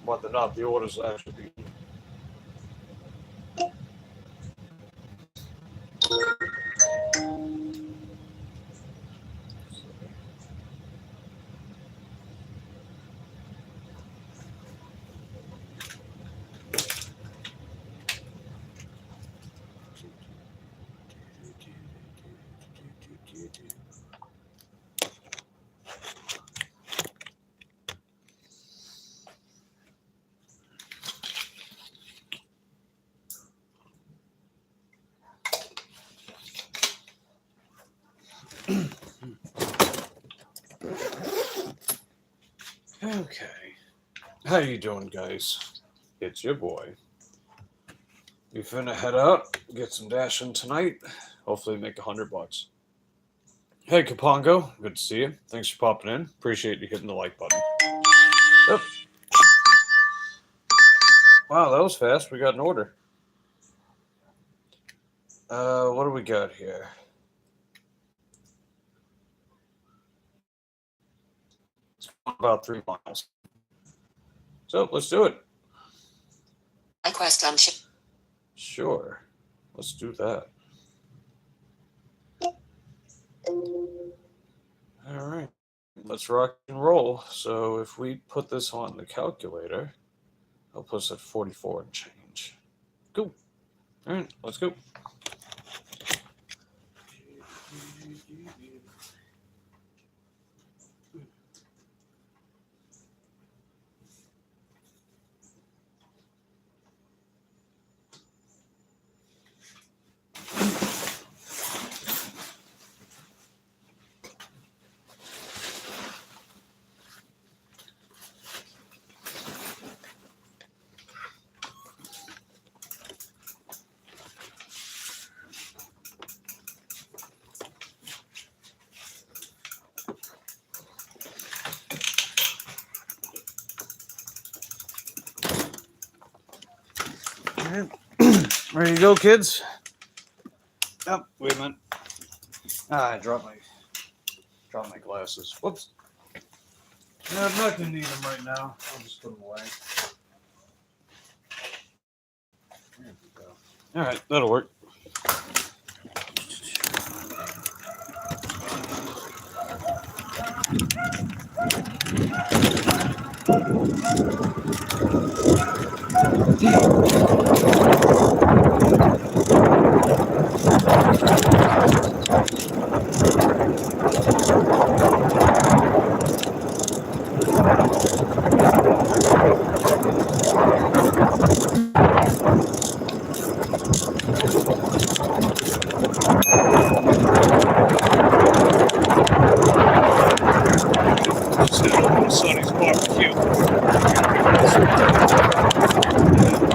whether or not the orders actually be. Okay. How you doing, guys? It's your boy. We finna head out, get some dashing tonight. Hopefully make $100. Hey, Kapongo. Good to see you. Thanks for popping in. Appreciate you hitting the like button. Oh. Wow, that was fast. We got an order. What do we got here? It's about 3 miles. So let's do it. Request on ship. Sure. Let's do that. All right. Let's rock and roll. So if we put this on the calculator, I'll put us at 44 and change. Cool. All right, let's go. Ready to go, kids? Oh, wait a minute. I dropped my glasses. Whoops. No, I'm not gonna need them right now. I'll just put them away. There we go. All right, that'll work. Sonny's barbecue.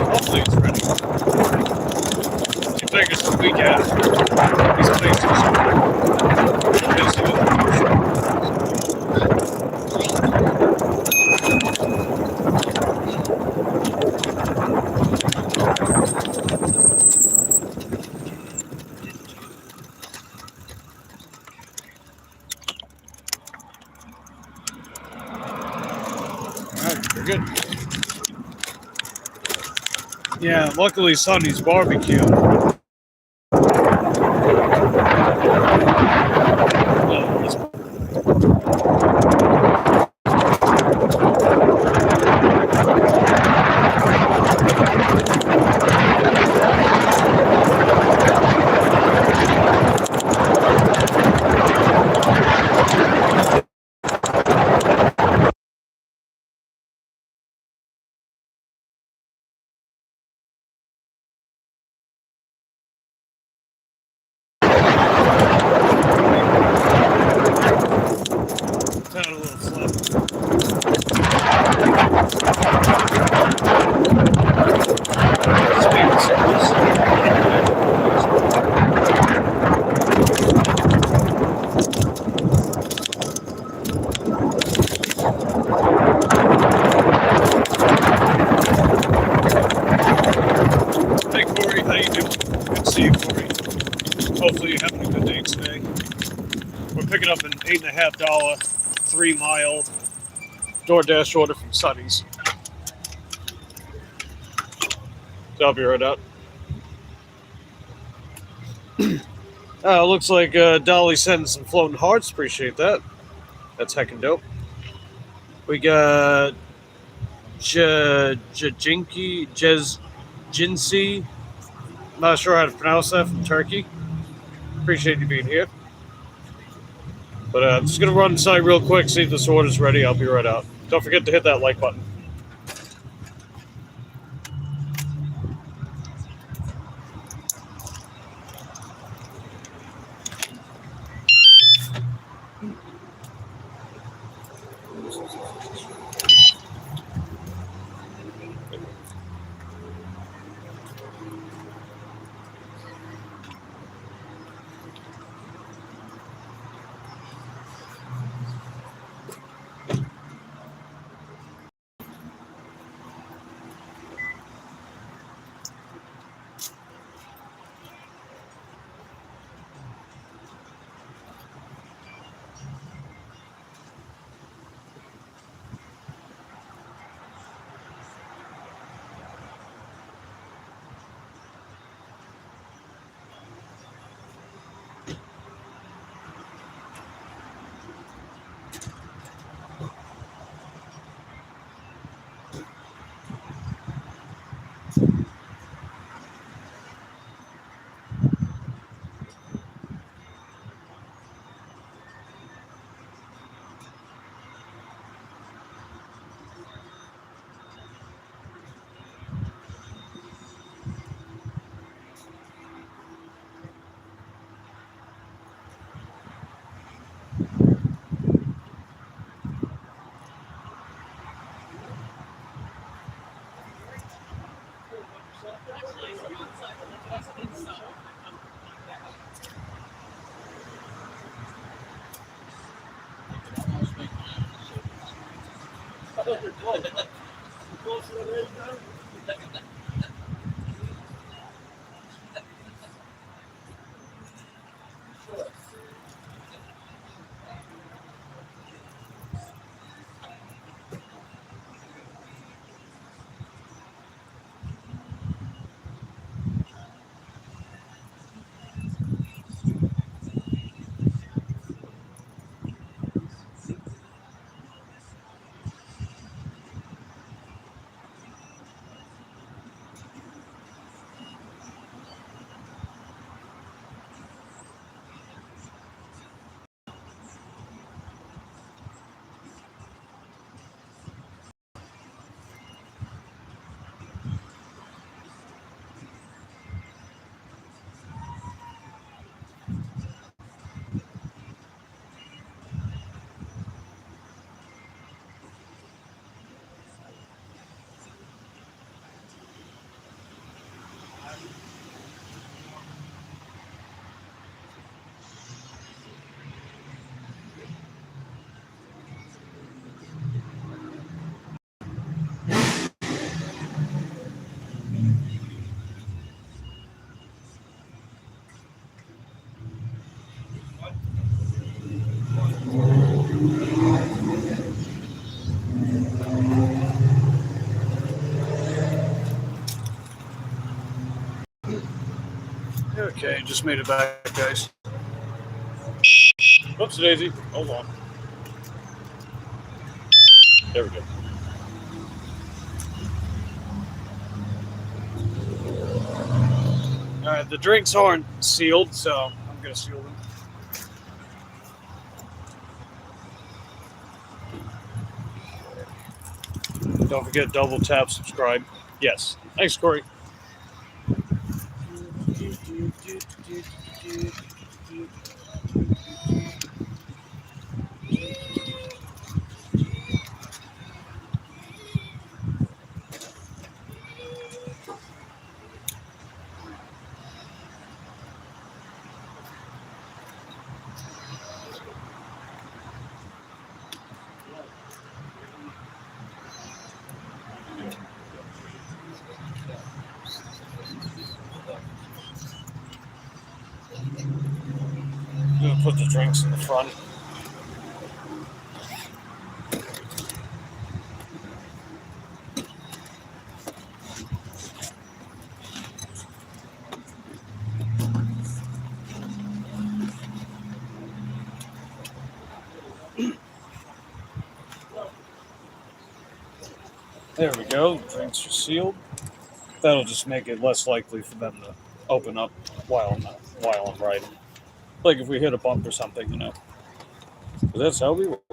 Hopefully it's ready. You think it's the weekend? These places are busy. We're good. Yeah, luckily Sonny's barbecue. Hopefully you're having a good day today. We're picking up an $8.50, 3 mile DoorDash order from Sonny's. I'll be right out. Looks like Dolly sending some floating hearts. Appreciate that. That's heckin' dope. We got Jinsey. Not sure how to pronounce that, from Turkey. Appreciate you being here. But I'm just going to run inside real quick, see if this order's ready. I'll be right out. Don't forget to hit that like button. Okay, just made it back, guys. Oops, Daisy. Hold on. There we go. Alright, the drinks aren't sealed, so I'm going to seal them. Don't forget, double tap, subscribe. Yes. Thanks, Corey. I'm going to put the drinks in the front. There we go. The drinks are sealed. That'll just make it less likely for them to open up while I'm riding. Like if we hit a bump or something, you know. But that's how we roll.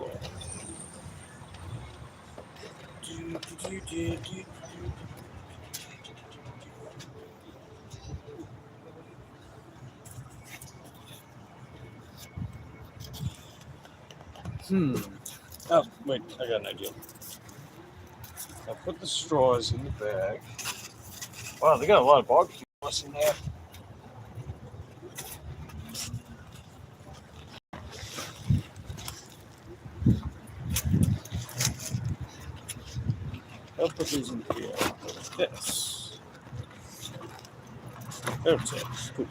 Oh, wait, I got an idea. I'll put the straws in the bag. Wow, they got a lot of barbecue sauce in there. I'll put these in here. This. There it is. Cool.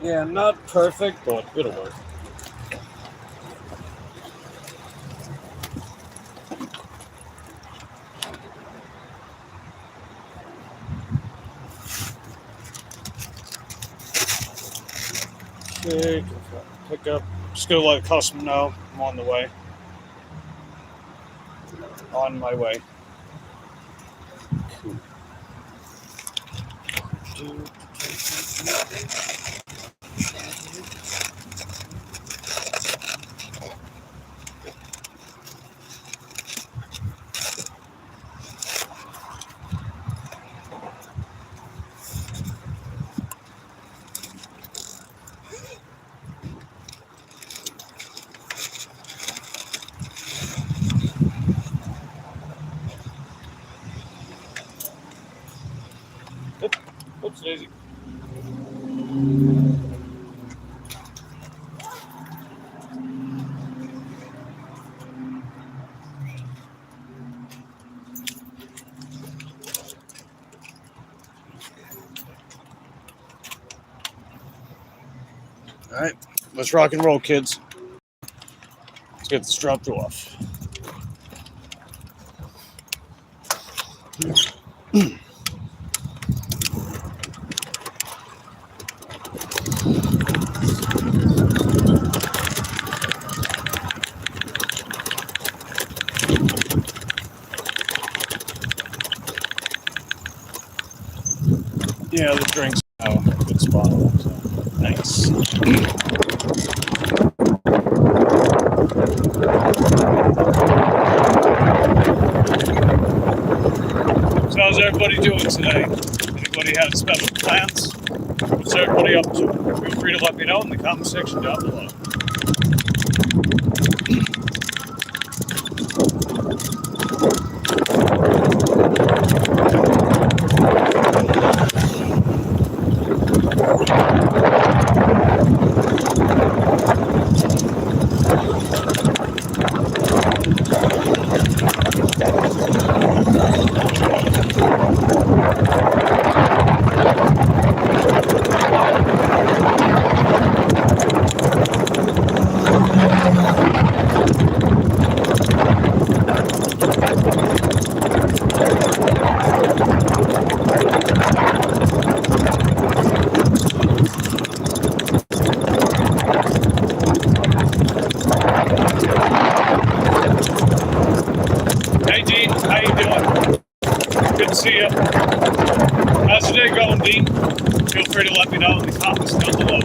Yeah, not perfect, but it'll work. Okay, pick up. Just gonna let custom know I'm on the way. On my way. Cool. Oops, daisy. All right, let's rock and roll, kids. Let's get this dropped off. Yeah, the drinks are a good spot. So, nice. So how's everybody doing today? Anybody have special plans? What's everybody up to? Feel free to let me know in the comment section down below. Hey Dean, how you doing? Good to see you. How's the day going, Dean? Feel free to let me know in the comments down below.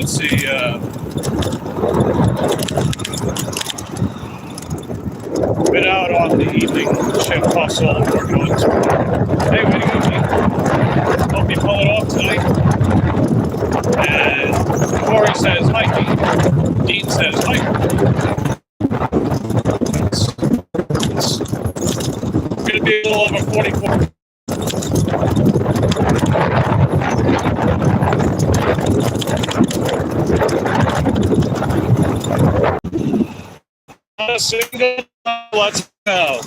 let's see. Been out on the evening shift hustle, working on this. Hey, way to go, Dean. Hope you pull it off tonight. And Corey says, hi, Dean. Dean says, hi. It's going to be a little over 44. A single, let's go.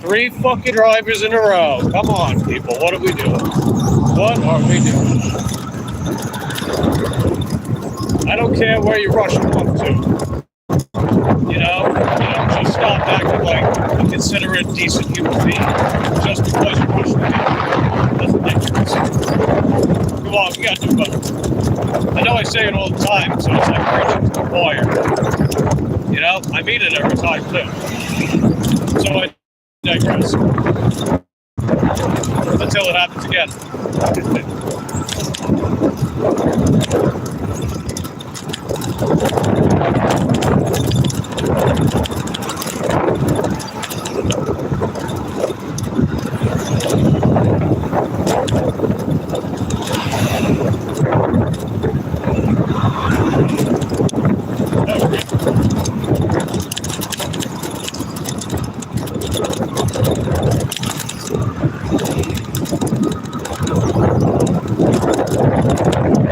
3 fucking drivers in a row. Come on, people. What are we doing? What are we doing? I don't care where you're rushing off to. You know, you don't just stop acting like a considerate, decent human being just because you're rushing to. That's ridiculous. Come on, we gotta do better. I know I say it all the time, so it's like preaching to the choir. You know, I mean it every time too. So I digress. Until it happens again.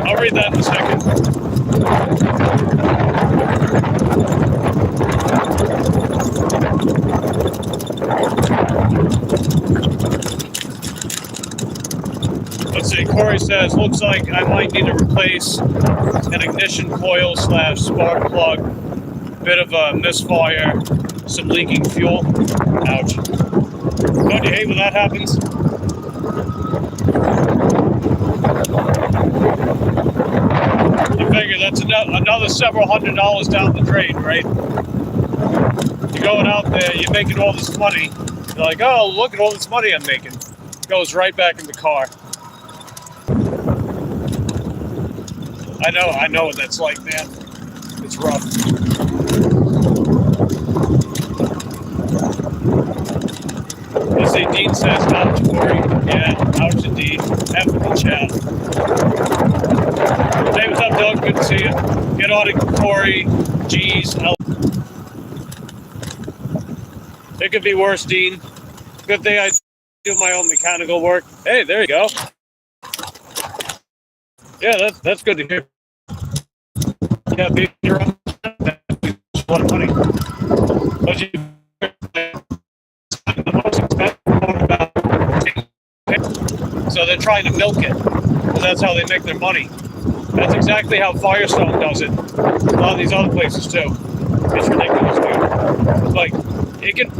I'll read that in a second. Let's see, Corey says, looks like I might need to replace an ignition coil / spark plug. Bit of a misfire, some leaking fuel. Ouch. Don't you hate when that happens? You figure that's another several $100s down the drain, right? You're going out there, you're making all this money. You're like, oh, look at all this money I'm making. Goes right back in the car. I know what that's like, man. It's rough. You see, Dean says, ouch, Corey. Yeah, ouch indeed. F in the chat. Hey, what's up, Doug? Good to see you. Get on it, Corey. Jeez. It could be worse, Dean. Good thing I do my own mechanical work. Hey, there you go. Yeah, that's good to hear. Yeah, being your own, that's a lot of money. But you, the most expensive, so they're trying to milk it. And that's how they make their money. That's exactly how Firestone does it. A lot of these other places too. It's ridiculous, dude. It's like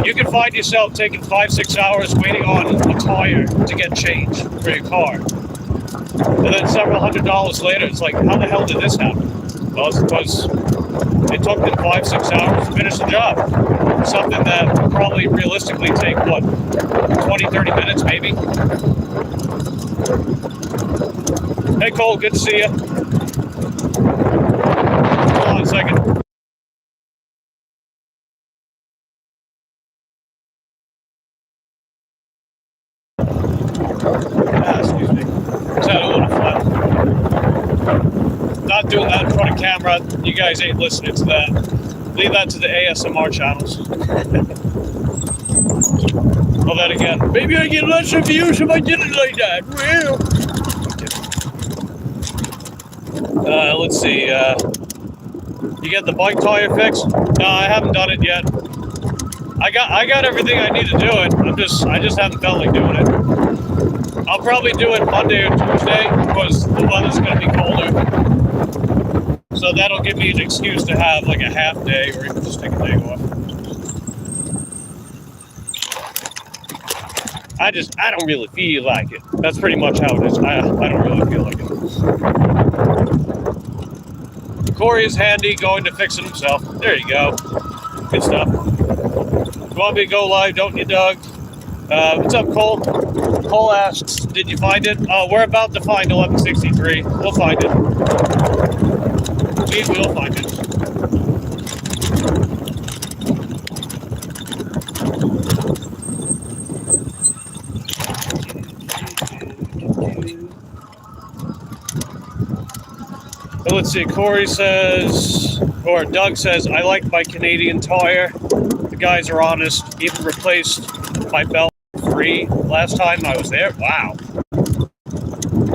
you can find yourself taking 5-6 hours waiting on a tire to get change for your car. And then several $100s later, it's like, how the hell did this happen? Well, it's because it took them 5-6 hours to finish the job. Something that would probably realistically take, what, 20-30 minutes maybe? Hey, Cole, good to see you. Hold on a second. Excuse me. Is that a little flat? Not doing that in front of camera. You guys ain't listening to that. Leave that to the ASMR channels. Well, then again, maybe I get less views if I did it like that. Well, let's see. You get the bike tire fixed? No, I haven't done it yet. I got everything I need to do it. I just haven't felt like doing it. I'll probably do it Monday or Tuesday because the weather's going to be colder. So that'll give me an excuse to have like a half day or even just take a day off. I don't really feel like it. That's pretty much how it is. I don't really feel like it. Corey is handy, going to fix it himself. There you go. Good stuff. You want me to go live, don't you, Doug? What's up, Cole? Cole asks, did you find it? We're about to find 1163. We'll find it. will find it. But let's see, Corey says, or Doug says, I like my Canadian Tire. The guys are honest. Even replaced my belt free last time I was there. Wow.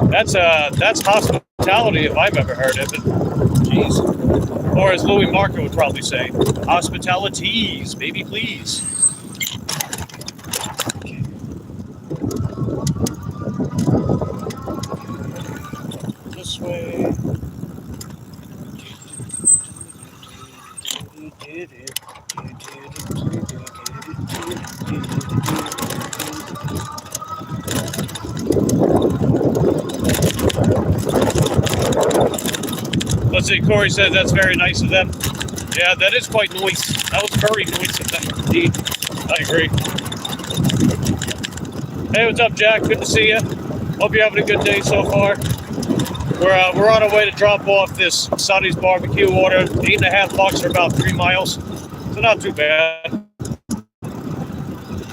That's hospitality if I've ever heard of it. Jeez. Or as Louis Marker would probably say, hospitalities, baby, please. This way. Let's see, Corey says that's very nice of them. Yeah, that is quite nice. That was very nice of them, indeed. I agree. Hey, what's up, Jack? Good to see you. Hope you're having a good day so far. We're on our way to drop off this Sonny's barbecue order. $8.50 for about 3 miles. So not too bad.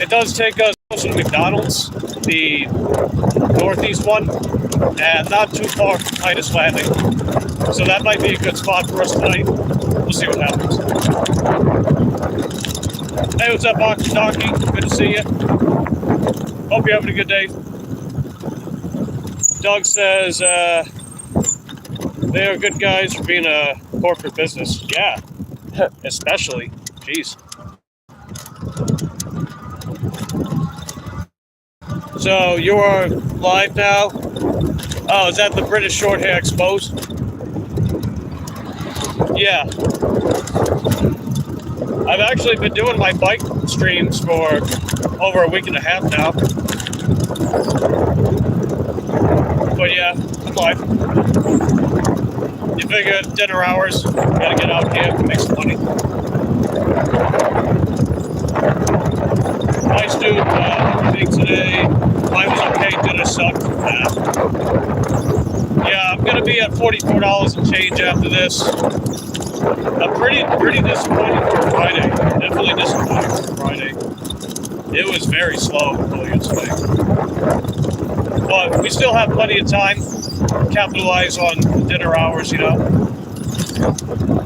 It does take us closer to McDonald's, the northeast one, and not too far from Titus Landing. So that might be a good spot for us tonight. We'll see what happens. Hey, what's up, Ox Donkey? Good to see you. Hope you're having a good day. Doug says they are good guys for being a corporate business. Yeah, especially. Jeez. So you are live now? Oh, is that the British short hair exposed? Yeah. I've actually been doing my bike streams for over a week and a half now. But yeah, I'm live. You figure dinner hours, gotta get out here, make some money. Nice dude, thing today. Mine was okay, dinner sucked. Yeah, I'm gonna be at $44 and change after this. I'm pretty disappointed for Friday. Definitely disappointed for Friday. It was very slow earlier today. But we still have plenty of time to capitalize on the dinner hours, you know.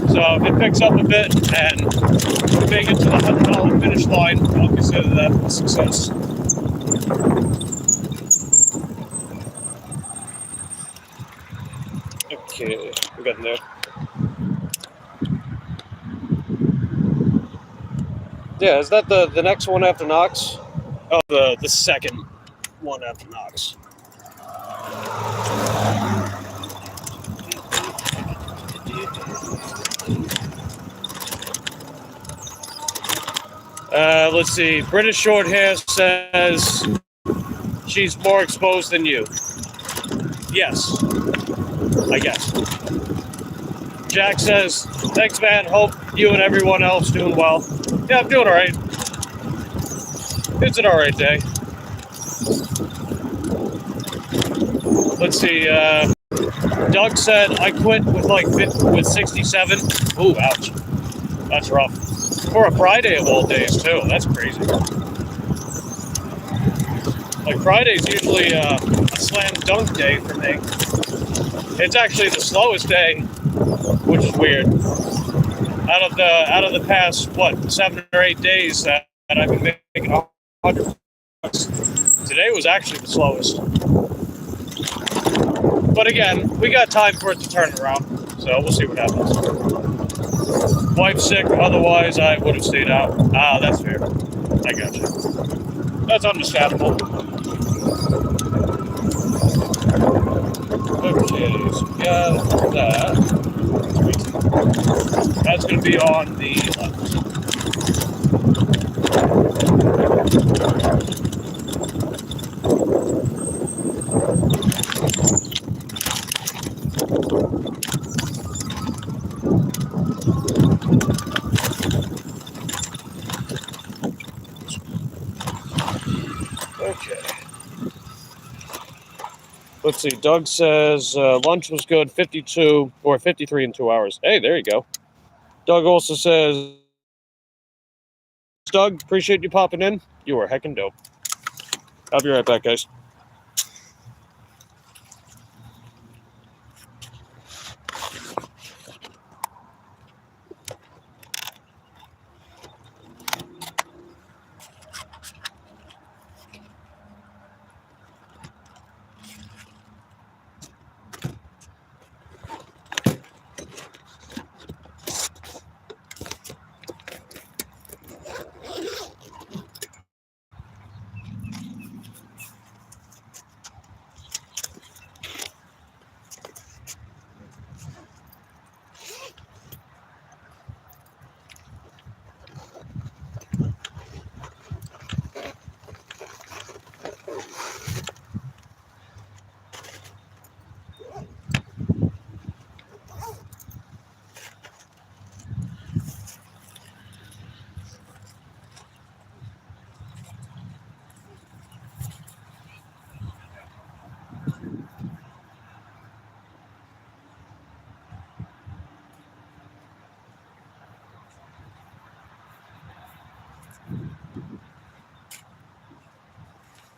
So if it picks up a bit and we make it to the $100 finish line, I'll consider that a success. Okay, we're getting there. Yeah, is that the next one after Knox? Oh, the second one after Knox. Let's see. British short hair says she's more exposed than you. Yes, I guess. Jack says, thanks, man. Hope you and everyone else doing well. Yeah, I'm doing all right. It's an all right day. Let's see. Doug said I quit with 67. Ooh, ouch. That's rough. For a Friday of all days, too. That's crazy. Like, Friday's usually a slam dunk day for me. It's actually the slowest day, which is weird. Out of the past, 7 or 8 days that I've been making $100. Today was actually the slowest. But again, we got time for it to turn around, so we'll see what happens. Wife's sick, otherwise I would have stayed out. Ah, that's fair. I got you. That's understandable. Okay, so we got that. That's going to be on the left. let's see. Doug says lunch was good, 52 or 53 in 2 hours. Hey, there you go. Doug also says, Doug, appreciate you popping in. You are heckin' dope. I'll be right back, guys.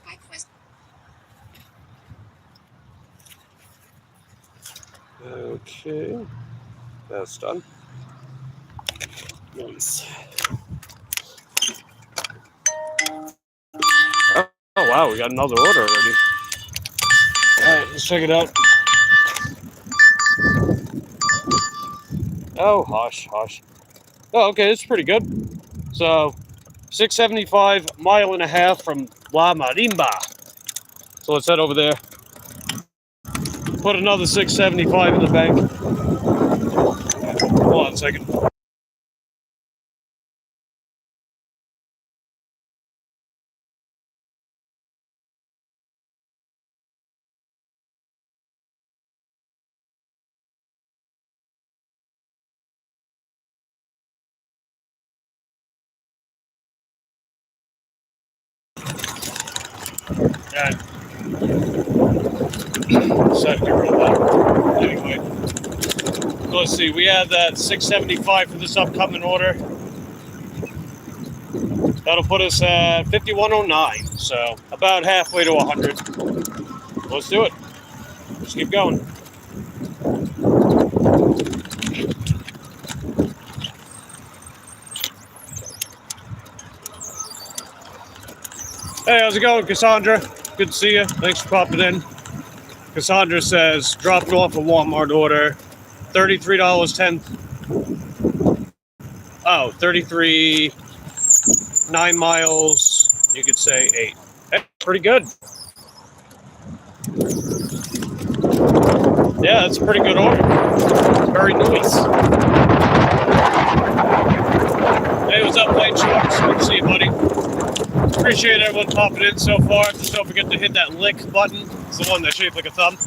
I quest. Okay, that's done. Nice. Oh wow, we got another order already. Alright, let's check it out. Oh, hush, hush. Oh, okay, it's pretty good. So, 675, mile and a half from La Marimba. So let's head over there. Put another 675 in the bank. Hold on a second. Alright. Decided to roll that. Anyway. So let's see, we had that 675 for this upcoming order. That'll put us at 5109, so about halfway to 100. Let's do it. Let's keep going. Hey, how's it going, Cassandra? Good to see you. Thanks for popping in. Cassandra says, dropped off a Walmart order, $33.10. Oh, 33, 9 miles, you could say 8. Hey, pretty good. Yeah, that's a pretty good order. Very nice. Hey, what's up, Lane Sharks? Good to see you, buddy. Appreciate everyone popping in so far. Just don't forget to hit that lick button. It's the one that's shaped like a thumb.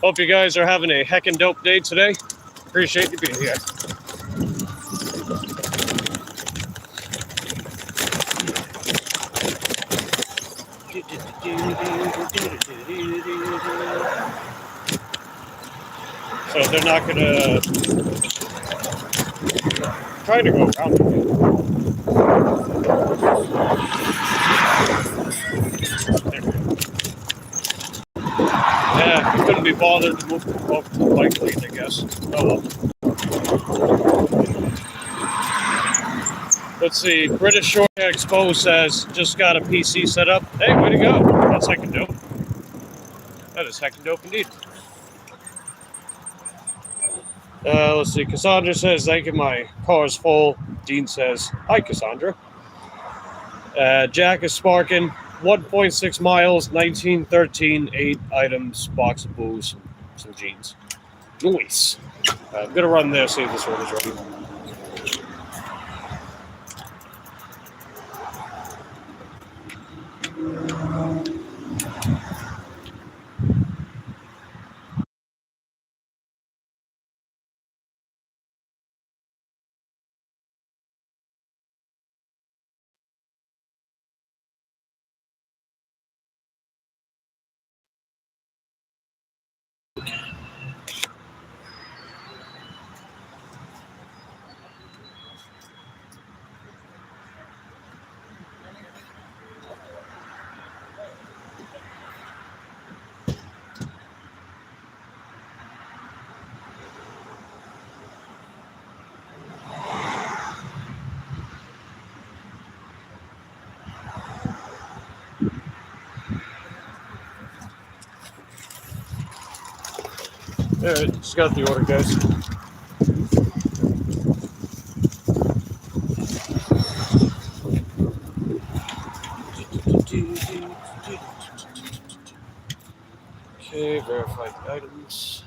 Hope you guys are having a heckin' dope day today. Appreciate you being here. So they're not gonna try to go around it. Yeah, couldn't be bothered to move the bike lane, I guess. Oh well. Let's see. British Short Expo says just got a PC set up. Hey, way to go! That's heckin' dope. That is heckin' dope indeed. Let's see. Cassandra says, thank you, my car's full. Dean says, hi, Cassandra. Jack is sparking. 1.6 miles, 1913, 8 items, box of booze, some jeans. Nice. I'm going to run there, see if this order's ready. Alright, just got the order, guys. Okay, verify the items.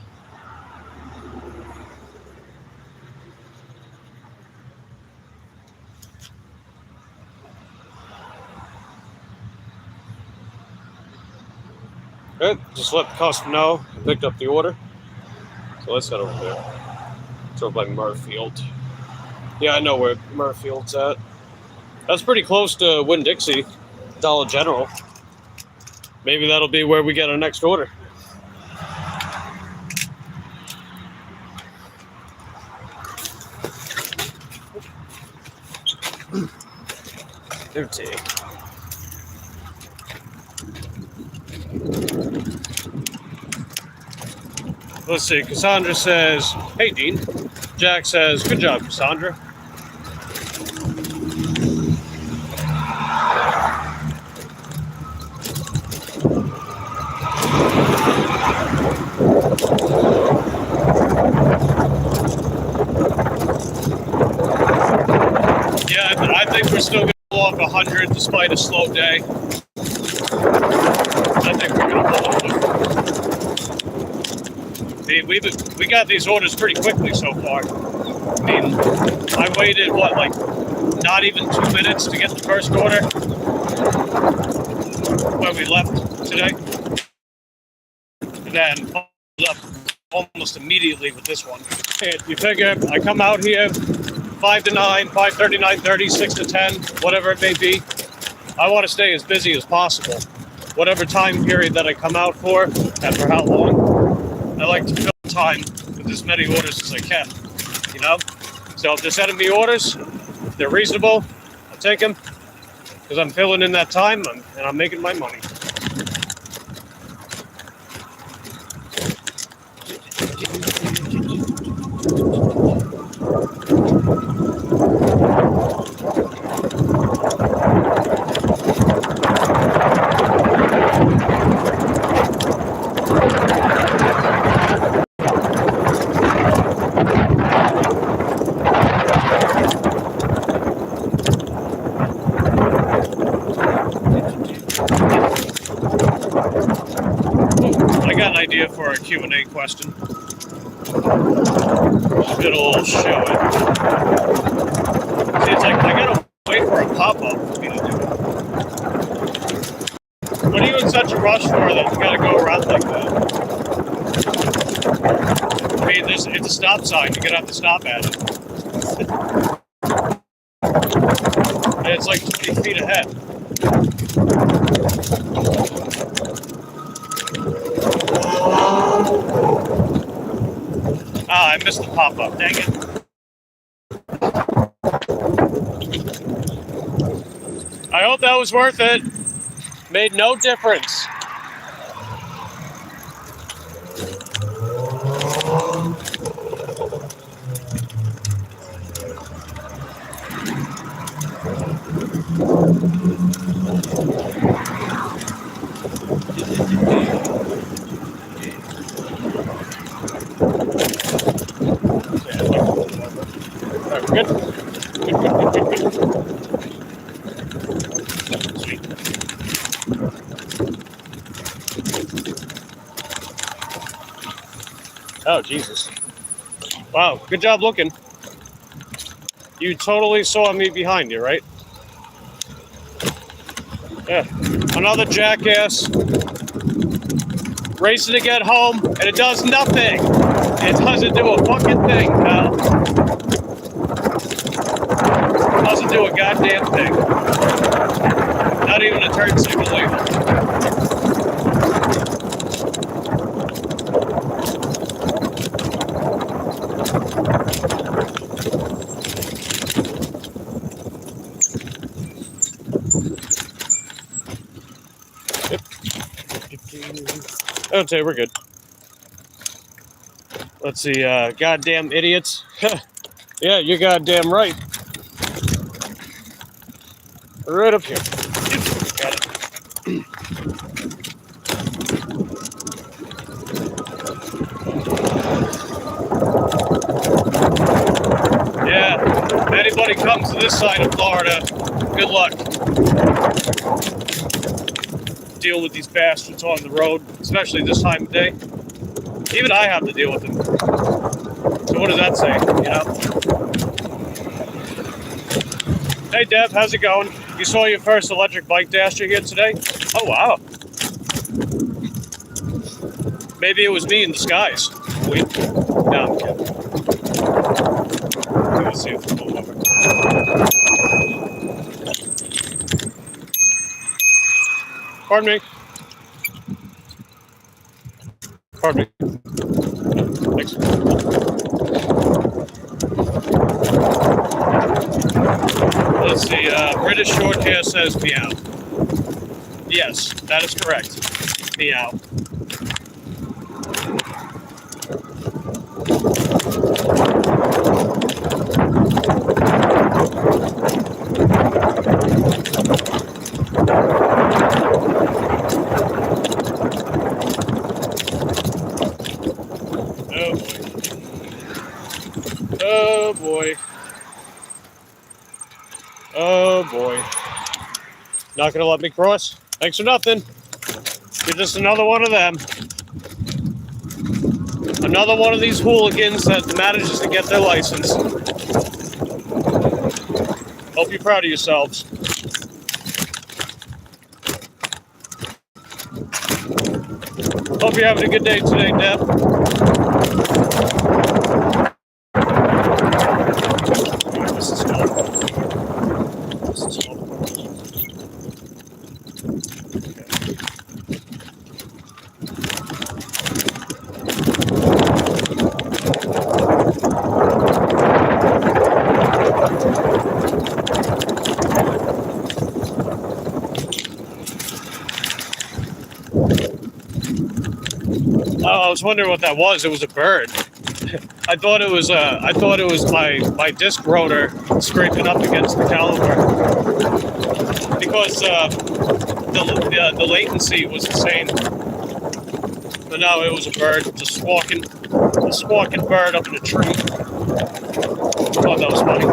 Alright, just let the customer know I picked up the order. So let's head over there. It's over by Murfield. Yeah, I know where Murfield's at. That's pretty close to Winn-Dixie, Dollar General. Maybe that'll be where we get our next order. Dirty. Let's see, Cassandra says, hey Dean. Jack says, good job, Cassandra. Yeah, I think we're still going to pull off 100 despite a slow day. I think we're going to pull off it. We got these orders pretty quickly so far. I mean, I waited, what, like, not even 2 minutes to get the first order when we left today. And then followed up almost immediately with this one. And you figure I come out here 5 to 9, 5:30, 9:30, 6 to 10, whatever it may be. I want to stay as busy as possible. Whatever time period that I come out for, and for how long, I like to fill time with as many orders as I can, you know? So if they're sending me orders, if they're reasonable, I'll take them, because I'm filling in that time, and I'm making my money. I got an idea for a Q&A question. It'll show it. See, it's like, I gotta wait for a pop-up for me to do it. What are you in such a rush for that you gotta go around like that? I mean, it's a stop sign. You're gonna have to stop at it. And it's like 20 feet ahead. Ah, I missed the pop-up. Dang it. I hope that was worth it. Made no difference. Good. Good. Sweet. Oh, Jesus. Wow, good job looking. You totally saw me behind you, right? Yeah. Another jackass racing to get home, and it does nothing. It doesn't do a fucking thing, pal. It doesn't do a goddamn thing. Not even a turn signal either. Okay, we're good. Let's see, goddamn idiots. Yeah, you're goddamn right. Right up here. Got it. anybody comes to this side of Florida, good luck. Deal with these bastards on the road, especially this time of day. Even I have to deal with them. So what does that say, you know? Hey Deb, how's it going? You saw your first electric bike dasher here today? Oh wow. Maybe it was me in disguise. Wait. No, I'm kidding. Let's see if it's pulled over. Pardon me. Pardon me. Thanks. Let's see. British Shorthair says meow. Yes, that is correct. Meow. Oh boy. Oh boy. Not gonna let me cross? Thanks for nothing. You're just another one of them. Another one of these hooligans that manages to get their license. Hope you're proud of yourselves. Hope you're having a good day today, Deb. This is cool. This is cool. Oh, I was wondering what that was. It was a bird. I thought it was my disc rotor scraping up against the caliper because the latency was the same. But no, it was a bird, just squawking bird up in a tree. I thought that was funny.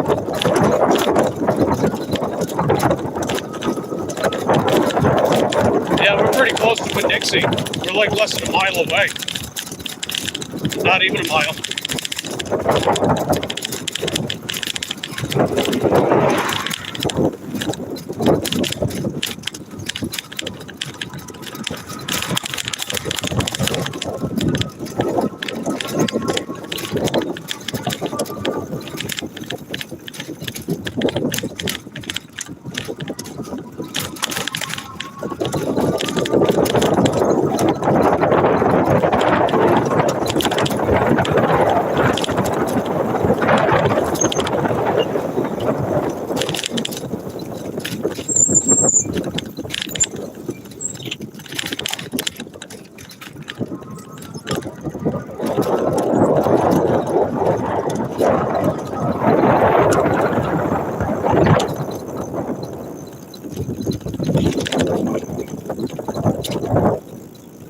Yeah, we're pretty close to Quinn-Dixie. We're like less than a mile away. Not even a mile.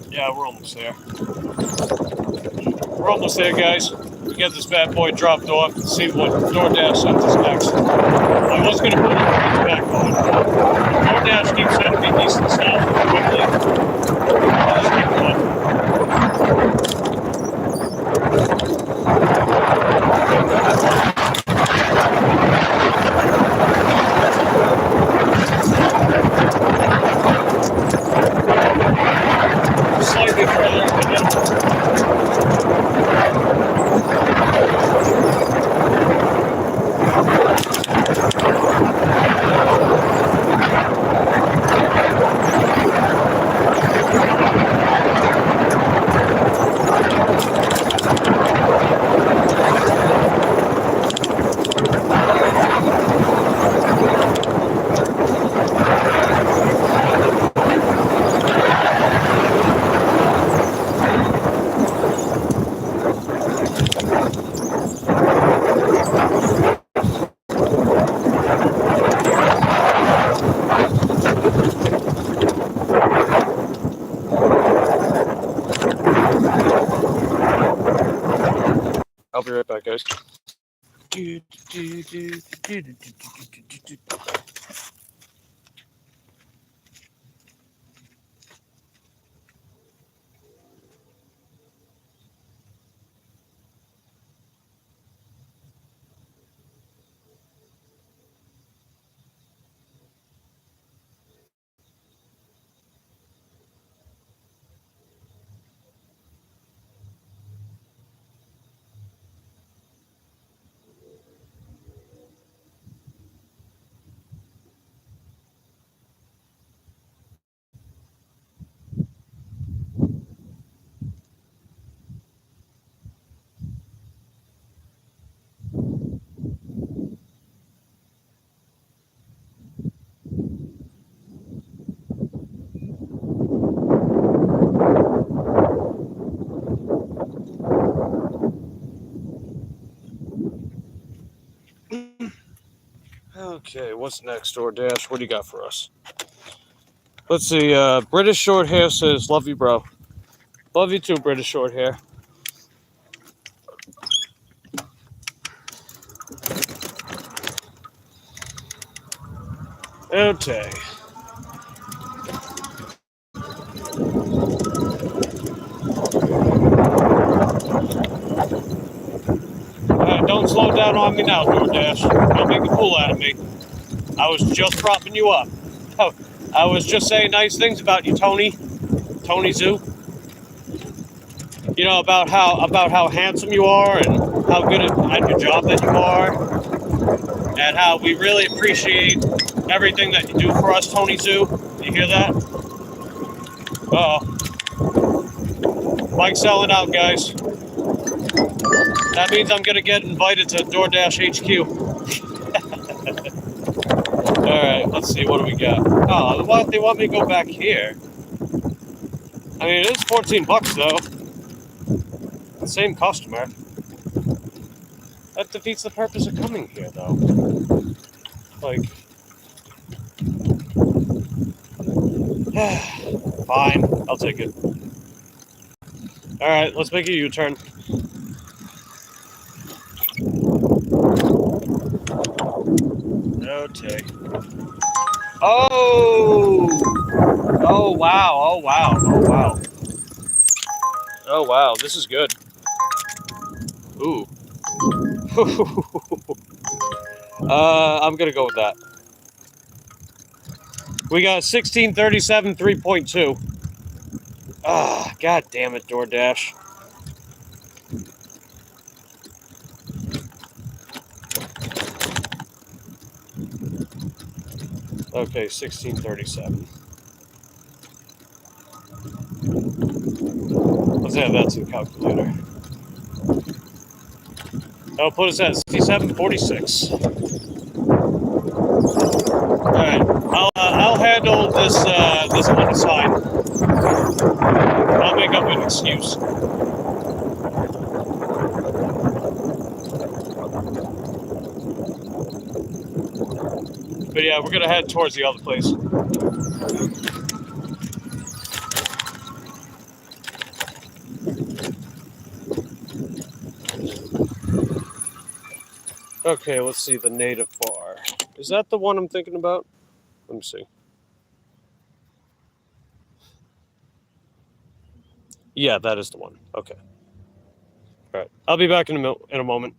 Yeah, we're almost there. We're almost there, guys. We get this bad boy dropped off and see what DoorDash sends us next. I was going to put it back on. DoorDash keeps sending me decent stuff quickly. I'll just keep going. Slightly further again. I'll be right back, guys. Okay, what's next, DoorDash? What do you got for us? Let's see. British short hair says, "Love you, bro." Love you too, British short hair. Okay. Don't slow down on me now, DoorDash. Don't make a fool out of me. I was just propping you up. I was just saying nice things about you, Tony Zoo. You know about how handsome you are and how good at your job that you are, and how we really appreciate everything that you do for us, Tony Zoo. You hear that? Mike's selling out, guys. That means I'm gonna get invited to DoorDash HQ. All right, let's see. What do we got? Oh, what they want me to go back here? I mean, it is $14 though. Same customer. That defeats the purpose of coming here, though. Like, fine, I'll take it. All right, let's make a U-turn. Okay. Oh! Oh wow! Oh wow! Oh wow! Oh wow! This is good. Ooh. I'm gonna go with that. We got 1637 3.2. Ah, god damn it, DoorDash. Okay, 1637. Let's add that to the calculator. That'll put us at 6746. All right, I'll handle this one aside. I'll make up an excuse. But yeah, we're gonna head towards the other place. Okay, let's see the native bar. Is that the one I'm thinking about? Let me see. Yeah, that is the one. Okay. All right. I'll be back in a moment.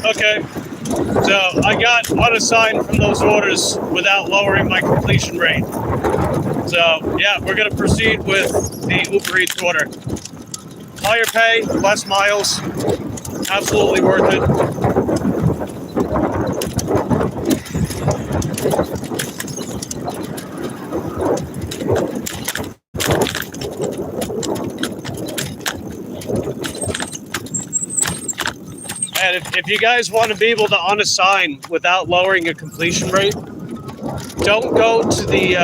Okay. So I got unassigned from those orders without lowering my completion rate. So yeah, we're gonna proceed with the Uber Eats order. Higher pay, less miles, absolutely worth it. And if you guys want to be able to unassign without lowering your completion rate, don't go to the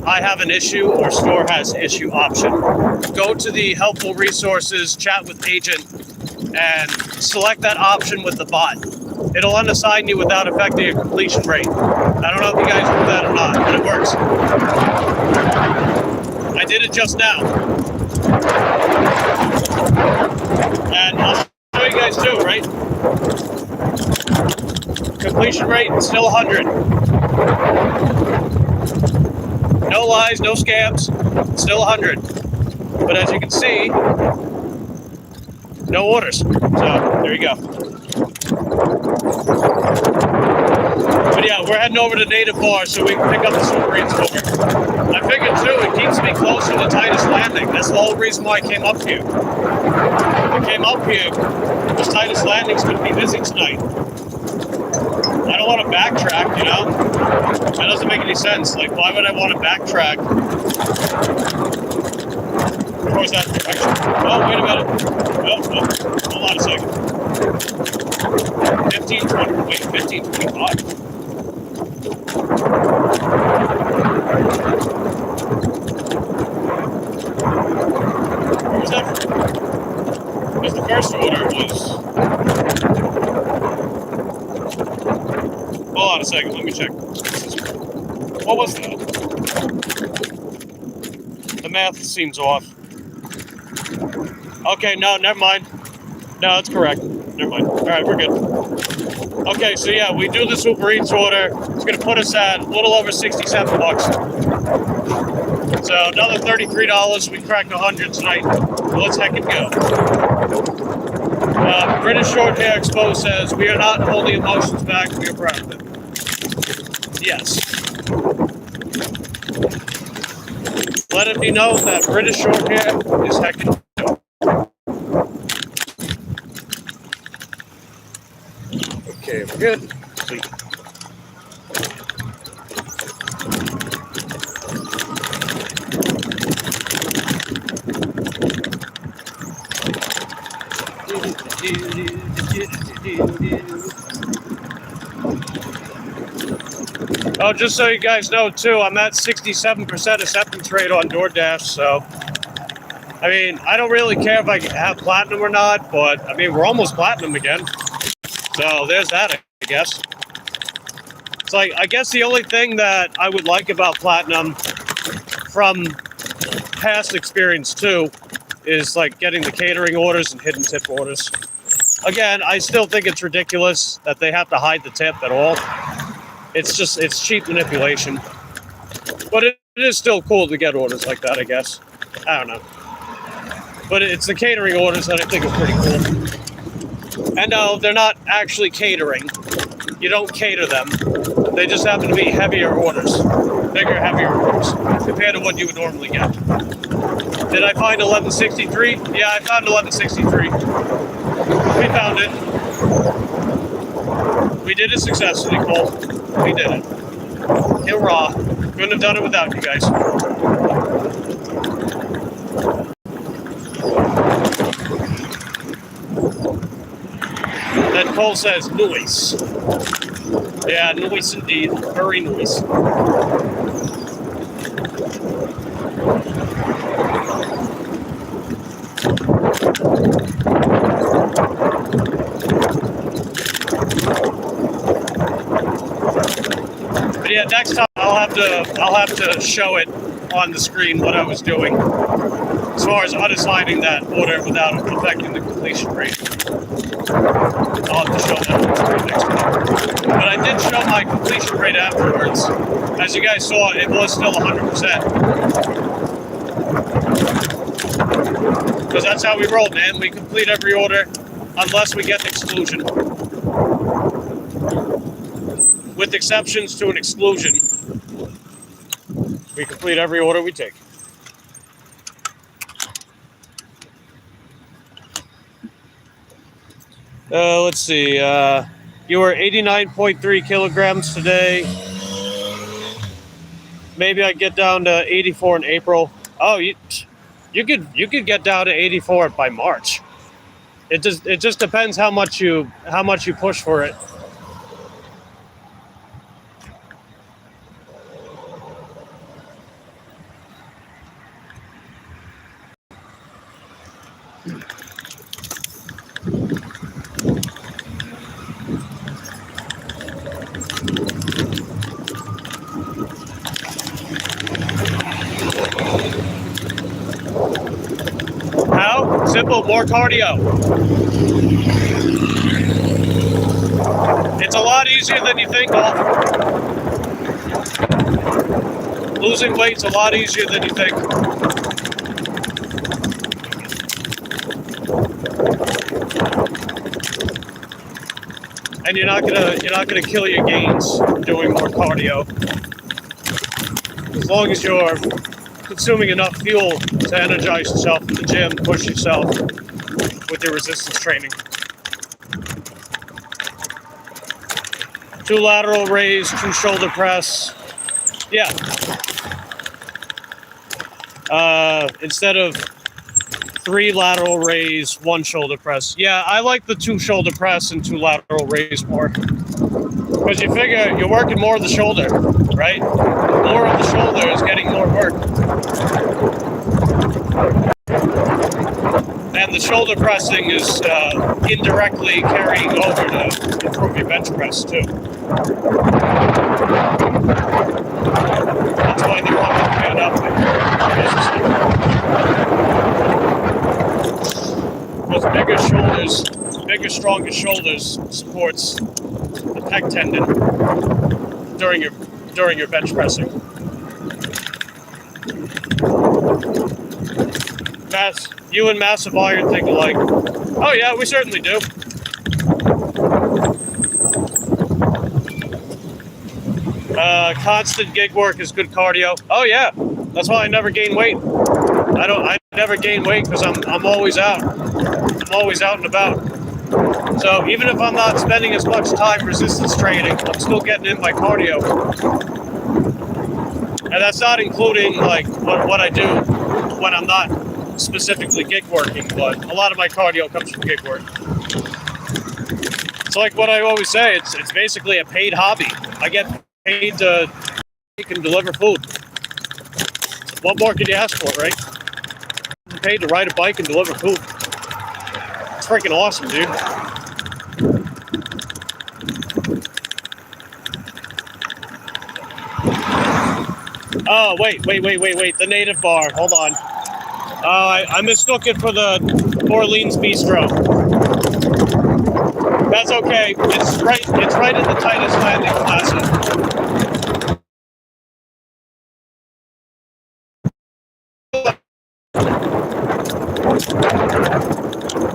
I have an issue or store has issue option. Go to the helpful resources, chat with agent, and select that option with the bot. It'll unassign you without affecting your completion rate. I don't know if you guys do that or not, but it works. I did it just now. And I'll show you guys too, right? Completion rate still 100. No lies, no scams, still 100. But as you can see, no orders. So there you go. But yeah, we're heading over to Native Bar so we can pick up the Super Eats order. I figured too, it keeps me closer to Titus Landing. That's the whole reason why I came up here. I came up here because Titus Landing's going to be busy tonight. I don't want to backtrack, you know? That doesn't make any sense. Like, why would I want to backtrack towards that direction? Oh, wait a minute. Oh, hold on a second. 1525. Where was that from? Because the first order was... Hold on a second, let me check. What was that? The math seems off. Okay, no, never mind. No, that's correct. Never mind. All right, we're good. Okay, so yeah, we do this Uber Eats order. It's going to put us at a little over 67 bucks. So another $33. We cracked 100 tonight. So let's heck it go. British Short Hair Expo says, we are not holding emotions back. We are proud of it. Yes. Let it be known that British Short Hair is heckin' dope. Okay, we're good. Sweet. Oh, just so you guys know, too, I'm at 67% acceptance rate on DoorDash, so, I mean, I don't really care if I have platinum or not, but, I mean, we're almost platinum again, so there's that, I guess. It's like, I guess the only thing that I would like about platinum from past experience, too, is, like, getting the catering orders and hidden tip orders. Again, I still think it's ridiculous that they have to hide the tip at all. It's cheap manipulation. But it is still cool to get orders like that, I guess. I don't know. But it's the catering orders that I think are pretty cool. And no, they're not actually catering. You don't cater them. They just happen to be heavier orders. Bigger, heavier orders. Compared to what you would normally get. Did I find 1163? Yeah, I found 1163. We found it. We did it successfully, Cole. We did it. Hurrah. Couldn't have done it without you guys. Then Cole says, noise. Yeah, noise indeed. Very noise. But yeah, next time I'll have to show it on the screen what I was doing as far as unassigning that order without affecting the completion rate. I'll have to show that on the screen next time. But I did show my completion rate afterwards. As you guys saw, it was still 100%. because that's how we roll, man. We complete every order unless we get an exclusion. With exceptions to an exclusion, we complete every order we take. Let's see. You were 89.3 kilograms today. Maybe I get down to 84 in April. Oh, you could get down to 84 by March. It just depends how much you push for it. How? Simple, more cardio. It's a lot easier than you think, Alf. Losing weight's a lot easier than you think. And you're not gonna kill your gains doing more cardio. As long as you're consuming enough fuel to energize yourself in the gym, push yourself with your resistance training. 2 lateral raise, 2 shoulder press. Yeah. Instead of 3 lateral raise, 1 shoulder press. Yeah, I like the 2 shoulder press and 2 lateral raise more. Because you figure you're working more of the shoulder, right? More of the shoulder is getting more work. And the shoulder pressing is indirectly carrying over to improve your bench press too. That's why they want to get up. Because bigger shoulders, bigger, stronger shoulders supports the pec tendon during your bench pressing. You and Massive Iron think alike. Oh yeah, we certainly do. Constant gig work is good cardio. Oh yeah, that's why I never gain weight. I never gain weight because I'm always out. I'm always out and about. So even if I'm not spending as much time resistance training, I'm still getting in my cardio. And that's not including like what I do when I'm not specifically gig working, but a lot of my cardio comes from gig work. It's like what I always say, it's basically a paid hobby. I get paid to make and deliver food. What more could you ask for, right? I'm paid to ride a bike and deliver food. It's freaking awesome, dude. Oh, wait. The native bar. Hold on. I mistook it for the Orleans Bistro. That's okay. It's right in the Titus Landing Plaza.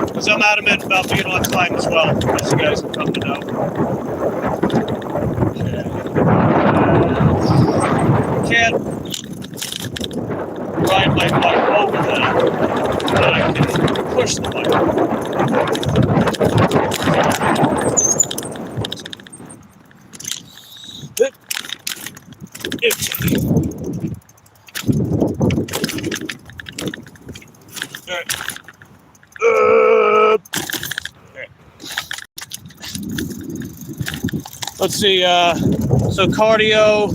Because I'm adamant about being on time as well, as you guys have come to know. Can't ride my bike over that, but I can push the bike. Let's see, so cardio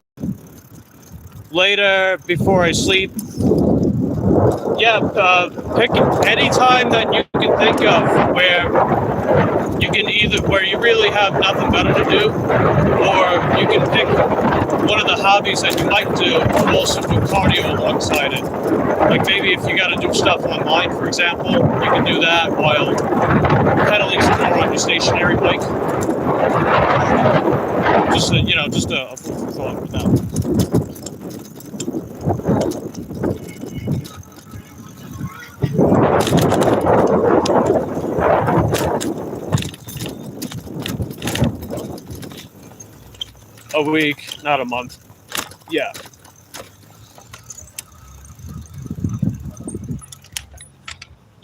later before I sleep. Yeah, pick any time that you can think of where you really have nothing better to do, or you can pick one of the hobbies that you might do and also do cardio alongside it. Like maybe if you got to do stuff online, for example, you can do that while pedaling some more on your stationary bike. Just a food for thought with that. A week, not a month. Yeah.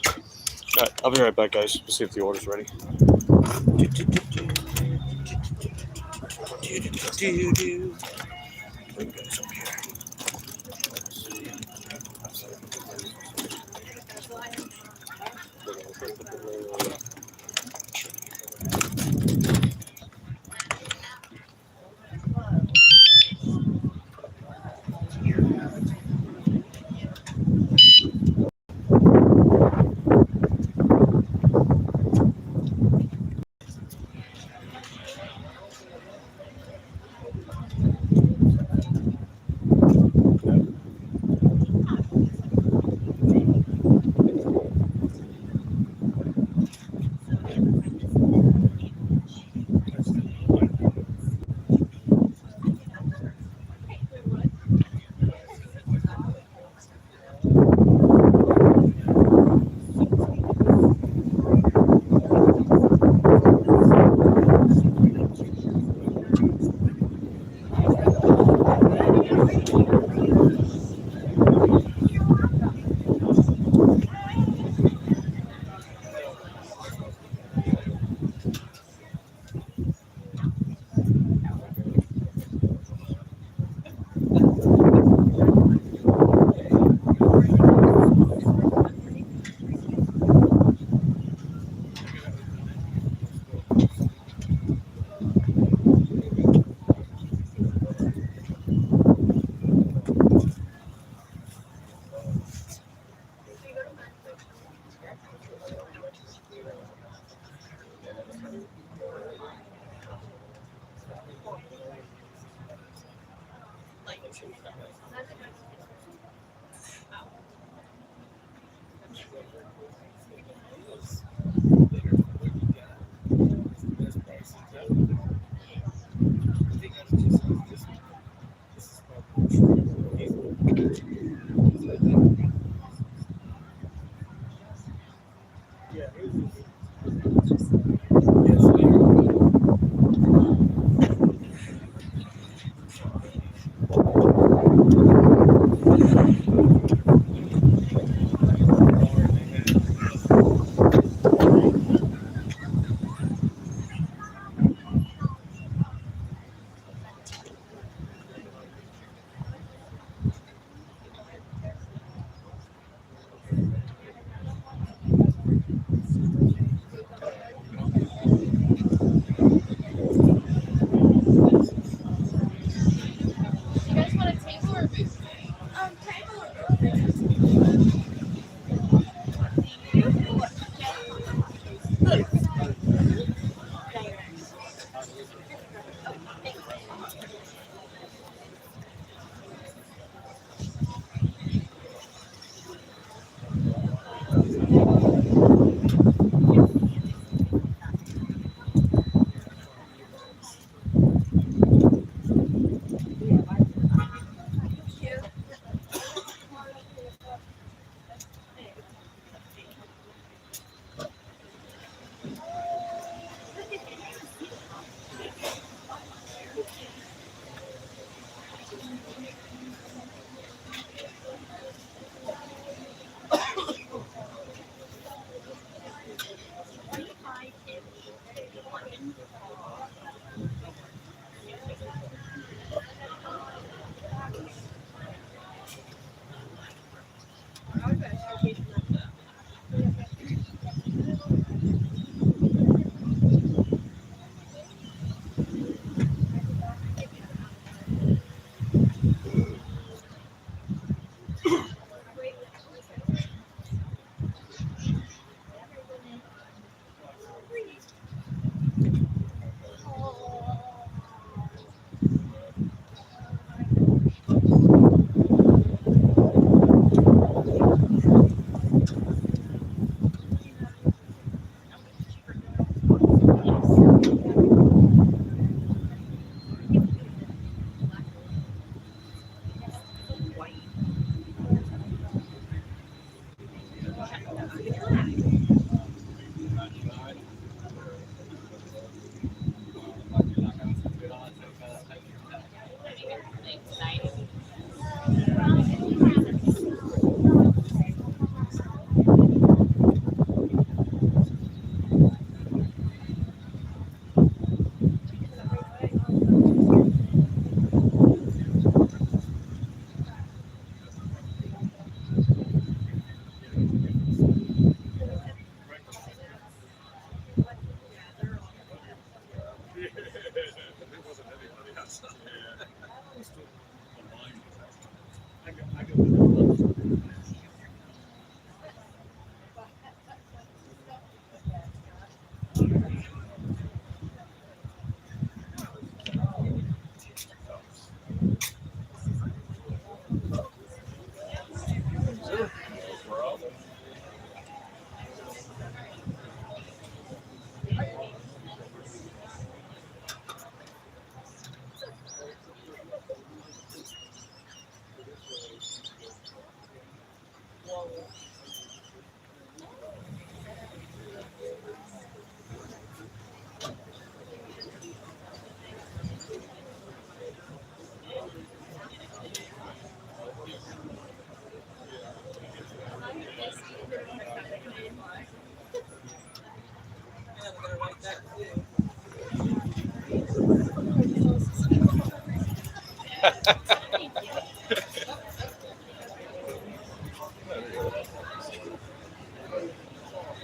All right, I'll be right back, guys. We'll see if the order's ready. Bring guys up here.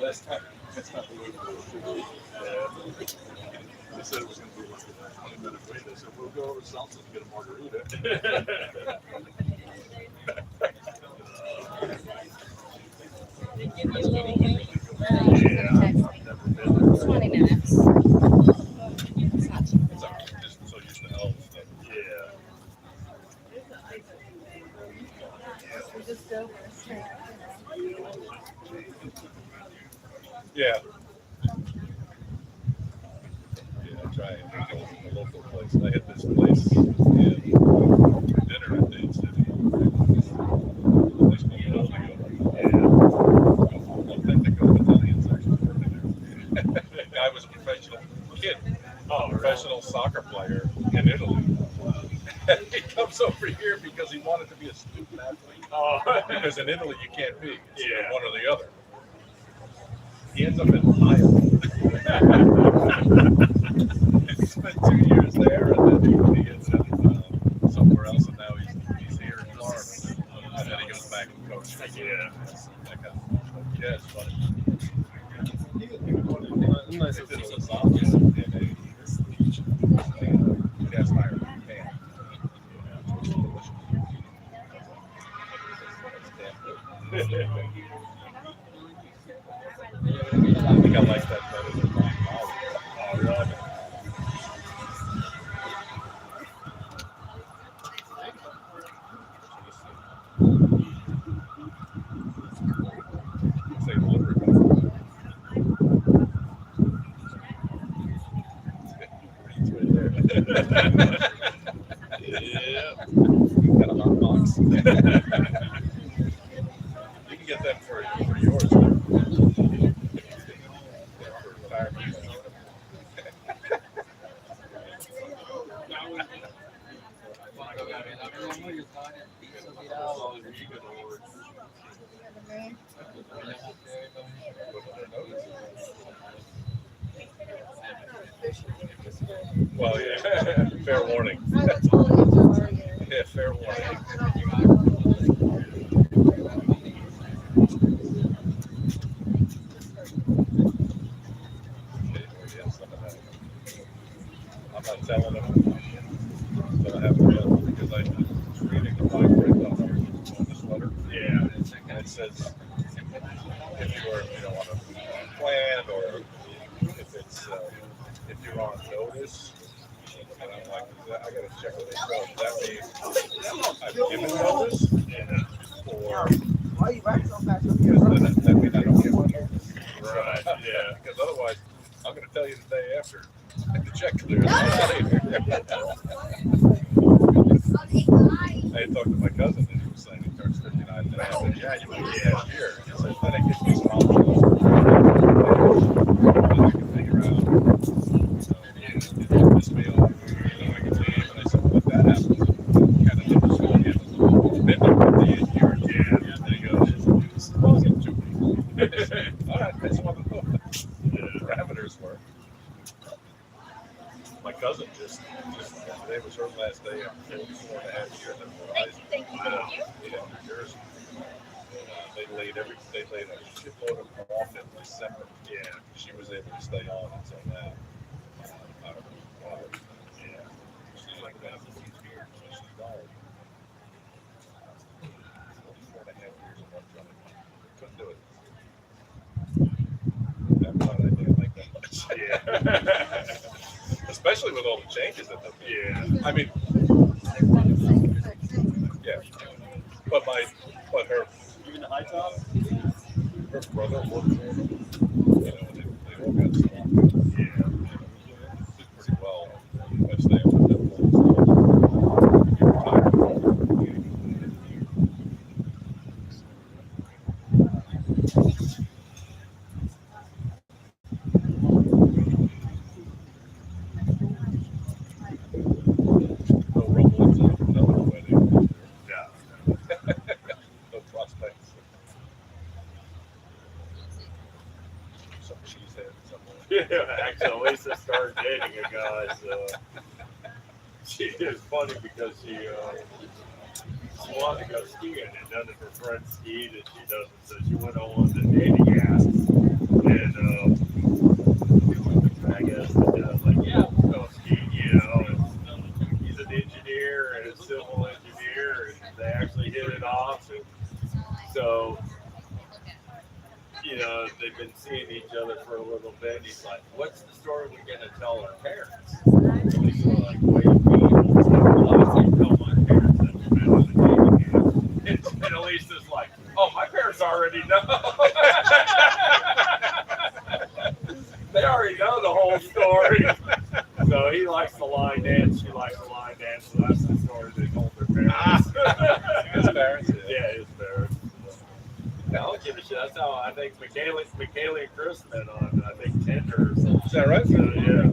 Last time, that's not the way to do it. They said it was going to be like a 20-minute wait. They said, we'll go over to Salsa and get a margarita. Yeah, I've never been there. 20 minutes. It's not too It's bad. just so used to elves stuff. Yeah. Yeah. Yeah, I try and go to a local place. I had this place in dinner at Dade City. Nice little building. Yeah. Authentic Italian section there. The guy was a professional kid. Professional soccer player in Italy. He comes over here because he wanted to be a student athlete. Because in Italy you can't be. It's one or the other. He ends up in Iowa. He spent 2 years there, and then he ends up somewhere else, and now he's here in Florida. And then he goes back and coaches. Yeah. Yeah, it's funny. Nice to see the soccer in a cast iron pan. I think I like that better than mine. Oh, really? Say liver. It's right there. Yeah. Got a hot box. You can get that for yours. For retirement. Well, yeah. Fair warning. Yeah, fair warning. I'm not telling them that I have to go because I was reading the fine print on the sweater. Yeah. And it says if you don't want to plan or if it's if you're on notice. And I'm like, I got to check what they tell. That means I've given notice, or that means I don't give one notice. Right. Yeah. Because otherwise, I'm going to tell you the day after. The check clears. I had talked to my cousin and he was saying he turns 59 today. I said, yeah, you might be last year. He said, then it gives me some options. cousin just today was her last day after 4.5 years at Verizon. Thank you. Yeah, New Jersey. They laid a shitload of them off in December. Yeah, she was able to stay on until now. I don't know why. Yeah, she's like that for 2 years, so she's died. 4.5 years of one job. Couldn't do it. That part I didn't like that much. Yeah. Especially with all the changes that they've made. Yeah. I mean, yeah. But her. Even the high top? Her brother worked for them. They all got stuff. Yeah. Did pretty well by staying with them. No rumblings of another wedding. Yeah. No prospects. Some cheesehead somewhere. Yeah, actually, Lisa started dating a guy, so she is funny because she wanted to go skiing, and none of her friends skied, and she doesn't, so she went on the dating apps, and I guess the guy's like, yeah, we'll go skiing, and he's an engineer and a civil engineer, and they actually hit it off, and so they've been seeing each other for a little bit. He's like, what's the story we're going to tell our parents? And he's like, wait, well, I can't tell my parents that you've been on a dating app. And Elisa's like, oh, my parents already know. They already know the whole story. So he likes the line dance, she likes the line dance, so that's the story they told their parents. His parents? Yeah, his parents. I don't give a shit. That's how I think Michaela and Chris met on, I think, Tinder or something. Is that right? So, yeah.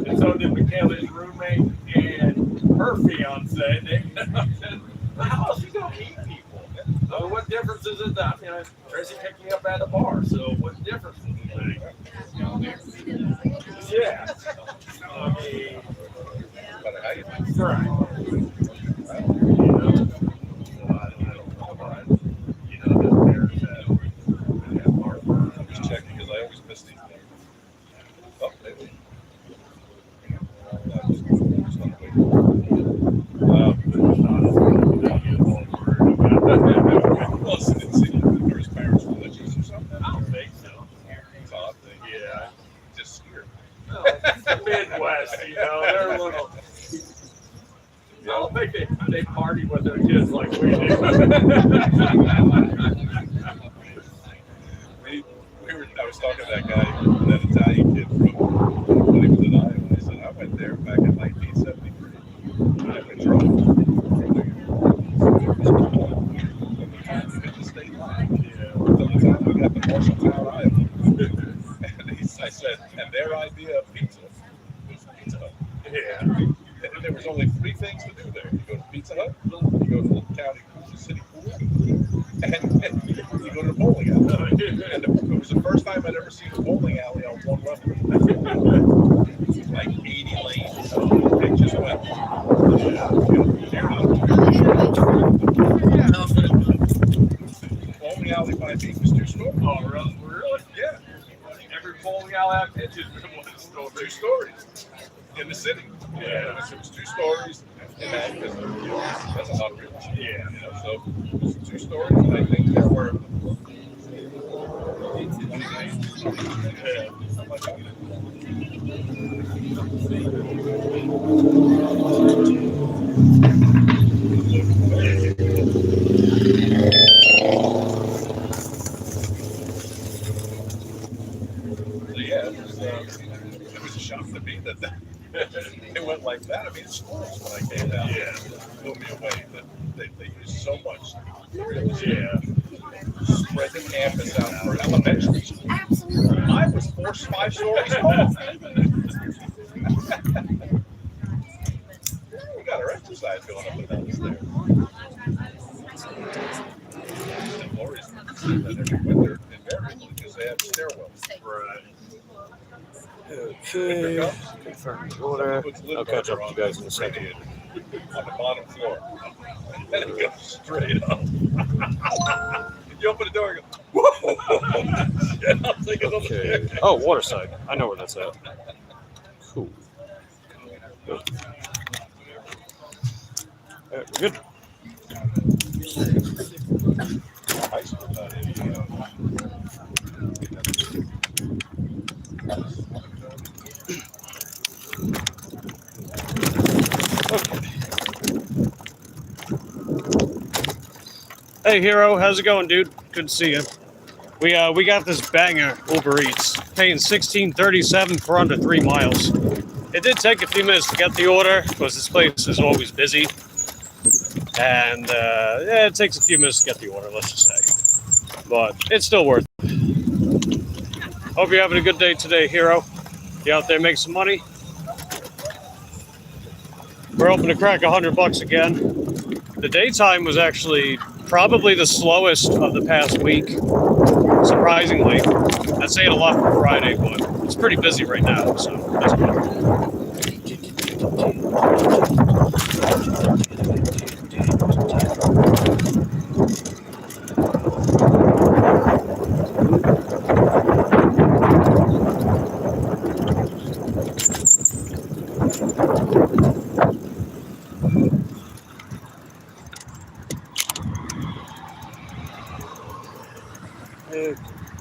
And so did Michaela's roommate and her fiance. How else are you going to meet people? I mean, what difference is it that, Tracy picked me up at a bar, so what difference does it make? Yeah. I mean, But how you think? right. I'm just checking because I always miss these things. Oh, maybe. Well, didn't see were his parents religious or something? I don't think so. It's an odd thing. Yeah. Just scared. No, it's the Midwest, they're a little. I don't think they party with their kids like we do. I was talking to that guy, that Italian kid from when he was in Iowa. I said, I went there back in 1973. I went drunk. Hit the state line. From the time we got to Marshalltown, Iowa. And I said, and their idea of pizza was Pizza Hut. Yeah. And there was only 3 things to do there. You go to Pizza Hut, you go to the county city pool, and you go to the bowling alley. And it was the first time I'd ever seen a bowling alley on one level. Like 80 lanes. It just went. Bowling alley by me was 2 stories. Oh, really? Yeah. Every bowling alley out there just one story. 2 stories in the city. Yeah. It was 2 stories. And that's a lot of real estate. Yeah. So it was 2 stories. And I think there were. It was a shock to me that it went like that. I mean, schools when I came down, blew me away. That they use so much real estate. Spread the campus out for elementary school. Absolutely. Mine was 5 stories tall. We got our exercise going up and down the stairs. And Lori's saying that every winter invariably because because they have stairwells. Right. Okay. Confirm the order. I'll catch up with you guys in a second. On the bottom floor. And it goes straight up. You open the door and go, whoa! Shit, I'm thinking of Okay. Oh, Waterside. I know where that's at. Cool. We're good. high school not Hey, Hero, how's it going, dude? Good to see you. We got this banger Uber Eats, paying $16.37 for under 3 miles. It did take a few minutes to get the order because this place is always busy, and yeah, it takes a few minutes to get the order. Let's just say, but it's still worth it. Hope you're having a good day today, Hero. You out there making some money? We're hoping to crack $100 again. The daytime was actually probably the slowest of the past week, surprisingly. I'd say it a lot for Friday, but it's pretty busy right now, so that's good.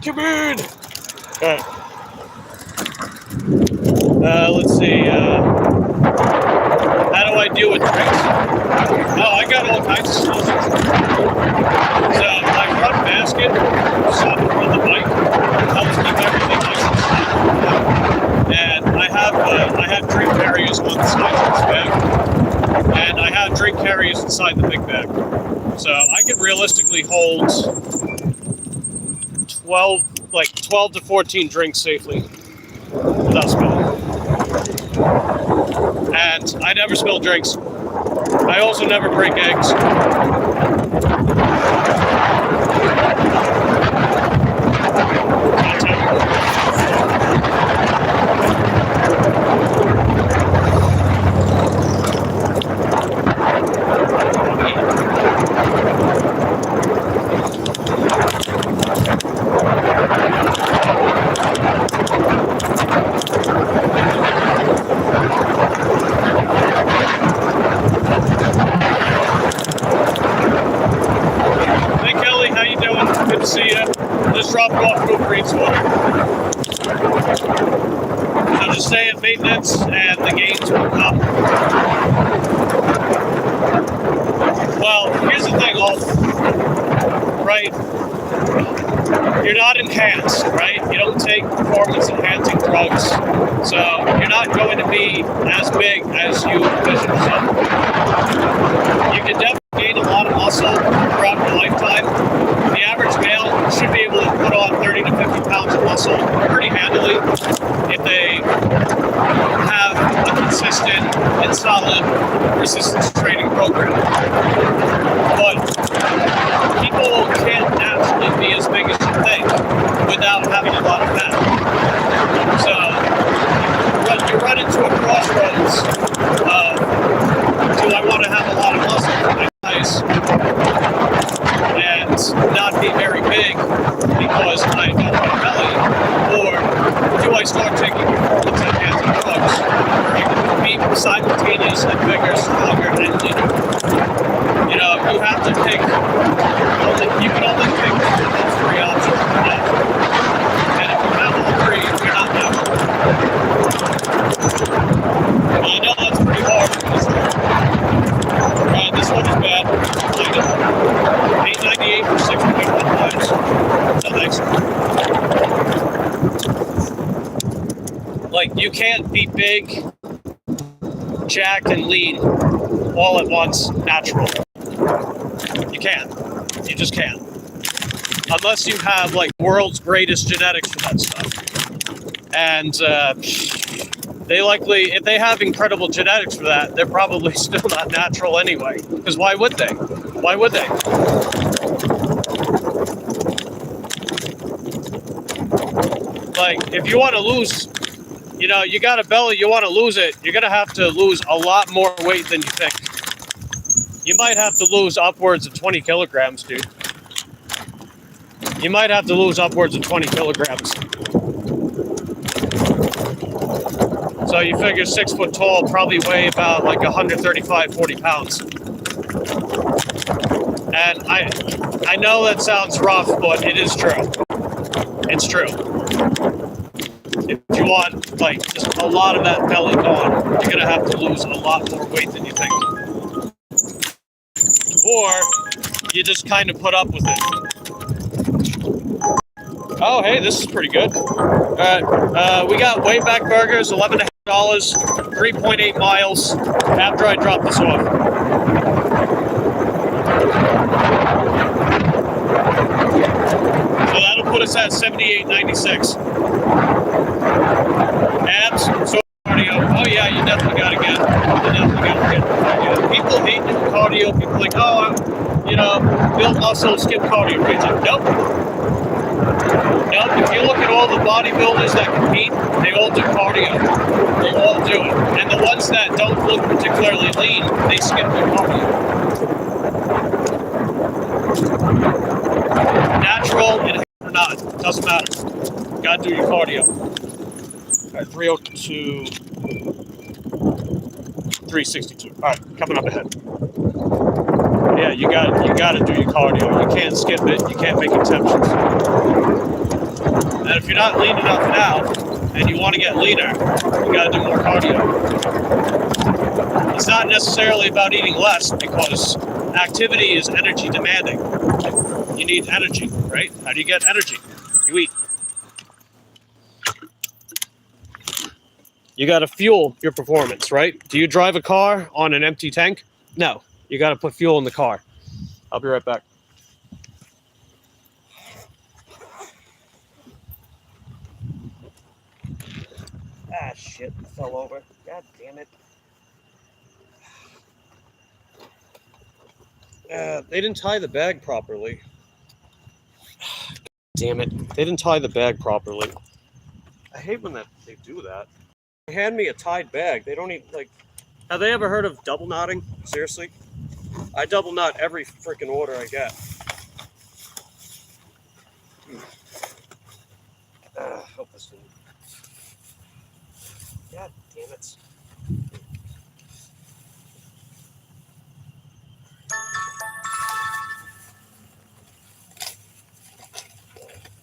Come in! Okay. Let's see. How do I deal with drinks? Oh, I got all kinds of stuff. So my front basket, something from the bike, helps keep everything nice and snug. And I have drink carriers on the side of this bag, and I have drink carriers inside the big bag. So I can realistically hold 12 to 14 drinks safely without spilling. And I never spill drinks. I also never break eggs. Good to see you. Just dropped off Uber Eats order. So just stay at maintenance and the gains will come. Well, here's the thing, right? You're not enhanced, right? You don't take performance enhancing drugs. So you're not going to be as big as you envision yourself. You can definitely gain a lot of muscle throughout your lifetime. The average male should be able to put on 30 to 50 pounds of muscle pretty handily if they have a consistent and solid resistance training program. But people can't naturally be as big as you think without having a lot of fat. So you run into a crossroads of, do I want to have a lot of muscle for my size and not be very big because I don't have a belly, or do I start taking performance enhancing drugs where I can be simultaneous and bigger, stronger, and leaner? You know, you have to pick. You can only pick those 3 options for that. And if you have all 3, you're not natural. And I know that's pretty hard for this one. This one is bad. $8.98 for 6.1 miles. No thanks. Like, you can't be big, jacked, and lean all at once natural. You can't. You just can't. Unless you have, like, world's greatest genetics for that stuff. And they likely, if they have incredible genetics for that, they're probably still not natural anyway. Because why would they? Why would they? like, if you want to lose, you know, you got a belly, you want to lose it, you're going to have to lose a lot more weight than you think. You might have to lose upwards of 20 kilograms, dude. You might have to lose upwards of 20 kilograms. So you figure 6 foot tall, probably weigh about like 135, 40 pounds. And I know that sounds rough, but it is true. It's true. If you want like just a lot of that belly gone, you're gonna have to lose a lot more weight than you think. Or you just kind of put up with it. Oh, hey, this is pretty good. All right, we got way back burgers, $11.50, 3.8 miles after I drop this off. So that'll put us at 78.96. Abs, so cardio. Oh yeah, you definitely gotta get. You definitely gotta get cardio. People hate doing cardio. People are like, oh, you know, build muscle, skip cardio. Right? Like, nope. Nope. If you look at all the bodybuilders that compete, they all do cardio. They all do it. And the ones that don't look particularly lean, they skip their cardio. Natural and or not, doesn't matter. Gotta do your cardio. All right, 302, 362. All right, coming up ahead. Yeah, you got to do your cardio. You can't skip it. You can't make exceptions. And if you're not lean enough now, and you want to get leaner, you got to do more cardio. It's not necessarily about eating less, because activity is energy demanding. You need energy, right? How do you get energy? You eat. You got to fuel your performance, right? Do you drive a car on an empty tank? No. You got to put fuel in the car. I'll be right back. Ah, shit. I fell over. God damn it. They didn't tie the bag properly. Damn it. They didn't tie the bag properly. I hate when they do that. They hand me a tied bag. They don't even, like... Have they ever heard of double knotting? Seriously? I double knot every freaking order I get. Hope this didn't... God damn it.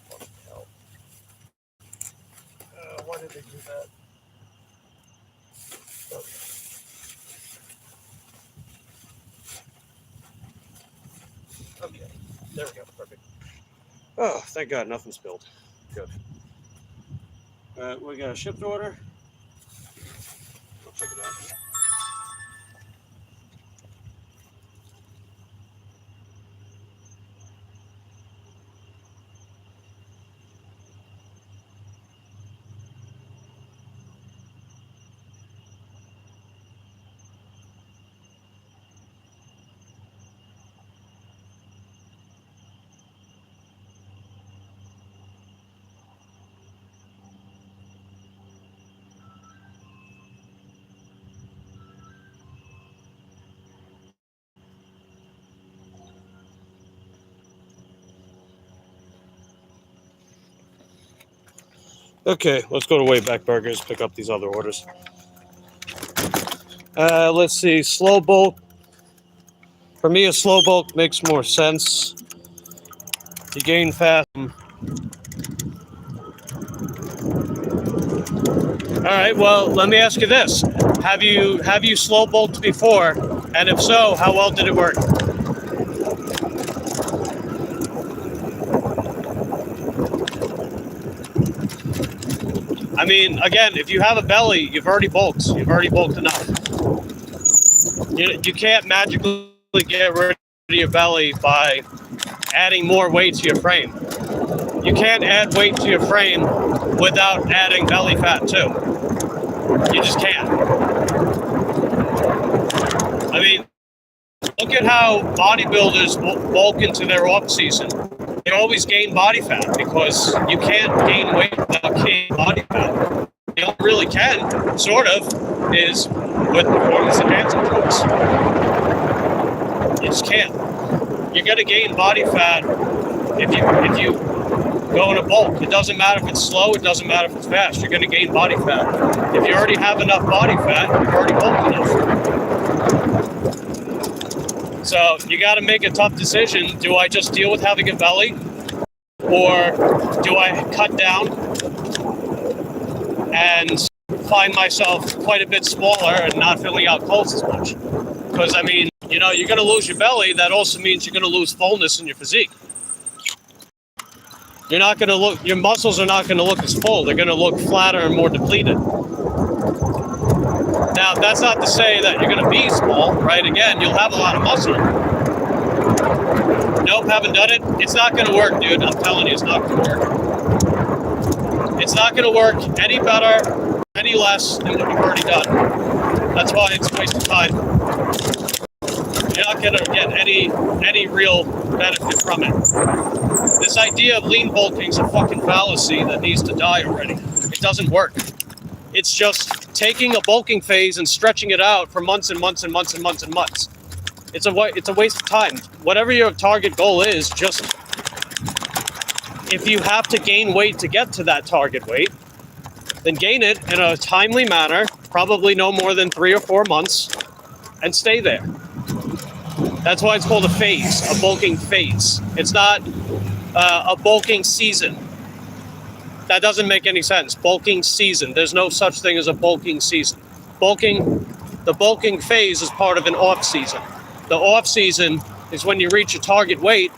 What the hell? Why did they do that? Okay. Okay, there we go, perfect. Oh, thank God, nothing spilled. Good. We got a shipped order. I'll check it out. Okay, let's go to Wayback Burgers, pick up these other orders. Let's see, slow bulk. For me, a slow bulk makes more sense. You gain fast. All right, well, let me ask you this. Have you slow bulked before? And if so, how well did it work? I mean, again, if you have a belly, you've already bulked. You've already bulked enough. You can't magically get rid of your belly by adding more weight to your frame. You can't add weight to your frame without adding belly fat too. You just can't. I mean, look at how bodybuilders bulk into their off season. they always gain body fat because you can't gain weight without gaining body fat. You don't really can, sort of, is with performance enhancing drugs. You just can't. You're gonna gain body fat if you go in a bulk. It doesn't matter if it's slow, it doesn't matter if it's fast, you're gonna gain body fat. If you already have enough body fat, you've already bulked enough. So you gotta make a tough decision. Do I just deal with having a belly? Or do I cut down and find myself quite a bit smaller and not filling out clothes as much? Because I mean, you know, you're gonna lose your belly, that also means you're gonna lose fullness in your physique. You're not going to look, your muscles are not going to look as full. They're going to look flatter and more depleted. Now, that's not to say that you're going to be small, right? Again, you'll have a lot of muscle. Nope, haven't done it. It's not going to work, dude. I'm telling you, it's not going to work. It's not going to work any better, any less than what you've already done. That's why it's a waste of time. You're not going to get any real benefit from it. This idea of lean bulking is a fucking fallacy that needs to die already. It doesn't work. It's just taking a bulking phase and stretching it out for months and months and months and months and months. It's a waste of time. Whatever your target goal is, just if you have to gain weight to get to that target weight, then gain it in a timely manner, probably no more than 3 or 4 months, and stay there. That's why it's called a phase, a bulking phase. It's not a bulking season. That doesn't make any sense. Bulking season. There's no such thing as a bulking season. The bulking phase is part of an off season. The off season is when you reach your target weight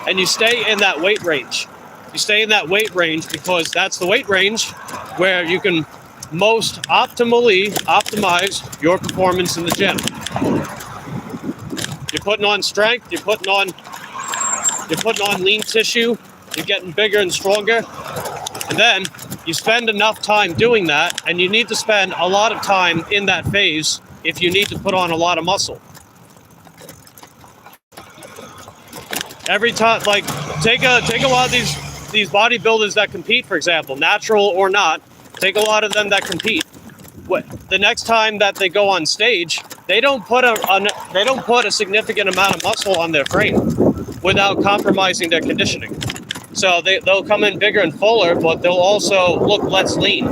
and you stay in that weight range. You stay in that weight range because that's the weight range where you can most optimally optimize your performance in the gym. You're putting on strength, you're putting on lean tissue, you're getting bigger and stronger, and then you spend enough time doing that, and you need to spend a lot of time in that phase if you need to put on a lot of muscle. Every time, like, take a lot of these bodybuilders that compete, for example, natural or not, take a lot of them that compete. The next time that they go on stage, they don't put a significant amount of muscle on their frame without compromising their conditioning. So they'll come in bigger and fuller, but they'll also look less lean.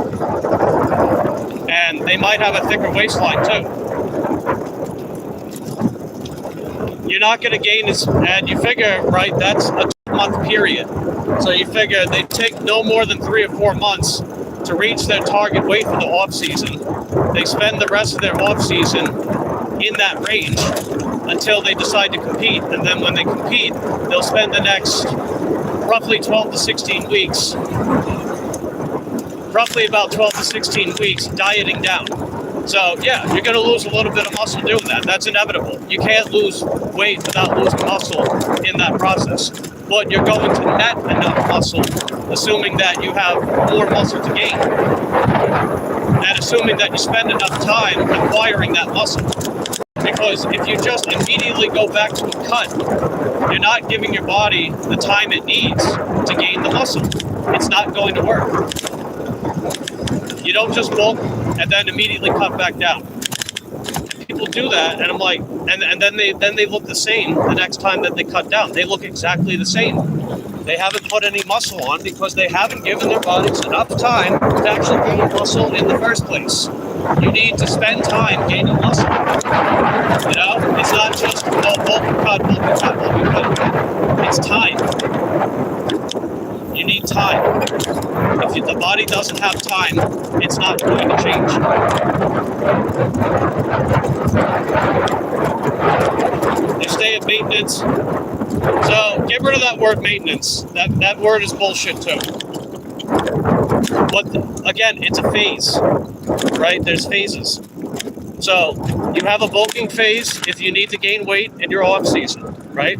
And they might have a thicker waistline too. You're not going to gain and you figure, right, that's a 2-month period. So you figure they take no more than 3 or 4 months to reach their target weight for the off season. They spend the rest of their off season in that range until they decide to compete. And then when they compete, they'll spend the next roughly 12 to 16 weeks, roughly about 12 to 16 weeks dieting down. So yeah, you're going to lose a little bit of muscle doing that. That's inevitable. You can't lose weight without losing muscle in that process. But you're going to net enough muscle, assuming that you have more muscle to gain. And assuming that you spend enough time acquiring that muscle. Because if you just immediately go back to a cut, you're not giving your body the time it needs to gain the muscle. It's not going to work. You don't just bulk and then immediately cut back down. People do that, and I'm like, and then they look the same the next time that they cut down. They look exactly the same. They haven't put any muscle on because they haven't given their bodies enough time to actually gain muscle in the first place. You need to spend time gaining muscle. You know, it's not just bulk and cut. It's time. You need time. If the body doesn't have time, it's not going to change. You stay at maintenance. So get rid of that word maintenance. That word is bullshit too. But again, it's a phase, right? There's phases. So you have a bulking phase if you need to gain weight in your off season, right?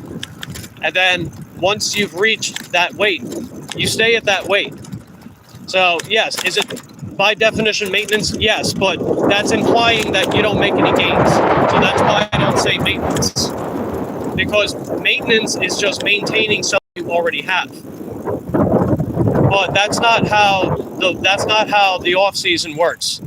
And then once you've reached that weight, you stay at that weight. So yes, is it by definition maintenance? Yes, but that's implying that you don't make any gains. So that's why I don't say maintenance. because maintenance is just maintaining something you already have. But that's not how the off season works.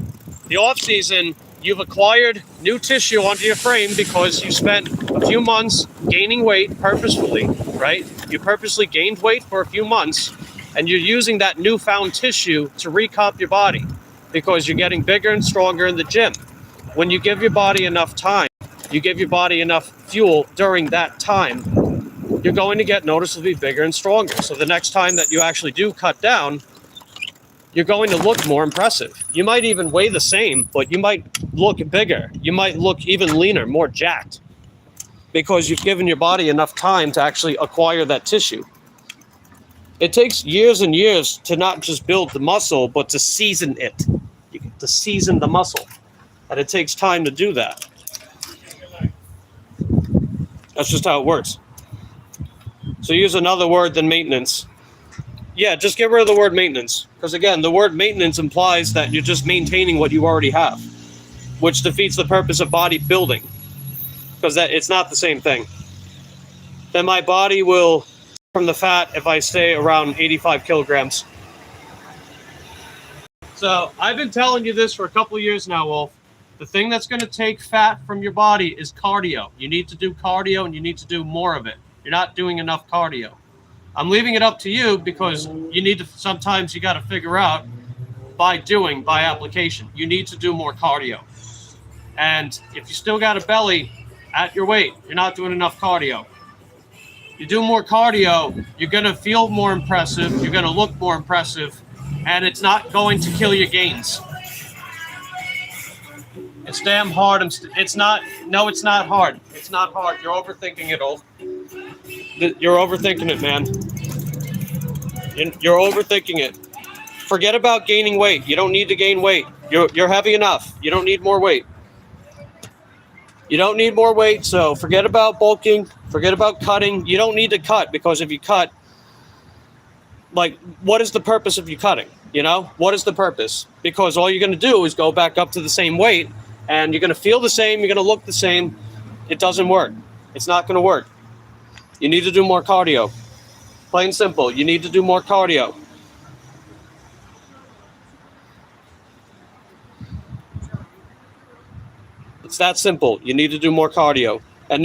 The off season, you've acquired new tissue onto your frame because you spent a few months gaining weight purposefully, right? You purposely gained weight for a few months, and you're using that newfound tissue to recomp your body because you're getting bigger and stronger in the gym. When you give your body enough time, you give your body enough fuel during that time, you're going to get noticeably bigger and stronger. So the next time that you actually do cut down, you're going to look more impressive. You might even weigh the same, but you might look bigger. You might look even leaner, more jacked, because you've given your body enough time to actually acquire that tissue. It takes years and years to not just build the muscle, but to season it, to season the muscle. And it takes time to do that. That's just how it works. So use another word than maintenance. Yeah, just get rid of the word maintenance. Because again, the word maintenance implies that you're just maintaining what you already have, which defeats the purpose of bodybuilding. Because it's not the same thing. Then my body will from the fat if I stay around 85 kilograms. So I've been telling you this for a couple of years now, Wolf. The thing that's going to take fat from your body is cardio. You need to do cardio, and you need to do more of it. You're not doing enough cardio. I'm leaving it up to you because you need to, sometimes you got to figure out by application. You need to do more cardio. And if you still got a belly at your weight, you're not doing enough cardio. You do more cardio, you're going to feel more impressive, you're going to look more impressive, and it's not going to kill your gains. It's damn hard. It's not hard. It's not hard. You're overthinking it, Ulf. You're overthinking it, man. You're overthinking it. Forget about gaining weight. You don't need to gain weight. You're heavy enough. You don't need more weight. You don't need more weight, so forget about bulking. Forget about cutting. You don't need to cut, because if you cut, like, what is the purpose of you cutting? You know, what is the purpose? Because all you're going to do is go back up to the same weight, and you're going to feel the same. You're going to look the same. It doesn't work. It's not going to work. You need to do more cardio. Plain simple. You need to do more cardio. It's that simple. You need to do more cardio. And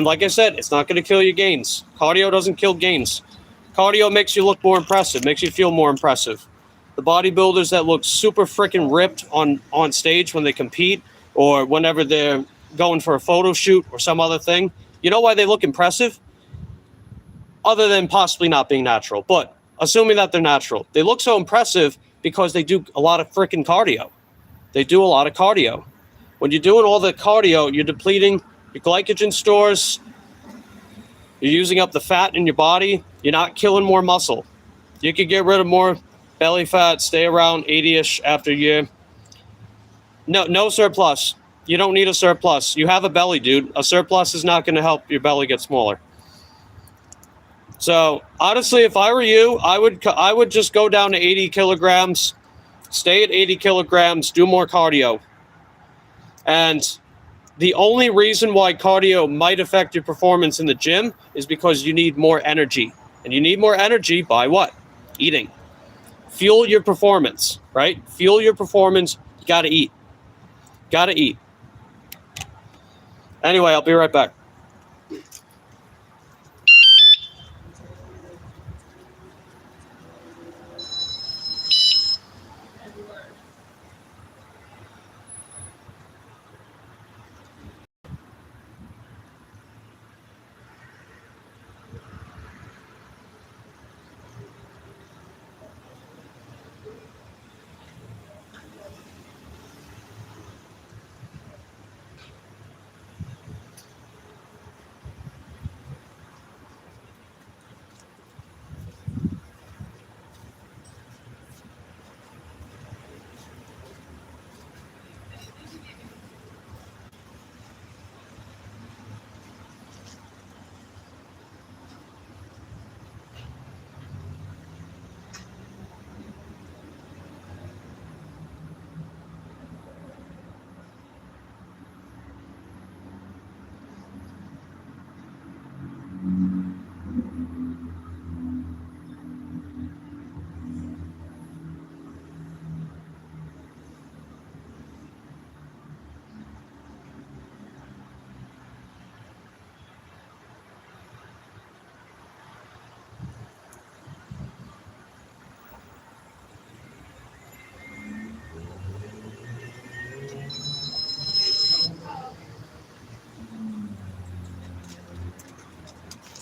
like I said, it's not going to kill your gains. Cardio doesn't kill gains. Cardio makes you look more impressive, makes you feel more impressive. The bodybuilders that look super freaking ripped on stage when they compete, or whenever they're going for a photo shoot or some other thing, you know why they look impressive? Other than possibly not being natural. But assuming that they're natural, they look so impressive because they do a lot of freaking cardio. They do a lot of cardio. When you're doing all the cardio, you're depleting your glycogen stores. You're using up the fat in your body. You're not killing more muscle. You could get rid of more belly fat, stay around 80-ish after a year. No surplus. You don't need a surplus. You have a belly, dude. A surplus is not going to help your belly get smaller. So honestly, if I were you, I would just go down to 80 kilograms, stay at 80 kilograms, do more cardio. And the only reason why cardio might affect your performance in the gym is because you need more energy. And you need more energy by what? Eating. Fuel your performance, right? Fuel your performance. You got to eat. Got to eat. Anyway, I'll be right back.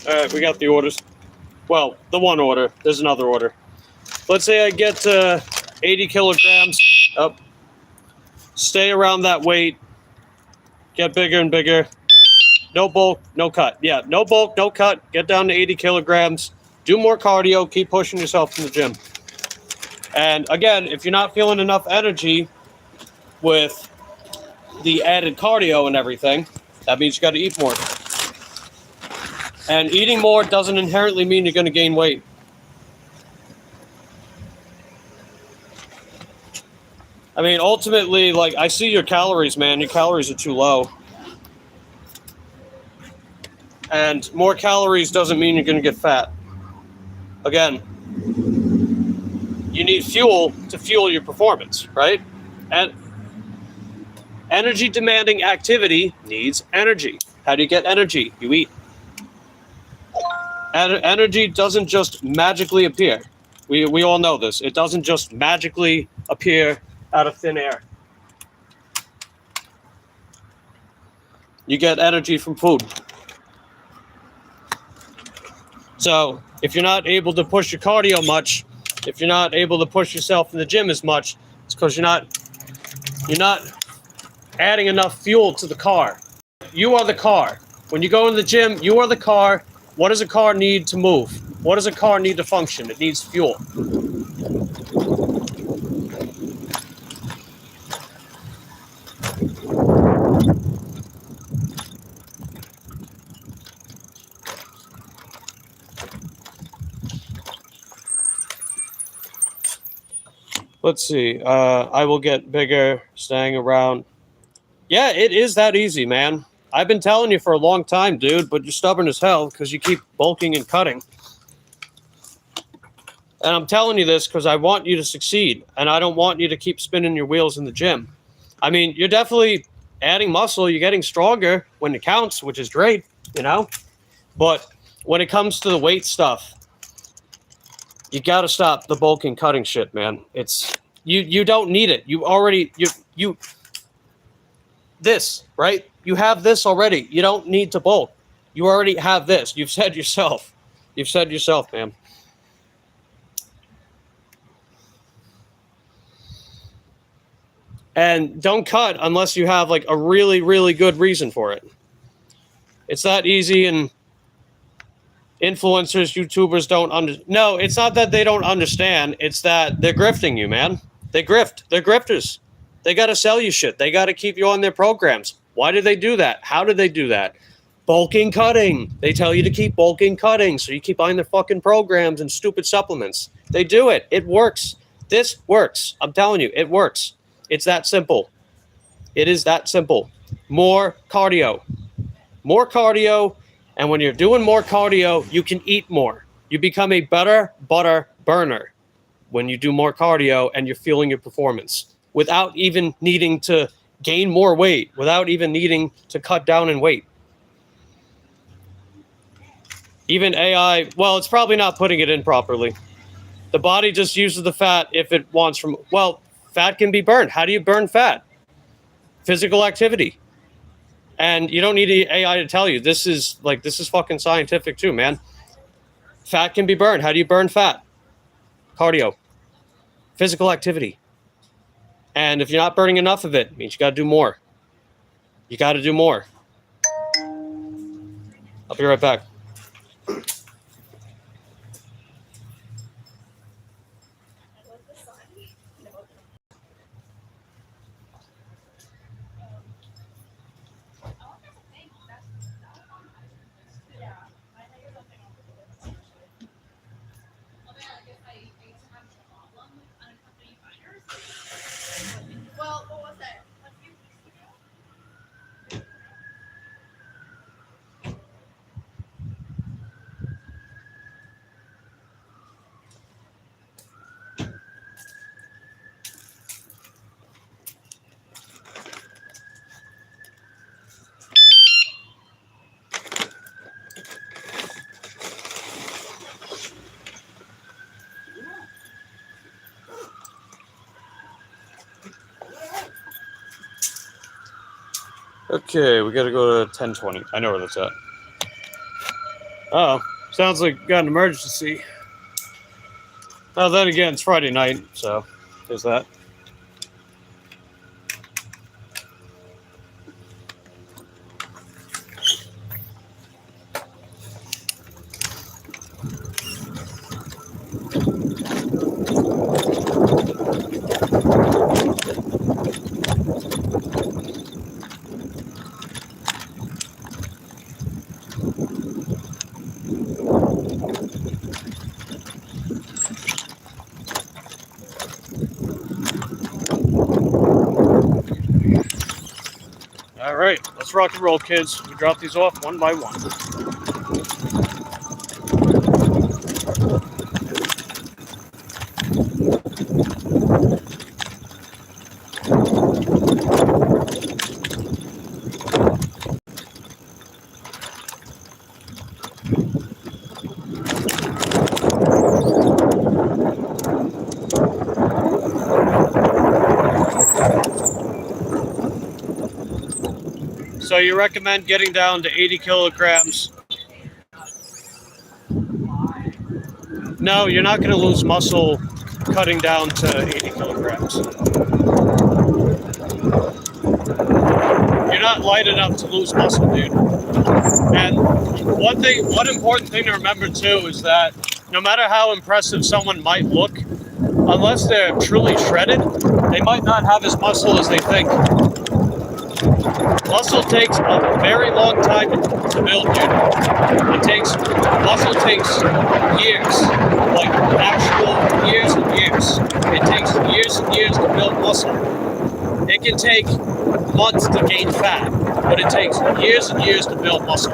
All right, we got the orders. Well, the one order. There's another order. Let's say I get 80 kilograms. Up. Stay around that weight. Get bigger and bigger. No bulk, no cut. Yeah, no bulk, no cut. Get down to 80 kilograms. Do more cardio. Keep pushing yourself in the gym. And again, if you're not feeling enough energy with the added cardio and everything, that means you got to eat more. And eating more doesn't inherently mean you're going to gain weight. I mean, ultimately, like, I see your calories, man. Your calories are too low. And more calories doesn't mean you're going to get fat. Again, you need fuel to fuel your performance, right? And energy demanding activity needs energy. How do you get energy? You eat. Energy doesn't just magically appear. We all know this. It doesn't just magically appear out of thin air. You get energy from food. So if you're not able to push your cardio much, if you're not able to push yourself in the gym as much, it's because you're not adding enough fuel to the car. You are the car. When you go in the gym, you are the car. What does a car need to move? What does a car need to function? It needs fuel. Let's see. I will get bigger, staying around. Yeah, it is that easy, man. I've been telling you for a long time, dude, but you're stubborn as hell because you keep bulking and cutting. And I'm telling you this because I want you to succeed, and I don't want you to keep spinning your wheels in the gym. I mean, you're definitely adding muscle. You're getting stronger when it counts, which is great, you know? But when it comes to the weight stuff, you got to stop the bulking cutting shit, man. It's you don't need it. You already you this, right? You have this already. You don't need to bulk. You already have this. You've said yourself. You've said yourself, man. And don't cut unless you have like a really, really good reason for it. It's that easy, and influencers, YouTubers don't No, it's not that they don't understand. It's that they're grifting you, man. They grift. They're grifters. They got to sell you shit. They got to keep you on their programs. Why do they do that? How do they do that? Bulking cutting. They tell you to keep bulking cutting, so you keep buying their fucking programs and stupid supplements. They do it. It works. This works. I'm telling you, it works. It's that simple. It is that simple. More cardio. More cardio. And when you're doing more cardio, you can eat more. You become a better butter burner when you do more cardio and you're feeling your performance without even needing to gain more weight, without even needing to cut down in weight. Even AI, well, it's probably not putting it in properly. The body just uses the fat if it wants from, well, fat can be burned. How do you burn fat? Physical activity. And you don't need AI to tell you. This is fucking scientific too, man. Fat can be burned. How do you burn fat? Cardio. Physical activity. And if you're not burning enough of it, it means you got to do more. You got to do more. I'll be right back. Well, what was that? A few weeks ago? Okay, we got to go to 1020. I know where that's at. Oh, sounds like you got an emergency. Oh, then again, it's Friday night, so there's that. All right, let's rock and roll, kids. We drop these off one by one. So you recommend getting down to 80 kilograms? No, you're not going to lose muscle cutting down to 80 kilograms. You're not light enough to lose muscle, dude. And one important thing to remember too is that no matter how impressive someone might look, unless they're truly shredded, they might not have as muscle as they think. Muscle takes a very long time to build, dude. Muscle takes years, like actual years and years. It takes years and years to build muscle. It can take months to gain fat, but it takes years and years to build muscle.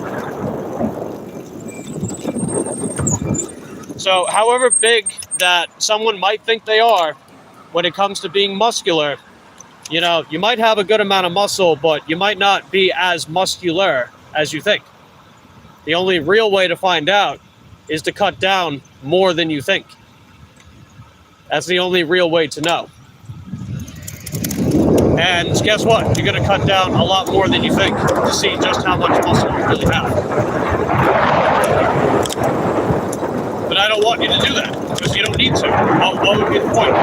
So however big that someone might think they are, when it comes to being muscular, you know, you might have a good amount of muscle, but you might not be as muscular as you think. The only real way to find out is to cut down more than you think. That's the only real way to know. And guess what? You're going to cut down a lot more than you think to see just how much muscle you really have. But I don't want you to do that, because you don't need to. What would be the point?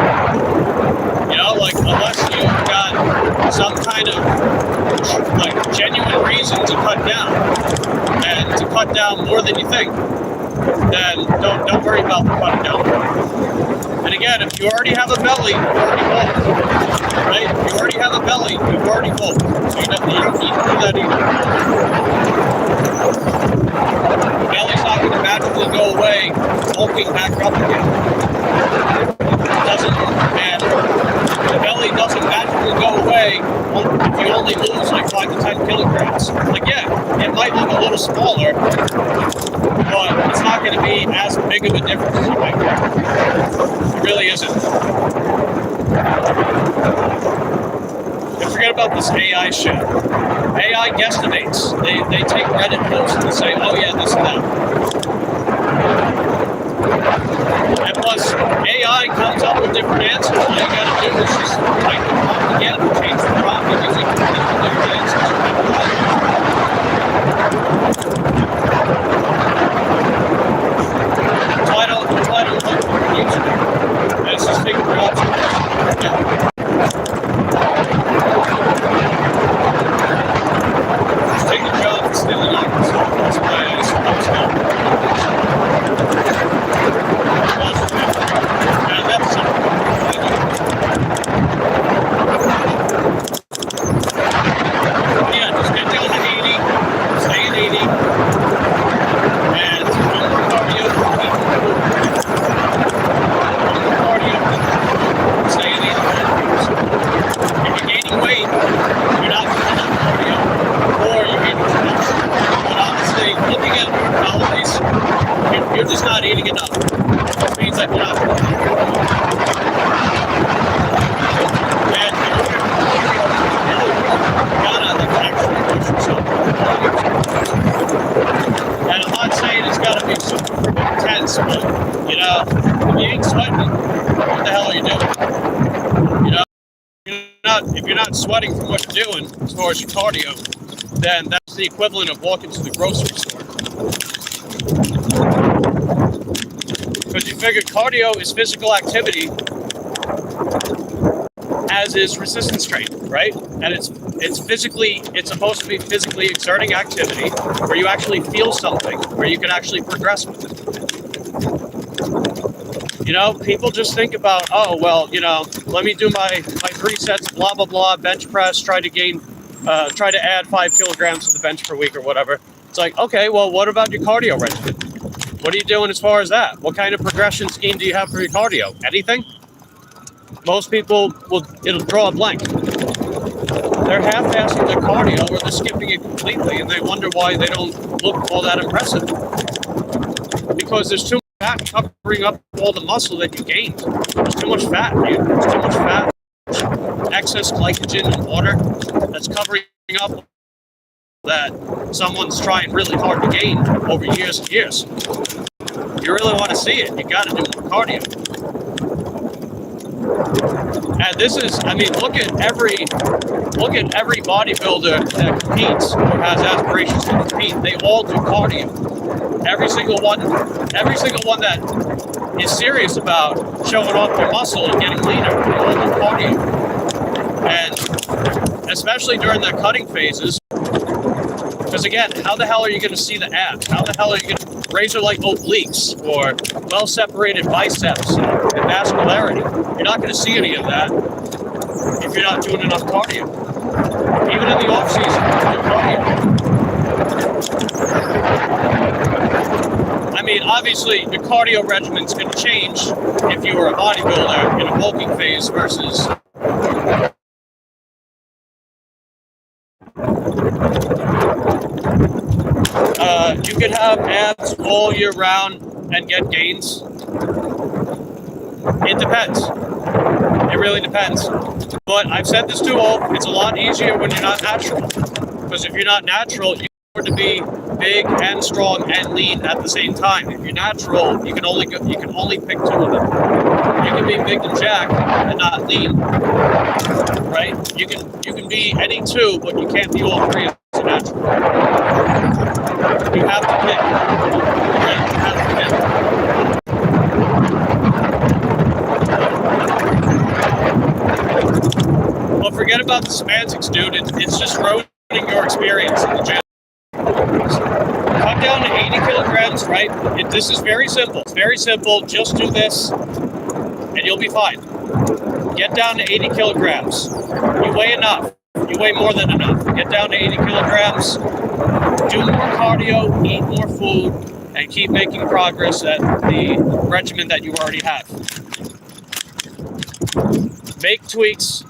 You know, like, unless you've got some kind of, like, genuine reason to cut down, and to cut down more than you think, then don't worry about the cutting down. And again, if you already have a belly, you're already full, right? If you already have a belly, you're already full. So you don't need to do that either. The belly's not going to magically go away, bulking back up again. It doesn't, and the belly doesn't magically go away if you only lose like 5 to 10 kilograms. Like, yeah, it might look a little smaller, but it's not going to be as big of a difference as you might think. It really isn't. And forget about this AI shit. AI guesstimates. They take Reddit posts and say, oh yeah, this and that. And plus, AI comes up with different answers. All you gotta do is just type the prompt again, change the prompt, and using different answers. That's why I don't look for YouTube. It's just figure out yeah. Just take the job and steal it out. So that's why I suppose and that's yeah, just get down to 80, stay at 80, and no more cardio, stay at 80. If you're gaining weight, you're not doing enough cardio, or you're eating too much. But honestly, looking at calories, you're just not eating enough. It means that you're not and I'm not saying it's got to be super intense, but, you know, if you ain't sweating, what the hell are you doing? You know, if you're not sweating from what you're doing as far as your cardio, then that's the equivalent of walking to the grocery store. Because you figure cardio is physical activity, as is resistance training, right? And it's supposed to be physically exerting activity where you actually feel something, where you can actually progress with it. You know, people just think about, oh, well, you know, let me do my 3 sets, blah, blah, blah, bench press, try to add 5 kilograms to the bench per week or whatever. It's like, okay, well, what about your cardio regimen? What are you doing as far as that? What kind of progression scheme do you have for your cardio? Anything? Most people it'll draw a blank. They're half-assing their cardio or they're skipping it completely, and they wonder why they don't look all that impressive. Because there's too much fat covering up all the muscle that you gained. There's too much fat, dude. There's too much fat, excess glycogen and water that's covering up that someone's trying really hard to gain over years and years. You really want to see it, you got to do more cardio. And this is, I mean, look at every bodybuilder that competes or has aspirations to compete. They all do cardio. Every single one that is serious about showing off their muscle and getting leaner, they all do cardio. And especially during their cutting phases, because again, how the hell are you going to see the abs? How the hell are you going to razor-like obliques or well-separated biceps and vascularity? You're not going to see any of that if you're not doing enough cardio. Even in the off-season, do cardio. I mean, obviously, your cardio regimen's going to change if you were a bodybuilder in a bulking phase versus you could have abs all year round and get gains. It depends. It really depends. But I've said this too, it's a lot easier when you're not natural. Because if you're not natural, you have to be big and strong and lean at the same time. If you're natural, you can only pick 2 of them. You can be big and jacked and not lean. Right? You can be any 2, but you can't be all 3 as a natural. You have to pick. Right? You have to pick. Well, forget about the semantics, dude. It's just ruining your experience in the gym. Cut down to 80 kilograms, right? This is very simple. It's very simple. Just do this, and you'll be fine. Get down to 80 kilograms. You weigh enough. You weigh more than enough. Get down to 80 kilograms. Do more cardio, eat more food, and keep making progress at the regimen that you already have. Make tweaks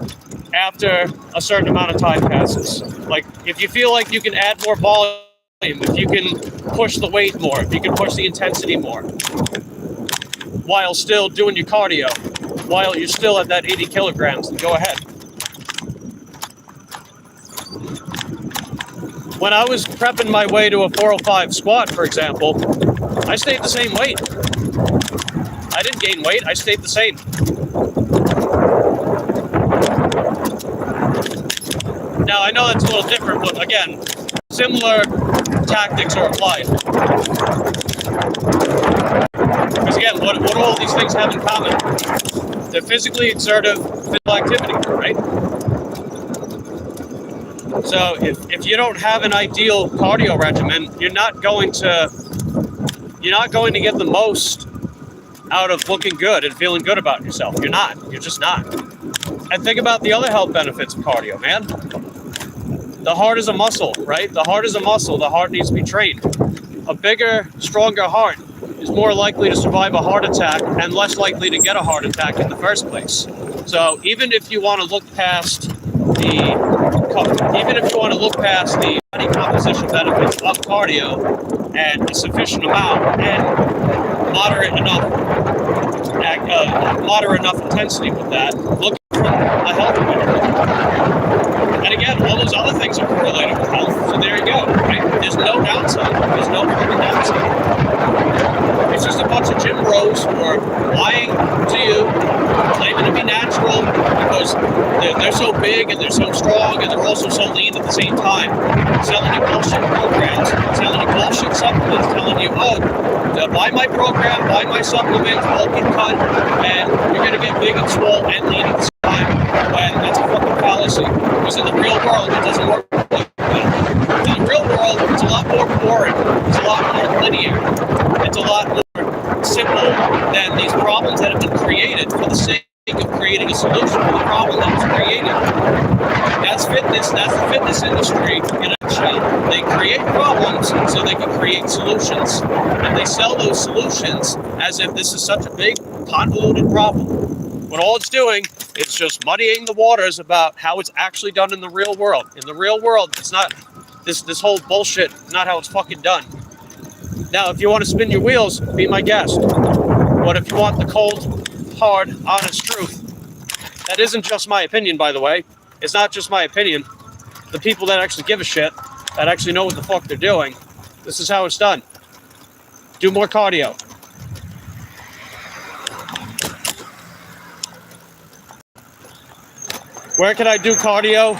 after a certain amount of time passes. Like, if you feel like you can add more volume, if you can push the weight more, if you can push the intensity more, while still doing your cardio, while you're still at that 80 kilograms, then go ahead. When I was prepping my way to a 405 squat, for example, I stayed the same weight. I didn't gain weight, I stayed the same. Now, I know that's a little different, but again, similar tactics are applied. Because again, what do all these things have in common? They're physically exertive physical activity, right? So if you don't have an ideal cardio regimen, you're not going to get the most out of looking good and feeling good about yourself. You're not. You're just not. And think about the other health benefits of cardio, man. The heart is a muscle, right? The heart is a muscle. The heart needs to be trained. A bigger, stronger heart is more likely to survive a heart attack and less likely to get a heart attack in the first place. So even if you want to look past the body composition benefits of cardio and a sufficient amount and moderate enough intensity with that, look for a health benefit. And again, all those other things are correlated with health, so there you go, right? There's no downside. There's no proven downside. It's just a bunch of gym bros who are lying to you, claiming to be natural, because because they're so big and they're so strong and they're also so lean at the same time. Selling you bullshit programs, selling you bullshit supplements, telling you, buy my program, buy my supplements, bulk and cut, and you're going to get big and swole and lean at the same time. When that's a fucking fallacy. Because in the real world, it doesn't work like that. In the real world, it's a lot more boring. It's a lot more linear. It's a lot more simple than these problems that have been created for the sake of creating a solution for the problem that was created. That's fitness. That's the fitness industry in a nutshell. They create problems so they can create solutions. And they sell those solutions as if this is such a big, convoluted problem. When all it's doing, it's just muddying the waters about how it's actually done in the real world. In the real world, it's not this whole bullshit, not how it's fucking done. Now, if you want to spin your wheels, be my guest. But if you want the cold, hard, honest truth, that isn't just my opinion, by the way. It's not just my opinion. The people that actually give a shit, that actually know what the fuck they're doing, this is how it's done. Do more cardio. Where can I do cardio?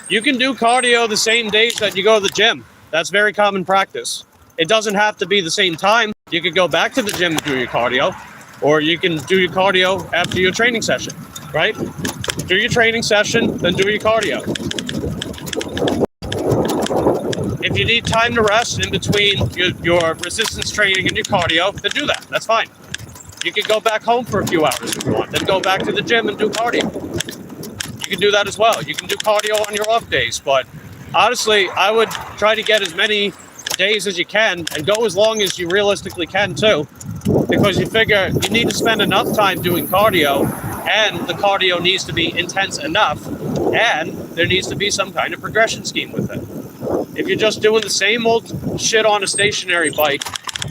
You can do cardio the same days that you go to the gym. That's very common practice. It doesn't have to be the same time. You could go back to the gym and do your cardio, or you can do your cardio after your training session, right? Do your training session, then do your cardio. If you need time to rest in between your resistance training and your cardio, then do that. That's fine. You can go back home for a few hours if you want, then go back to the gym and do cardio. You can do that as well. You can do cardio on your off days, but honestly, I would try to get as many days as you can and go as long as you realistically can too, because you figure you need to spend enough time doing cardio, and the cardio needs to be intense enough, and there needs to be some kind of progression scheme with it. If you're just doing the same old shit on a stationary bike,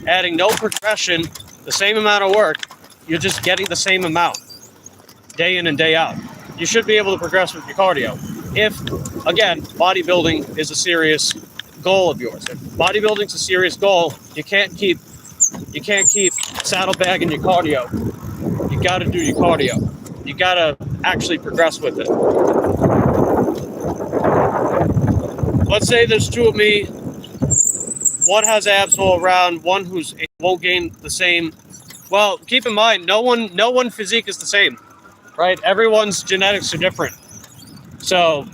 adding no progression, the same amount of work, you're just getting the same amount day in and day out. You should be able to progress with your cardio. If, again, bodybuilding is a serious goal of yours. If bodybuilding's a serious goal, you can't keep saddlebagging your cardio. You got to do your cardio. You got to actually progress with it. Let's say there's two of me. One has abs all around. One who's won't gain the same. Well, keep in mind, no one physique is the same, right? Everyone's genetics are different. So,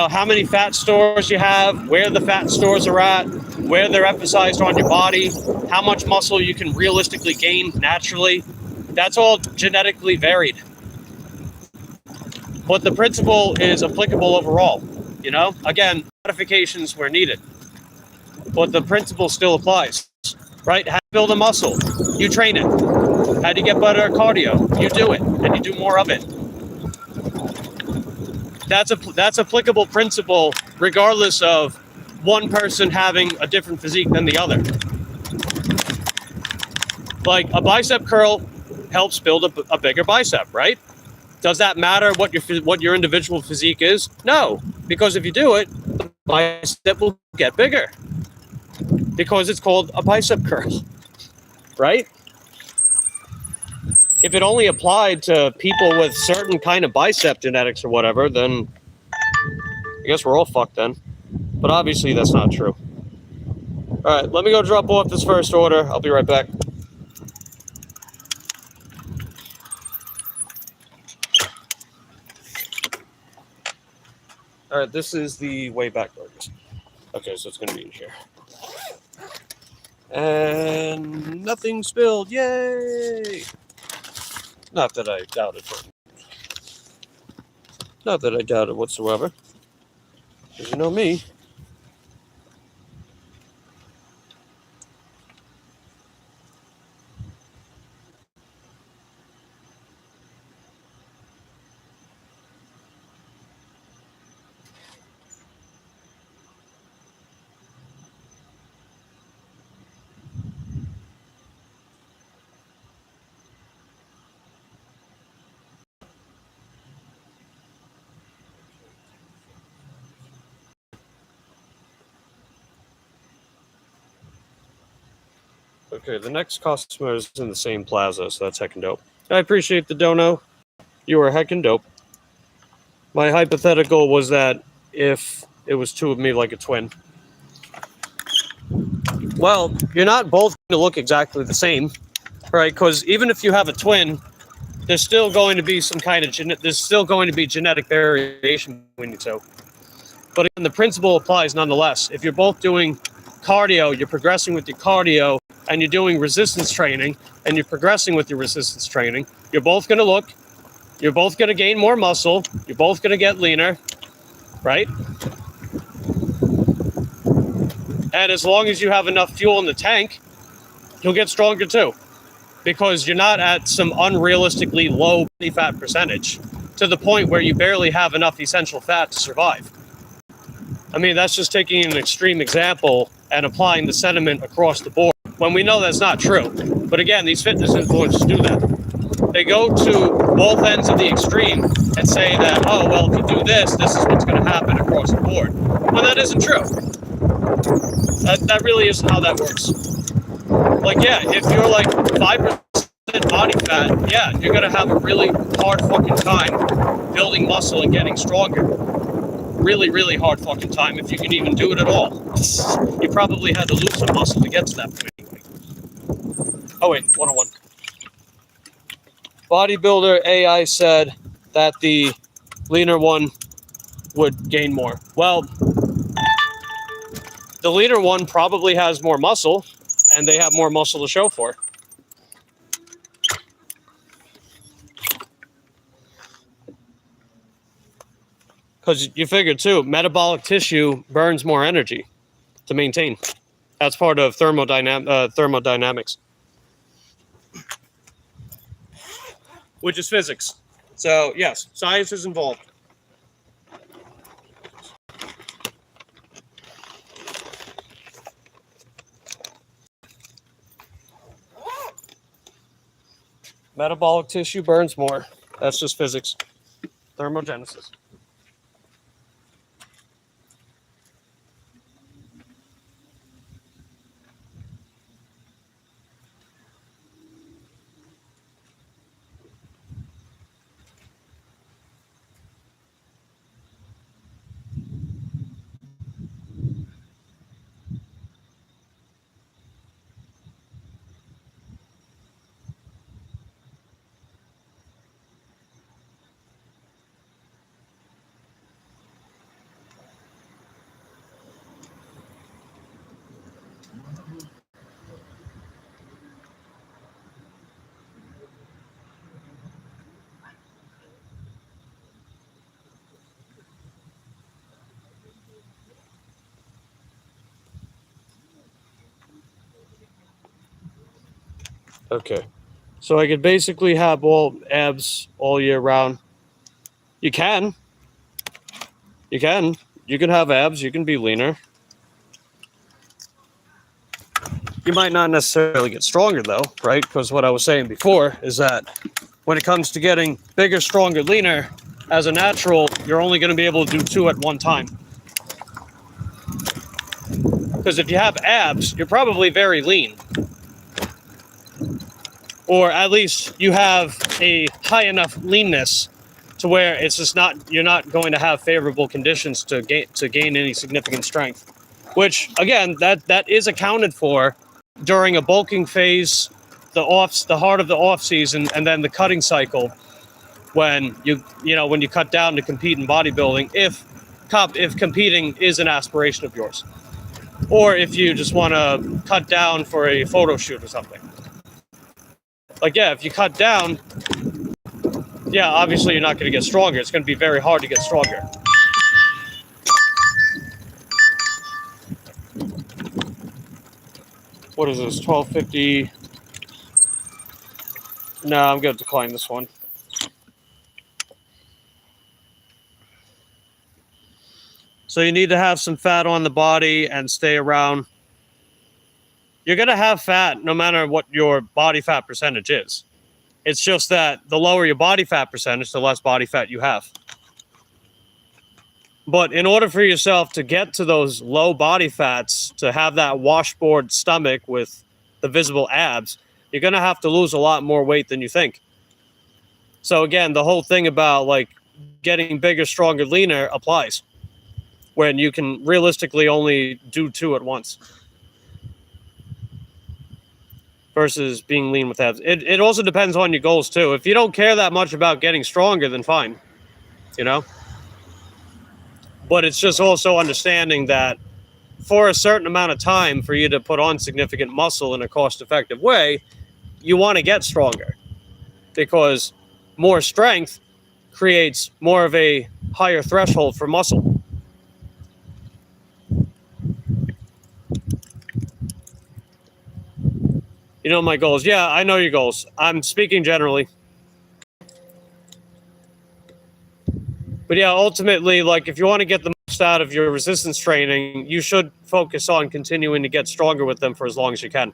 how many fat stores you have, where the fat stores are at, where they're emphasized on your body, how much muscle you can realistically gain naturally. That's all genetically varied. But the principle is applicable overall. Again, modifications where needed. But the principle still applies, right? How to build a muscle, you train it. How to get better at cardio, you do it, and you do more of it. That's applicable principle regardless of one person having a different physique than the other. Like a bicep curl helps build a bigger bicep, right? Does that matter what your individual physique is? No, because if you do it, the bicep will get bigger because it's called a bicep curl, right? If it only applied to people with certain kind of bicep genetics or whatever, then I guess we're all fucked then. But obviously that's not true. All right, let me go drop off this first order. I'll be right back. All right, this is the way back burgers. Okay, so it's going to be in here. And nothing spilled. Yay! Not that I doubt it. Not that I doubt it whatsoever. Because you know me. Okay, the next customer is in the same plaza, so that's heckin' dope. I appreciate the dono. You are heckin' dope. My hypothetical was that if it was two of me like a twin. Well, you're not both going to look exactly the same, right? Because even if you have a twin, there's still going to be some kind of there's still going to be genetic variation between you two. But again, the principle applies nonetheless. If you're both doing cardio, you're progressing with your cardio, and you're doing resistance training, and you're progressing with your resistance training, you're both going to you're both going to gain more muscle, you're both going to get leaner, right? And as long as you have enough fuel in the tank, you'll get stronger too, because you're not at some unrealistically low body fat percentage to the point where you barely have enough essential fat to survive. I mean, that's just taking an extreme example and applying the sentiment across the board when we know that's not true. But again, these fitness influencers do that. They go to both ends of the extreme and say that, oh, well, if you do this, this is what's going to happen across the board. Well, that isn't true. That really isn't how that works. Like, yeah, if you're like 5% body fat, yeah, you're going to have a really hard fucking time building muscle and getting stronger. Really, really hard fucking time if you can even do it at all. You probably had to lose some muscle to get to that point anyway. Oh wait, 101. Bodybuilder AI said that the leaner one would gain more. Well, the leaner one probably has more muscle, and they have more muscle to show for. Because you figure too, metabolic tissue burns more energy to maintain. That's part of thermodynamics, which is physics. So yes, science is involved. Metabolic tissue burns more. That's just physics. Thermogenesis. Okay. So I could basically have all abs all year round. You can. You can. You can have abs. You can be leaner. You might not necessarily get stronger, though, right? Because what I was saying before is that when it comes to getting bigger, stronger, leaner, as a natural, you're only going to be able to do two at one time. Because if you have abs, you're probably very lean. Or at least you have a high enough leanness to where it's just not, you're not going to have favorable conditions to gain any significant strength. Which again, that is accounted for during a bulking phase, the heart of the off season, and then the cutting cycle when when you cut down to compete in bodybuilding, if competing is an aspiration of yours, or if you just want to cut down for a photo shoot or something. Like, yeah, if you cut down, yeah, obviously you're not going to get stronger. It's going to be very hard to get stronger. What is this, 1250? No, I'm going to decline this one. So you need to have some fat on the body and stay around. You're going to have fat no matter what your body fat percentage is. It's just that the lower your body fat percentage, the less body fat you have. But in order for yourself to get to those low body fats, to have that washboard stomach with the visible abs, you're going to have to lose a lot more weight than you think. So again, the whole thing about like getting bigger, stronger, leaner applies when you can realistically only do 2 at once versus being lean with abs. It also depends on your goals too. If you don't care that much about getting stronger, then fine, you know? But it's just also understanding that for a certain amount of time for you to put on significant muscle in a cost-effective way, you want to get stronger because more strength creates more of a higher threshold for muscle. You know my goals. Yeah, I know your goals. I'm speaking generally. But yeah, ultimately, like if you want to get the most out of your resistance training, you should focus on continuing to get stronger with them for as long as you can.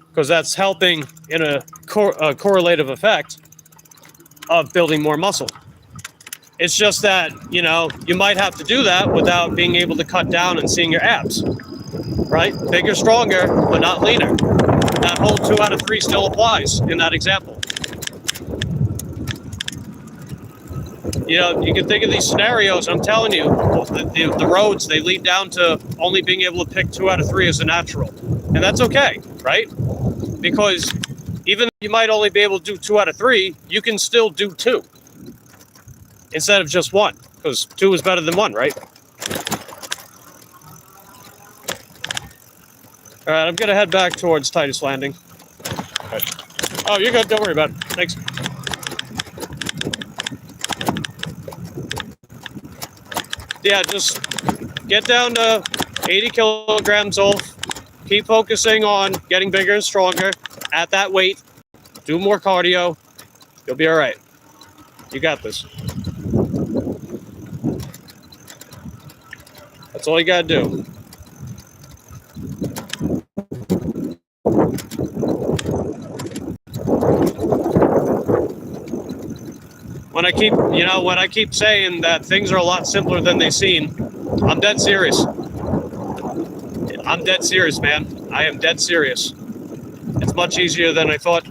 Because that's helping in a correlative effect of building more muscle. It's just that, you know, you might have to do that without being able to cut down and seeing your abs, right? Bigger, stronger, but not leaner. That whole 2 out of 3 still applies in that example. You know, you can think of these scenarios. I'm telling you, the roads, they lead down to only being able to pick 2 out of 3 as a natural. And that's okay, right? Because even though you might only be able to do 2 out of 3, you can still do 2 instead of just 1, because 2 is better than 1, right? All right, I'm going to head back towards Titus Landing. Okay. Oh, you're good. Don't worry about it. Thanks. Yeah, just get down to 80 kilograms off. Keep focusing on getting bigger and stronger at that weight. Do more cardio. You'll be all right. You got this. That's all you got to do. When I keep saying that things are a lot simpler than they seem, I'm dead serious. I'm dead serious, man. I am dead serious. It's much easier than I thought.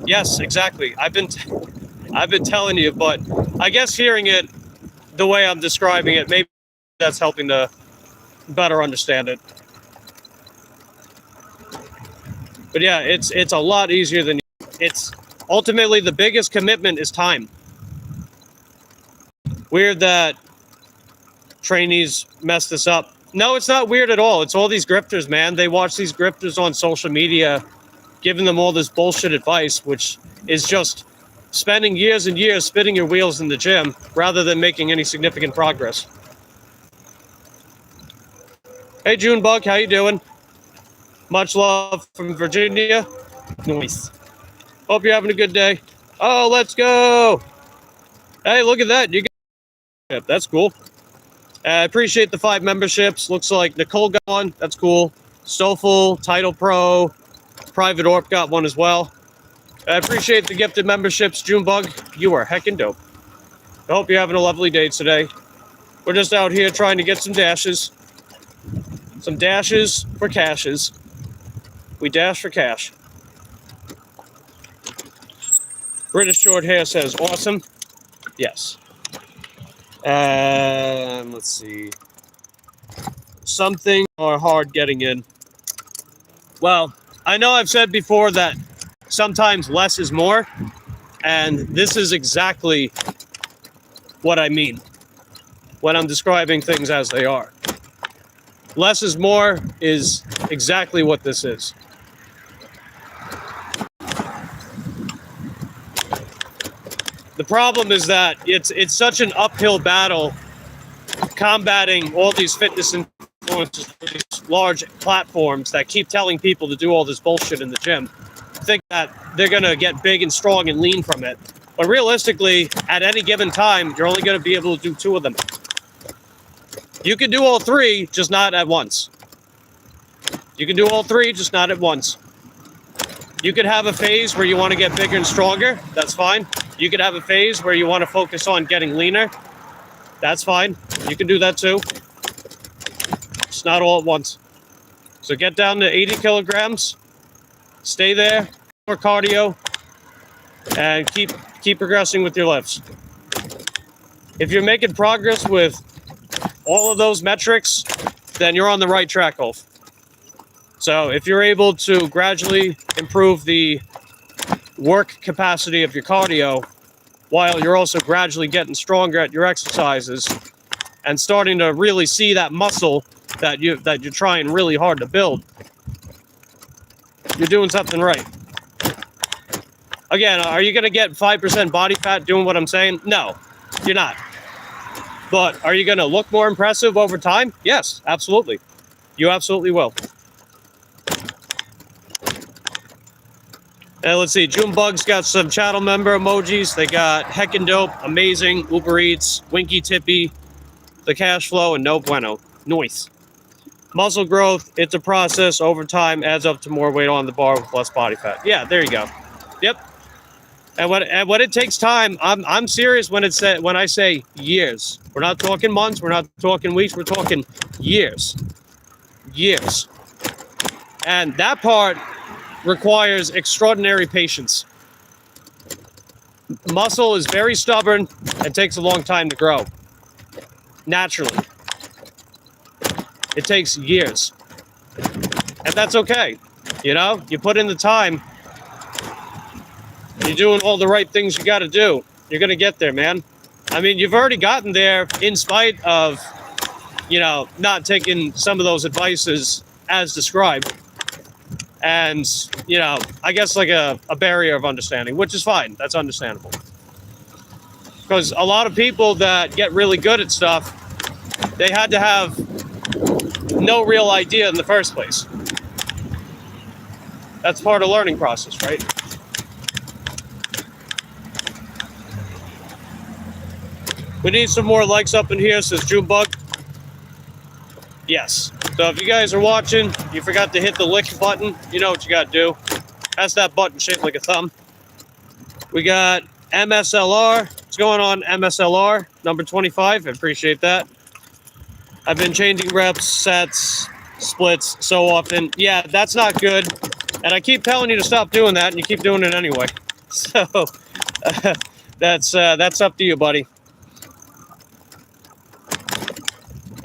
Yes, exactly. I've been telling you, but I guess hearing it the way I'm describing it, maybe that's helping to better understand it. But yeah, it's a lot easier than it's ultimately the biggest commitment is time. Weird that trainees mess this up. No, it's not weird at all. It's all these grifters, man. They watch these grifters on social media, giving them all this bullshit advice, which is just spending years and years spinning your wheels in the gym rather than making any significant progress. Hey, Junebug, how you doing? Much love from Virginia. Nice. Hope you're having a good day. Oh, let's go. Hey, look at that. You got that's cool. I appreciate the 5 memberships. Looks like Nicole got one. That's cool. Stoffel, Title Pro, Private Orp got one as well. I appreciate the gifted memberships. Junebug, you are heckin' dope. I hope you're having a lovely day today. We're just out here trying to get some dashes. Some dashes for cashes. We dash for cash. British Short Hair says, awesome. Yes. Let's see. Something are hard getting in. Well, I know I've said before that sometimes less is more, and this is exactly what I mean when I'm describing things as they are. Less is more is exactly what this is. The problem is that it's such an uphill battle combating all these fitness influencers, these large platforms that keep telling people to do all this bullshit in the gym. Think that they're going to get big and strong and lean from it. But realistically, at any given time, you're only going to be able to do 2 of them. You can do all 3, just not at once. You can do all 3, just not at once. You could have a phase where you want to get bigger and stronger. That's fine. You could have a phase where you want to focus on getting leaner. That's fine. You can do that too. It's not all at once. So get down to 80 kilograms. Stay there. More cardio. and keep progressing with your lifts. If you're making progress with all of those metrics, then you're on the right track, Ulf. So if you're able to gradually improve the work capacity of your cardio while you're also gradually getting stronger at your exercises and starting to really see that muscle that you're trying really hard to build, you're doing something right. Again, are you going to get 5% body fat doing what I'm saying? No, you're not. But are you going to look more impressive over time? Yes, absolutely. You absolutely will. And let's see, Junebug's got some channel member emojis. They got heckin' dope, amazing, Uber Eats, Winky Tippy, the cash flow, and no bueno. Nice. Muscle growth, it's a process. Over time adds up to more weight on the bar with less body fat. Yeah, there you go. Yep. And when it takes time, I'm serious when I say years. We're not talking months, we're not talking weeks, we're talking years. Years. And that part requires extraordinary patience. Muscle is very stubborn and takes a long time to grow. Naturally. It takes years. And that's okay. You know, you put in the time. You're doing all the right things you got to do. You're going to get there, man. I mean, you've already gotten there in spite of, you know, not taking some of those advices as described. And, you know, I guess like a barrier of understanding, which is fine. That's understandable. Because a lot of people that get really good at stuff, they had to have no real idea in the first place. That's part of the learning process, right? We need some more likes up in here, says Junebug. Yes. So if you guys are watching, you forgot to hit the lick button, you know what you got to do. That's that button shaped like a thumb. We got MSLR. What's going on, MSLR? Number 25. I appreciate that. I've been changing reps, sets, splits so often. Yeah, that's not good. And I keep telling you to stop doing that, and you keep doing it anyway. So that's up to you, buddy.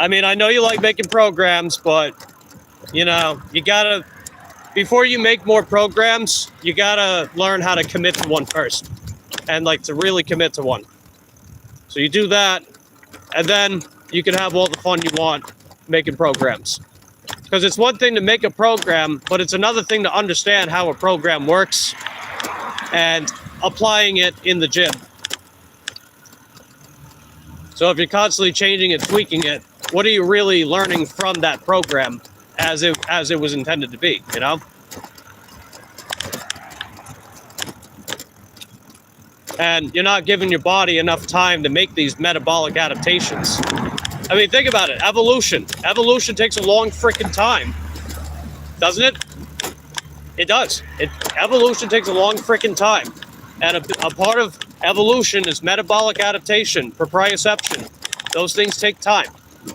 I mean, I know you like making programs, but, you know, you gotta, before you make more programs, you gotta learn how to commit to one first. And, like, to really commit to one. So you do that, and then you can have all the fun you want making programs. Because it's one thing to make a program, but it's another thing to understand how a program works and applying it in the gym. So if you're constantly changing it, tweaking it, what are you really learning from that program as it was intended to be, you know? And you're not giving your body enough time to make these metabolic adaptations. I mean, think about it. Evolution. Evolution takes a long freaking time. Doesn't it? It does. Evolution takes a long freaking time. And a part of evolution is metabolic adaptation, proprioception. Those things take time.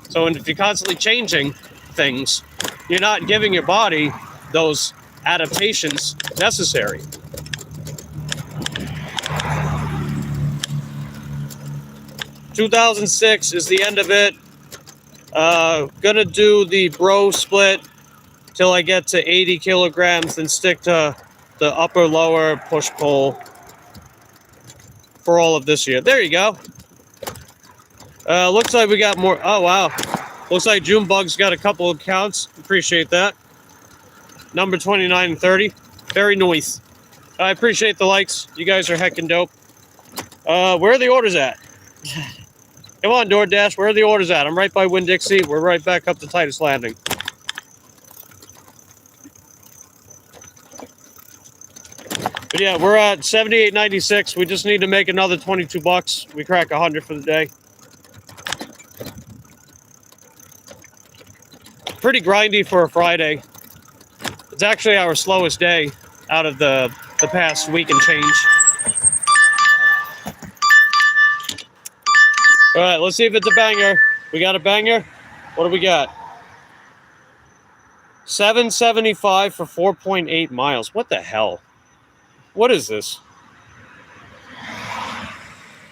So if you're constantly changing things, you're not giving your body those adaptations necessary. (2006) is the end of it. Gonna do the bro split till I get to 80 kilograms, then stick to the upper lower push pull for all of this year. There you go. Looks like we got more. Oh, wow. Looks like Junebug's got a couple of counts. Appreciate that. Number 29 and 30. Very nice. I appreciate the likes. You guys are heckin' dope. Where are the orders at? Come on, DoorDash. Where are the orders at? I'm right by Winn-Dixie. We're right back up to Titus Landing. But yeah, we're at 78.96. We just need to make another 22 bucks. We crack 100 for the day. Pretty grindy for a Friday. It's actually our slowest day out of the past week and change. All right, let's see if it's a banger. We got a banger? What do we got? 775 for 4.8 miles. What the hell? What is this?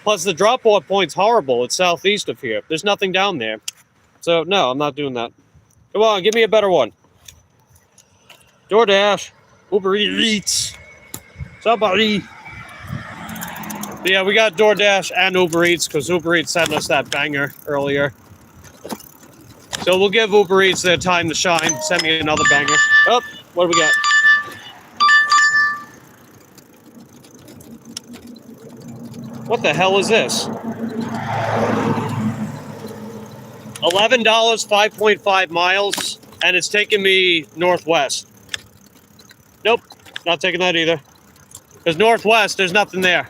Plus, the drop-off point's horrible. It's southeast of here. There's nothing down there. So, no, I'm not doing that. Come on, give me a better one. DoorDash. Uber Eats. Somebody. Yeah, we got DoorDash and Uber Eats because Uber Eats sent us that banger earlier. So we'll give Uber Eats their time to shine. Send me another banger. Oh, what do we got? What the hell is this? $11, 5.5 miles, and it's taking me northwest. Nope, not taking that either. Because northwest, there's nothing there.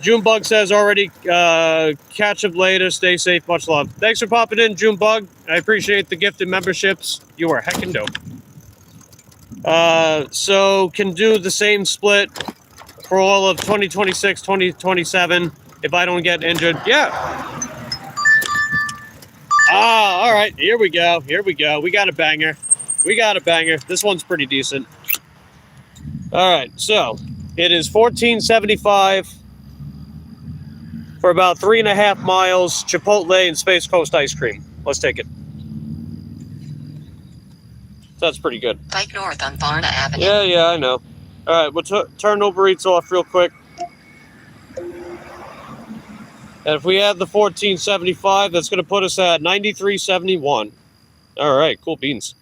Junebug says already, catch up later, stay safe, much love. Thanks for popping in, Junebug. I appreciate the gifted memberships. You are heckin' dope. So can do the same split for all of 2026, 2027 if I don't get injured. Yeah. All right, here we go. Here we go. We got a banger. We got a banger. This one's pretty decent. All right, so it is $14.75 for about 3.5 miles, Chipotle and Space Coast ice cream. Let's take it. That's pretty good. Bike north on Varna Avenue. Yeah, I know. All right, we'll turn Uber Eats off real quick. And if we add the $14.75, that's going to put us at $93.71. All right, cool beans.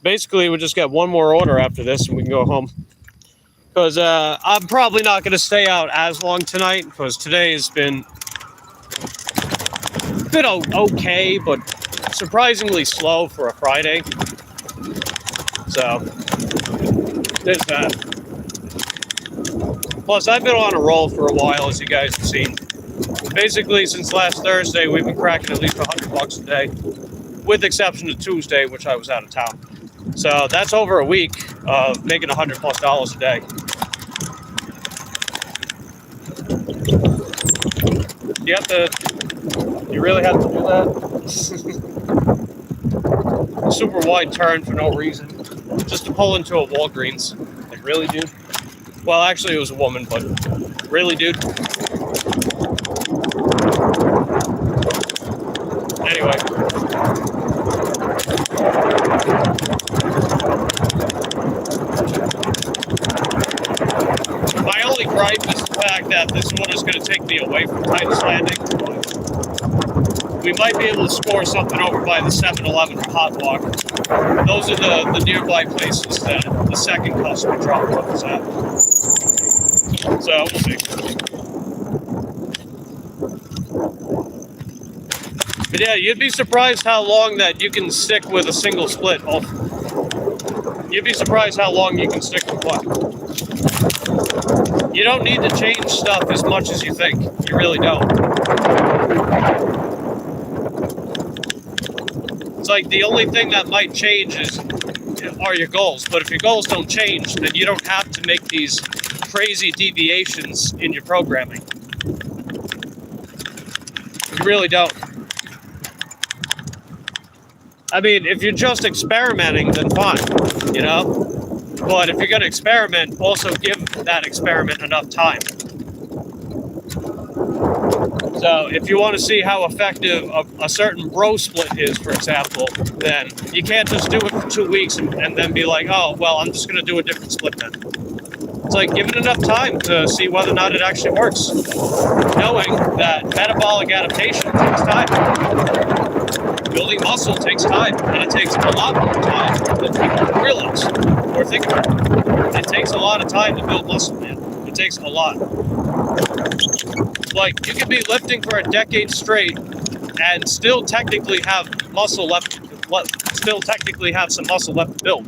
Basically, we just got one more order after this, and we can go home. Because I'm probably not going to stay out as long tonight, because today has been okay, but surprisingly slow for a Friday. So, there's that. Plus, I've been on a roll for a while, as you guys have seen. Basically, since last Thursday, we've been cracking at least $100 a day, with exception of Tuesday, which I was out of town. So that's over a week of making $100+ a day. You really have to do that? Super wide turn for no reason, just to pull into a Walgreens. Like, really, dude? Well, actually, it was a woman, but really, dude? Anyway. My only gripe is the fact that this one is going to take me away from Titus Landing. We might be able to score something over by the 7-Eleven Hot Walk. Those are the nearby places that the second customer drop off is at. So we'll see. But yeah, you'd be surprised how long that you can stick with a single split. You'd be surprised how long you can stick with one. You don't need to change stuff as much as you think. You really don't. It's like the only thing that might change are your goals. But if your goals don't change, then you don't have to make these crazy deviations in your programming. You really don't. I mean, if you're just experimenting, then fine, you know? But if you're going to experiment, also give that experiment enough time. So if you want to see how effective a certain bro split is, for example, then you can't just do it for 2 weeks and then be like, oh, well, I'm just going to do a different split then. It's like, give it enough time to see whether or not it actually works. Knowing that metabolic adaptation takes time. Building muscle takes time, and it takes a lot more time than people realize or think about. It takes a lot of time to build muscle, man. It takes a lot. Like, you could be lifting for a decade straight and still technically have muscle left, still technically have some muscle left to build.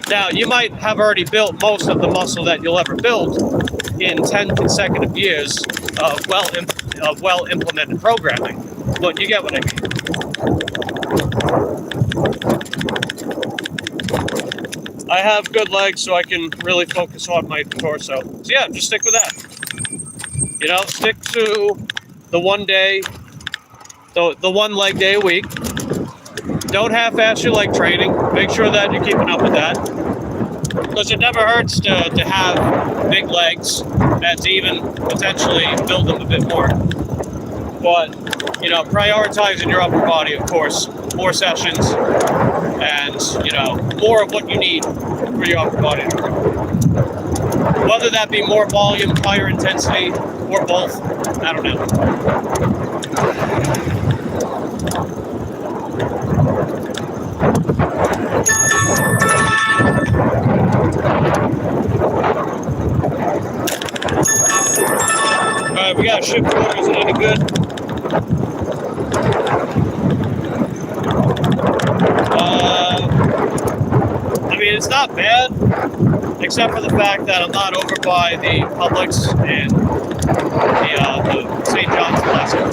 Now, you might have already built most of the muscle that you'll ever build in 10 consecutive years of well-implemented programming, but you get what I mean. I have good legs, so I can really focus on my torso. So yeah, just stick with that. You know, stick to the one day, the one leg day a week. Don't half-ass your leg training. Make sure that you're keeping up with that. Because it never hurts to have big legs and to even potentially build them a bit more. But, you know, prioritizing your upper body, of course, more sessions and, you know, more of what you need for your upper body to grow. Whether that be more volume, higher intensity, or both, I don't know. Alright, we got a shift order. Is it any good? I mean, it's not bad, except for the fact that I'm not over by the Publix and the St. John's Plaza.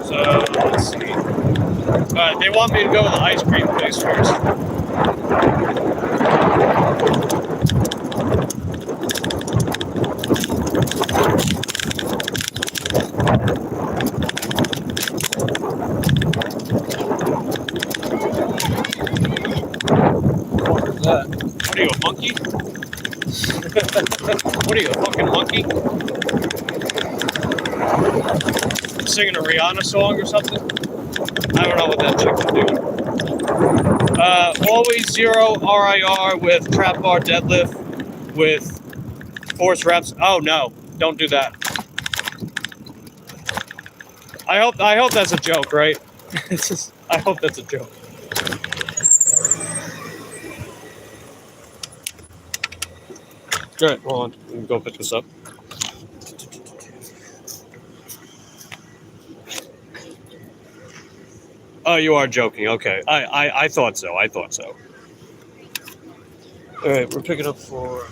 So, let's see. Alright, they want me to go to the ice cream place first. What are you, a monkey? What are you, a fucking monkey? Singing a Rihanna song or something? I don't know what that chick is doing. Always 0 RIR with trap bar deadlift with force reps. Oh no, don't do that. I hope that's a joke, right? I hope that's a joke. Alright, hold on. Let me go pick this up. Oh, you are joking. Okay. I thought so. I thought so. Alright, we're picking up for...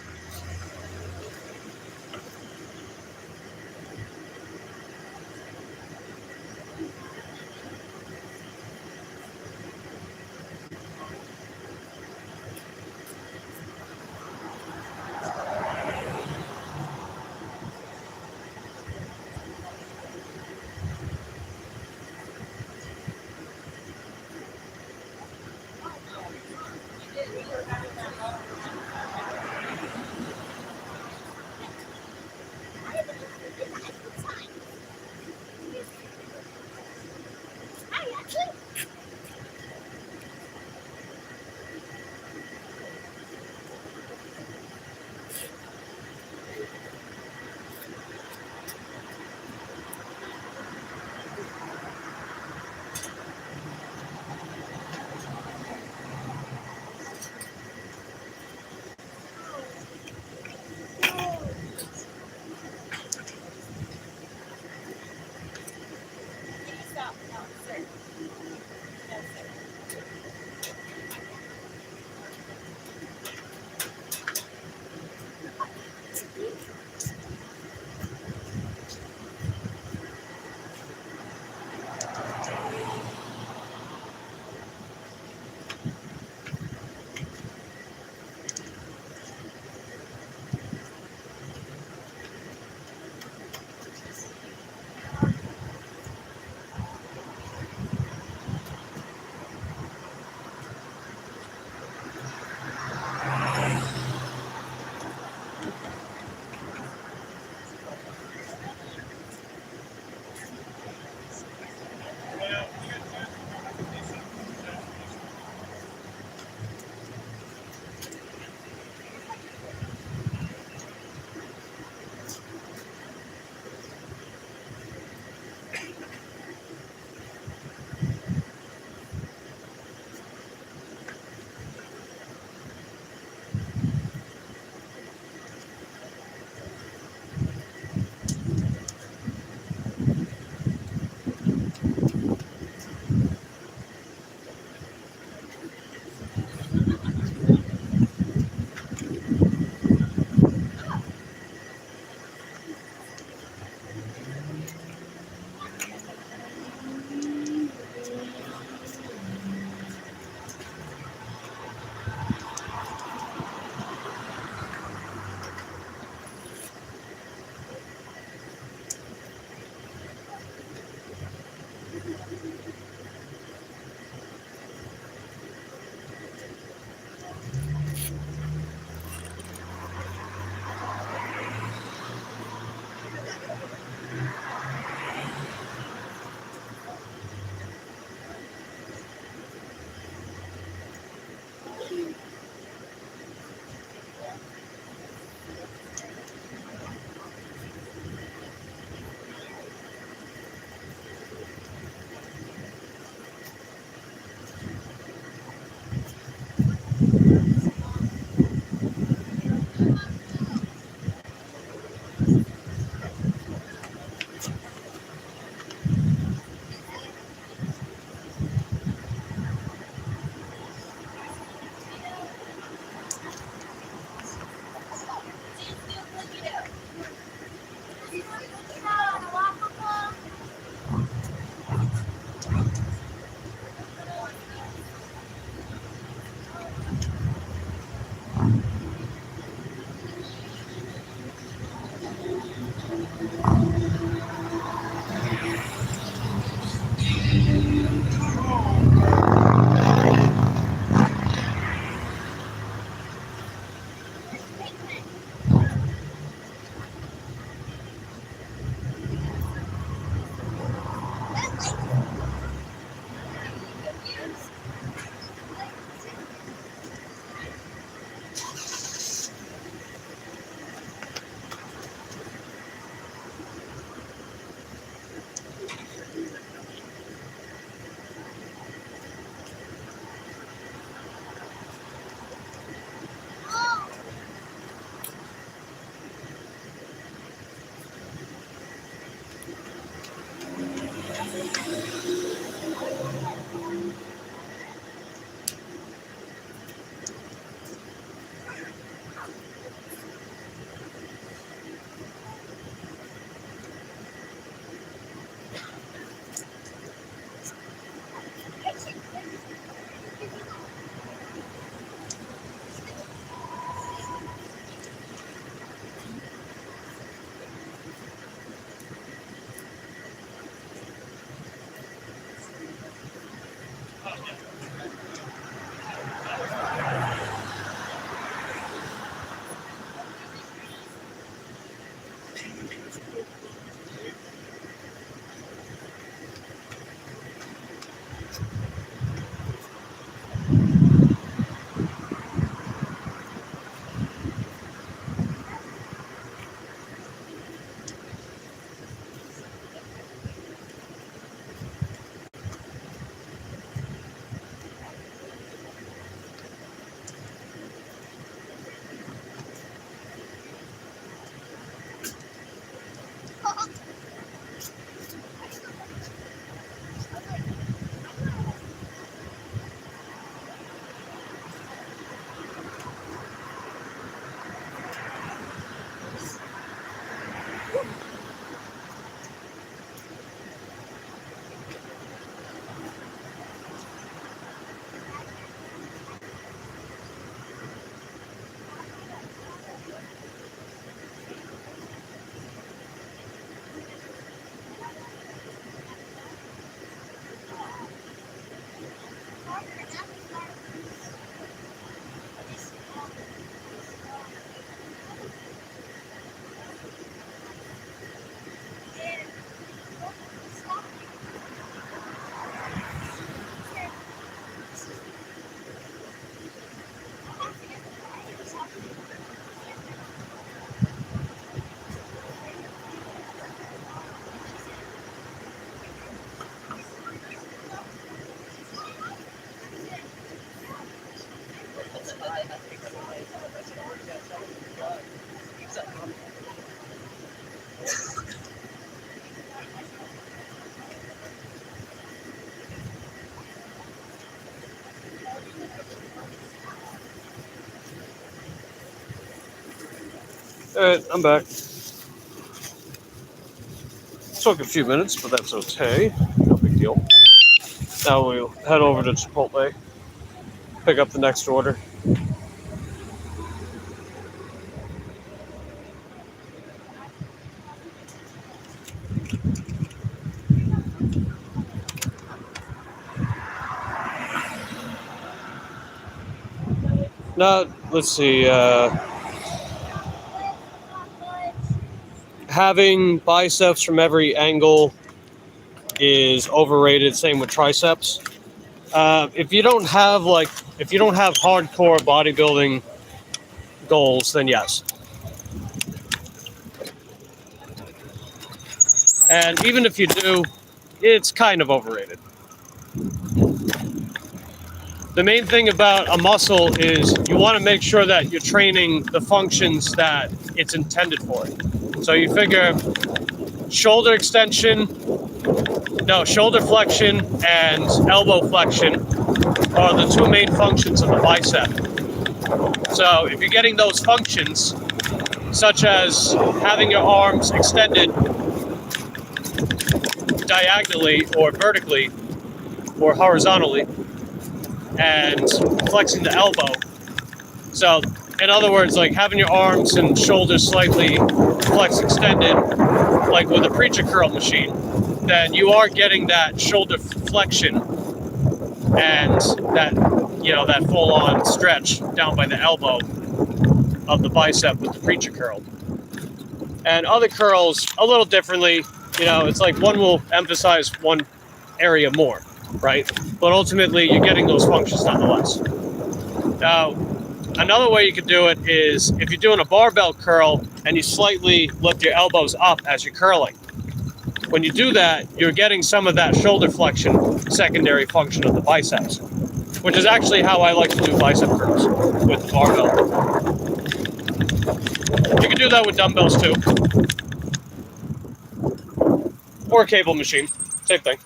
Alright, I'm back. Took a few minutes, but that's okay. No big deal. Now we'll head over to Chipotle, pick up the next order. Now, let's see. Having biceps from every angle is overrated. Same with triceps. If you don't have hardcore bodybuilding goals, then yes. And even if you do, it's kind of overrated. The main thing about a muscle is you want to make sure that you're training the functions that it's intended for. So you figure shoulder flexion and elbow flexion are the two main functions of the bicep. So if you're getting those functions, such as having your arms extended diagonally or vertically or horizontally and flexing the elbow. So, in other words, like having your arms and shoulders slightly flex extended, like with a preacher curl machine, then you are getting that shoulder flexion and that, that full-on stretch down by the elbow of the bicep with the preacher curl. And other curls, a little differently, it's like one will emphasize one area more, right? But ultimately, you're getting those functions nonetheless. Now, another way you could do it is if you're doing a barbell curl and you slightly lift your elbows up as you're curling. When you do that, you're getting some of that shoulder flexion, secondary function of the biceps, which is actually how I like to do bicep curls with the barbell. You can do that with dumbbells too, or a cable machine, same thing.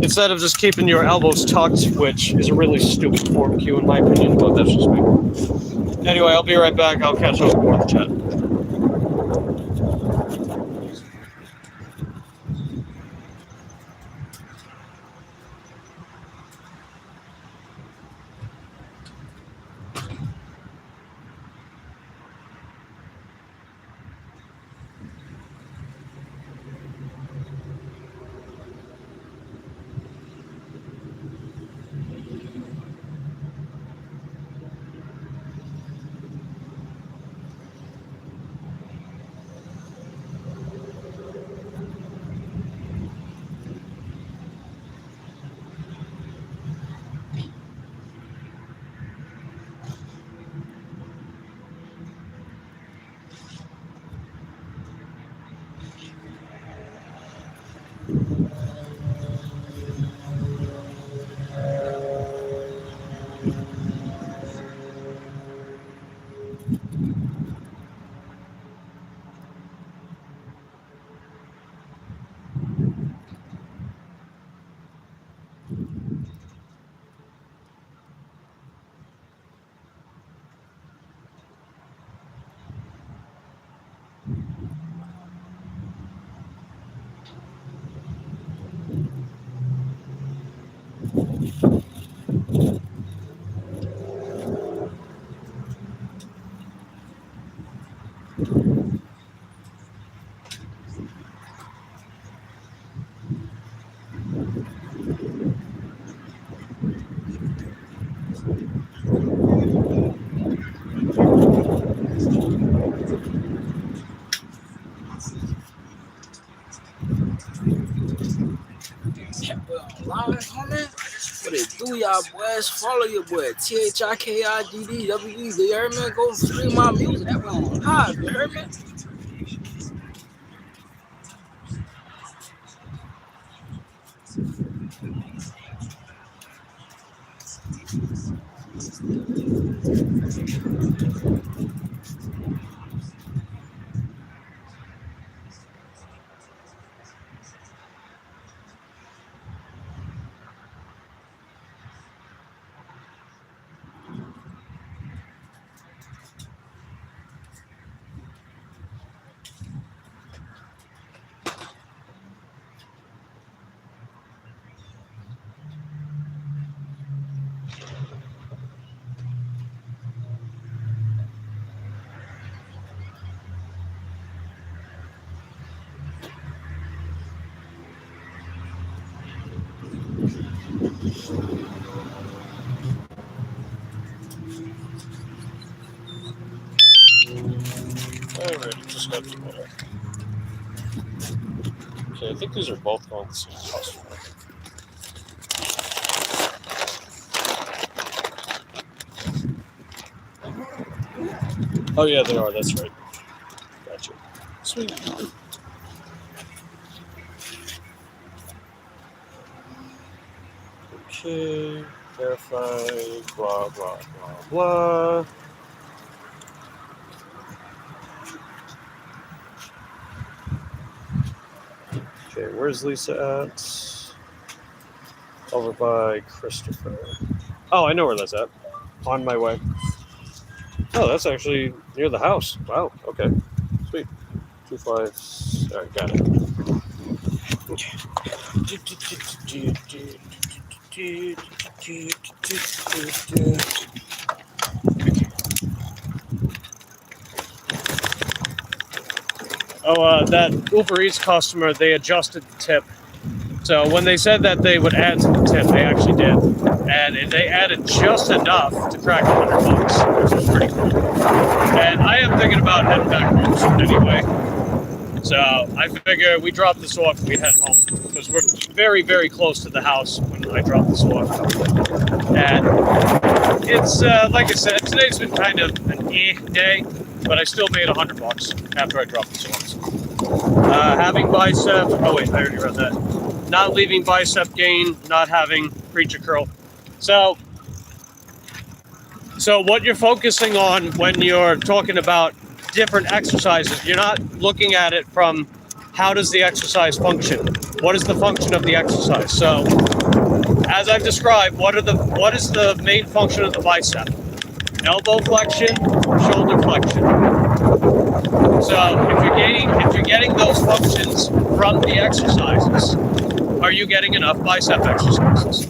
Instead of just keeping your elbows tucked, which is a really stupid form cue in my opinion, but that's just me. Anyway, I'll be right back. I'll catch up with the chat. What it do, y'all boys? Follow your boy, THIKIDDW. You heard me? Go stream my music. That one live. You heard me? Alright, just got the water. Okay, I think these are both going to the same customer. Oh yeah, they are, that's right. Gotcha. Sweet. Okay, verify, blah, blah, blah, blah. Okay, where's Lisa at? Over by Christopher. Oh, I know where that's at. On my way. Oh, that's actually near the house. Wow. Okay. Sweet. 2.5. All right, got it. Oh, that Uber Eats customer, they adjusted the tip. So when they said that they would add to the tip, they actually did. And they added just enough to crack $100, which was pretty cool. And I am thinking about heading back home soon anyway. So I figure we drop this off and we head home because we're very, very close to the house when I drop this off. And it's, like I said, today's been kind of an day, but I still made $100 after I dropped this off. Having bicep, oh wait, I already read that. Not leaving bicep gain, not having preacher curl. So what you're focusing on when you're talking about different exercises, you're not looking at it from how does the exercise function? What is the function of the exercise? So as I've described, what is the main function of the bicep? Elbow flexion, shoulder flexion. So if you're getting those functions from the exercises, are you getting enough bicep exercises?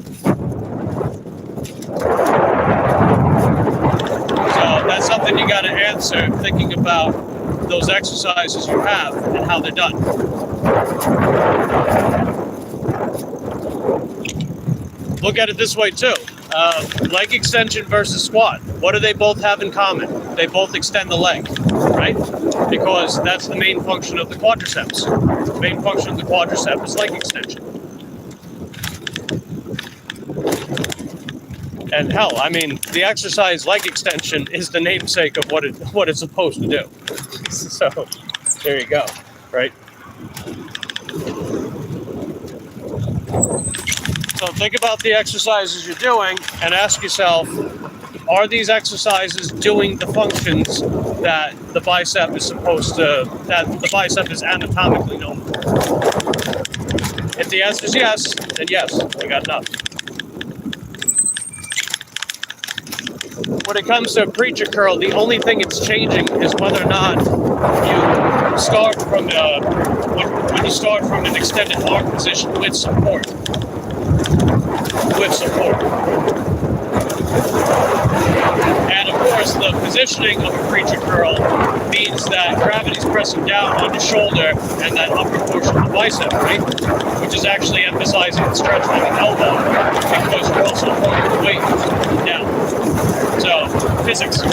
So that's something you got to answer, thinking about those exercises you have and how they're done. Look at it this way too. Leg extension versus squat. What do they both have in common? They both extend the leg, right? Because that's the main function of the quadriceps. The main function of the quadricep is leg extension. And hell, I mean, the exercise leg extension is the namesake of what it's supposed to do. So there you go, right? So think about the exercises you're doing and ask yourself, are these exercises doing the functions that the bicep is anatomically known for? If the answer is yes, then yes, we got enough. When it comes to a preacher curl, the only thing it's changing is whether or not you start from when you start from an extended arm position with support. And of course, the positioning of a preacher curl means that gravity is pressing down on the shoulder and that upper portion of the bicep, right? Which is actually emphasizing the stretch on the elbow because you're also holding the weight down. So, physics. So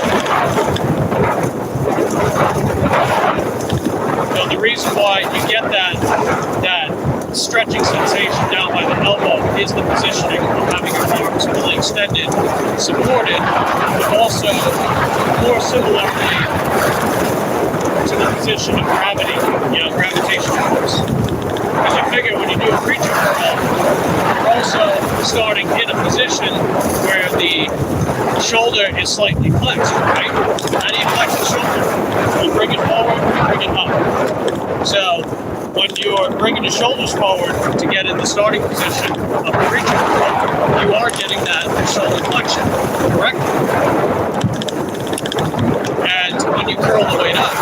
the reason why you get that stretching sensation down by the elbow is the positioning of having your arms fully extended, supported, but also more similarly to the position of gravity, gravitational force. Because you figure when you do a preacher curl, you're also starting in a position where the shoulder is slightly flexed, right? How do you flex the shoulder? You bring it forward, you bring it up. So when you're bringing the shoulders forward to get in the starting position of a preacher curl, you are getting that shoulder flexion, correct? And when you curl the weight up,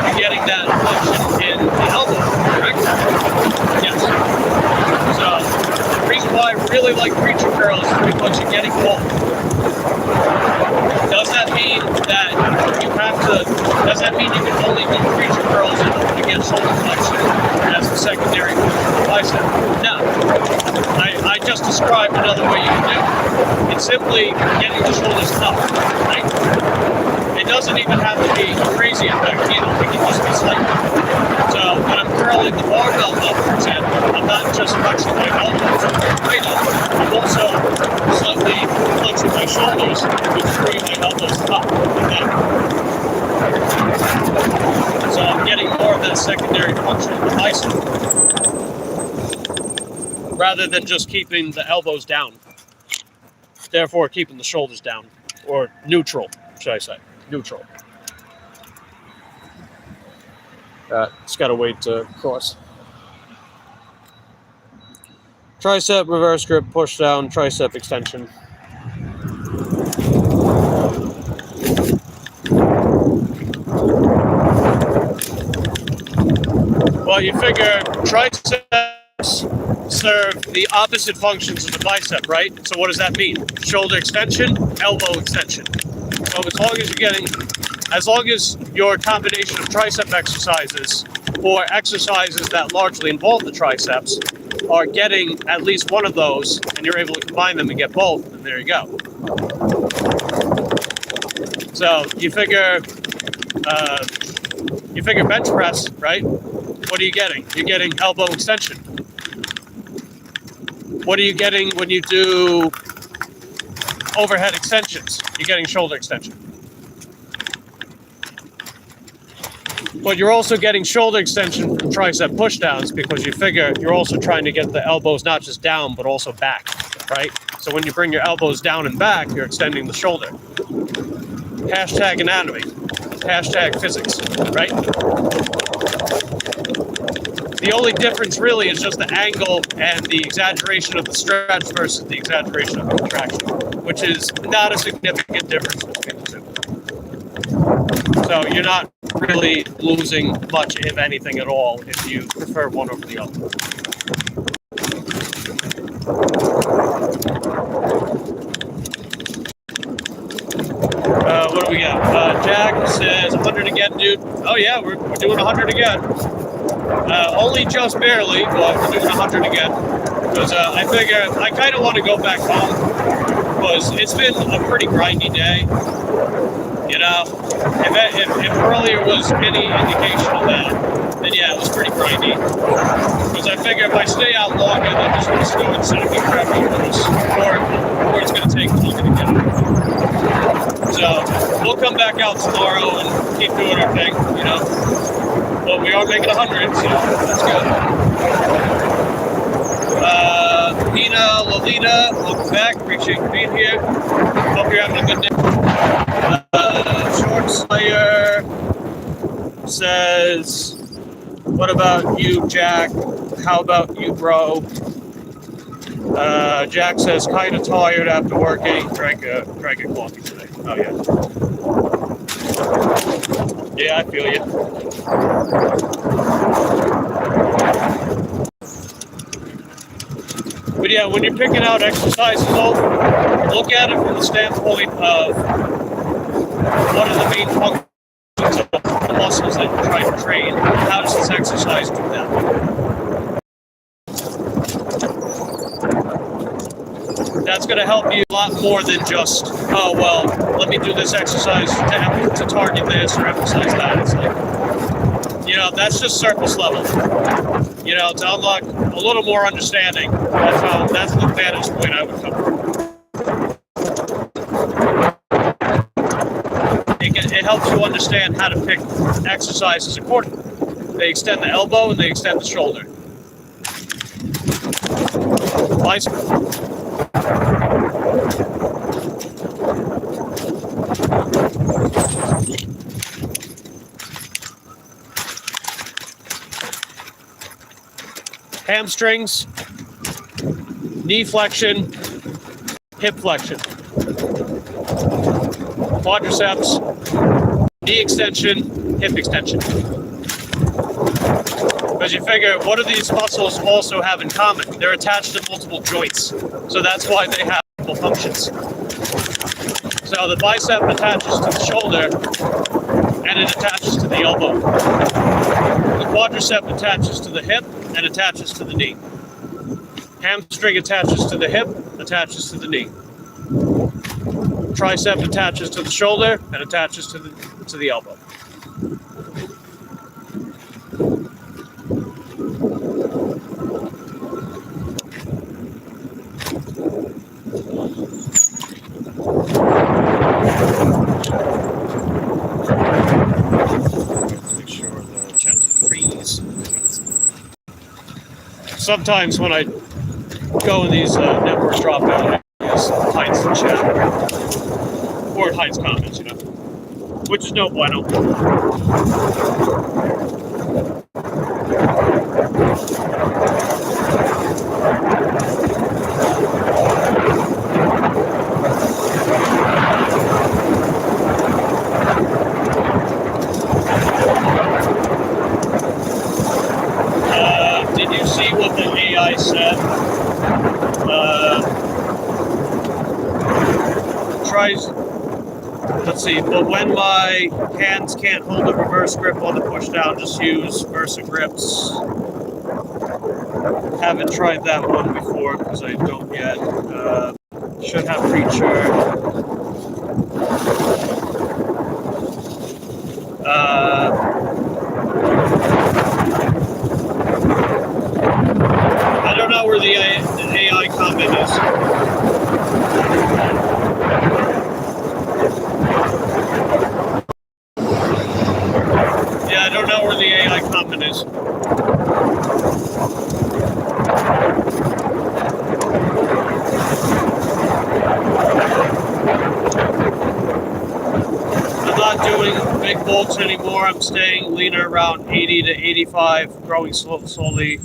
you're getting that flexion in the elbow, correct? Yes. So the reason why I really like preacher curls is because you're getting both. Does that mean that does that mean you can only do preacher curls in order to get shoulder flexion as a secondary bicep? No. I just described another way you can do it. It's simply getting the shoulders up, right? It doesn't even have to be a crazy effect either. It can just be slightly. So when I'm curling the barbell up, for example, I'm not just flexing my elbows right up. I'm also slightly flexing my shoulders, which is bringing my elbows up and down. So I'm getting more of that secondary function of the bicep, rather than just keeping the elbows down. Therefore, keeping the shoulders down, or neutral, should I say. Neutral. It's got to wait to cross. Tricep reverse grip, push down, tricep extension. But you figure triceps serve the opposite functions of the bicep, right? So what does that mean? Shoulder extension, elbow extension. So as long as your combination of tricep exercises or exercises that largely involve the triceps are getting at least one of those, and you're able to combine them and get both, and there you go. So you figure bench press, right? What are you getting? You're getting elbow extension. What are you getting when you do overhead extensions? You're getting shoulder extension. But you're also getting shoulder extension from tricep pushdowns because you figure you're also trying to get the elbows not just down, but also back, right? So when you bring your elbows down and back, you're extending the shoulder. Hashtag anatomy. Hashtag physics, right? The only difference really is just the angle and the exaggeration of the stretch versus the exaggeration of the contraction, which is not a significant difference between the two. So you're not really losing much, if anything at all, if you prefer one over the other. What do we got? Jack says 100 again, dude. Oh yeah, we're doing 100 again. Only just barely, but we're doing 100 again. Because I figure I kind of want to go back home because it's been a pretty grindy day. You know, if earlier was any indication of that, then yeah, it was pretty grindy. Because I figure if I stay out longer, then just going to go and sit and get crap outdoors, or it's going to take longer to get out. So we'll come back out tomorrow and keep doing our thing, you know. But we are making 100, so that's good. Nina, Lolita, welcome back. Appreciate you being here. Hope you're having a good day. Short Slayer says, what about you, Jack? How about you, bro? Jack says, kind of tired after working. Drank a coffee today. Oh, yeah. Yeah, I feel you. But yeah, when you're picking out exercises, though, look at it from the standpoint of what are the main functions of the muscles that you're trying to train. How does this exercise do that? That's going to help you a lot more than just, oh, well, let me do this exercise to target this or emphasize that. It's like, you know, that's just surface level. You know, to unlock a little more understanding, that's the vantage point I would come from. It helps you understand how to pick exercises accordingly. They extend the elbow and they extend the shoulder. Hamstrings, knee flexion, hip flexion, quadriceps, knee extension, hip extension. Because you figure, what do these muscles also have in common? They're attached to multiple joints. So that's why they have multiple functions. So the bicep attaches to the shoulder and it attaches to the elbow. The quadricep attaches to the hip and attaches to the knee. Hamstring attaches to the hip, attaches to the knee. Tricep attaches to the shoulder and attaches to the elbow. Make sure the chat doesn't freeze. Sometimes when I go in these network drop-down areas, it hides the chat. Or it hides comments, you know. Which is no bueno. consistency, but when my hands can't hold the reverse grip on the push down, just use Versa grips. Haven't tried that one before because I don't yet. Should have feature. I don't know where the AI comment is. Yeah, I don't know where the AI comment is. I'm not doing big bolts anymore. I'm staying leaner around 80 to 85, growing slowly.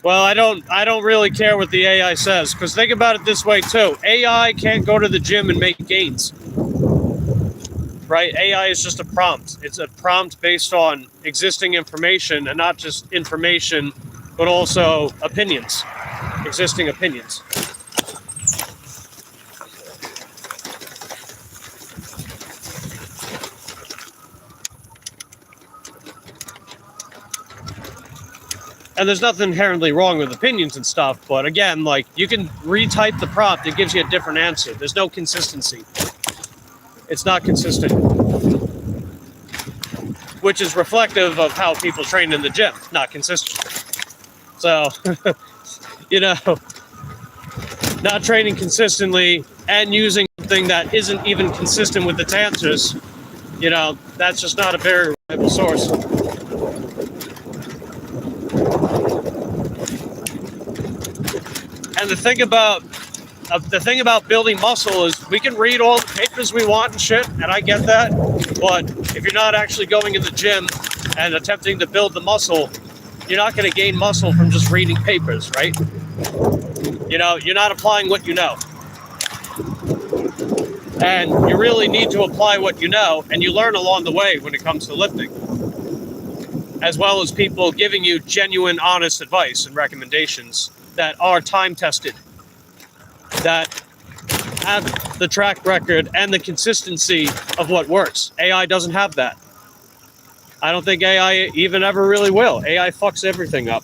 Well, I don't really care what the AI says, because think about it this way too. AI can't go to the gym and make gains. Right? AI is just a prompt. It's a prompt based on existing information, and not just information, but also opinions, existing opinions. And there's nothing inherently wrong with opinions and stuff, but again, like, you can retype the prompt, it gives you a different answer. There's no consistency. It's not consistent. Which is reflective of how people train in the gym, not consistent. So, you know, not training consistently and using something that isn't even consistent with its answers, you know, that's just not a very reliable source. And the thing about building muscle is we can read all the papers we want and shit, and I get that. But if you're not actually going in the gym and attempting to build the muscle, you're not going to gain muscle from just reading papers, right? You know, you're not applying what you know. And you really need to apply what you know, and you learn along the way when it comes to lifting. As well as people giving you genuine, honest advice and recommendations that are time-tested, that have the track record and the consistency of what works. AI doesn't have that. I don't think AI even ever really will. AI fucks everything up.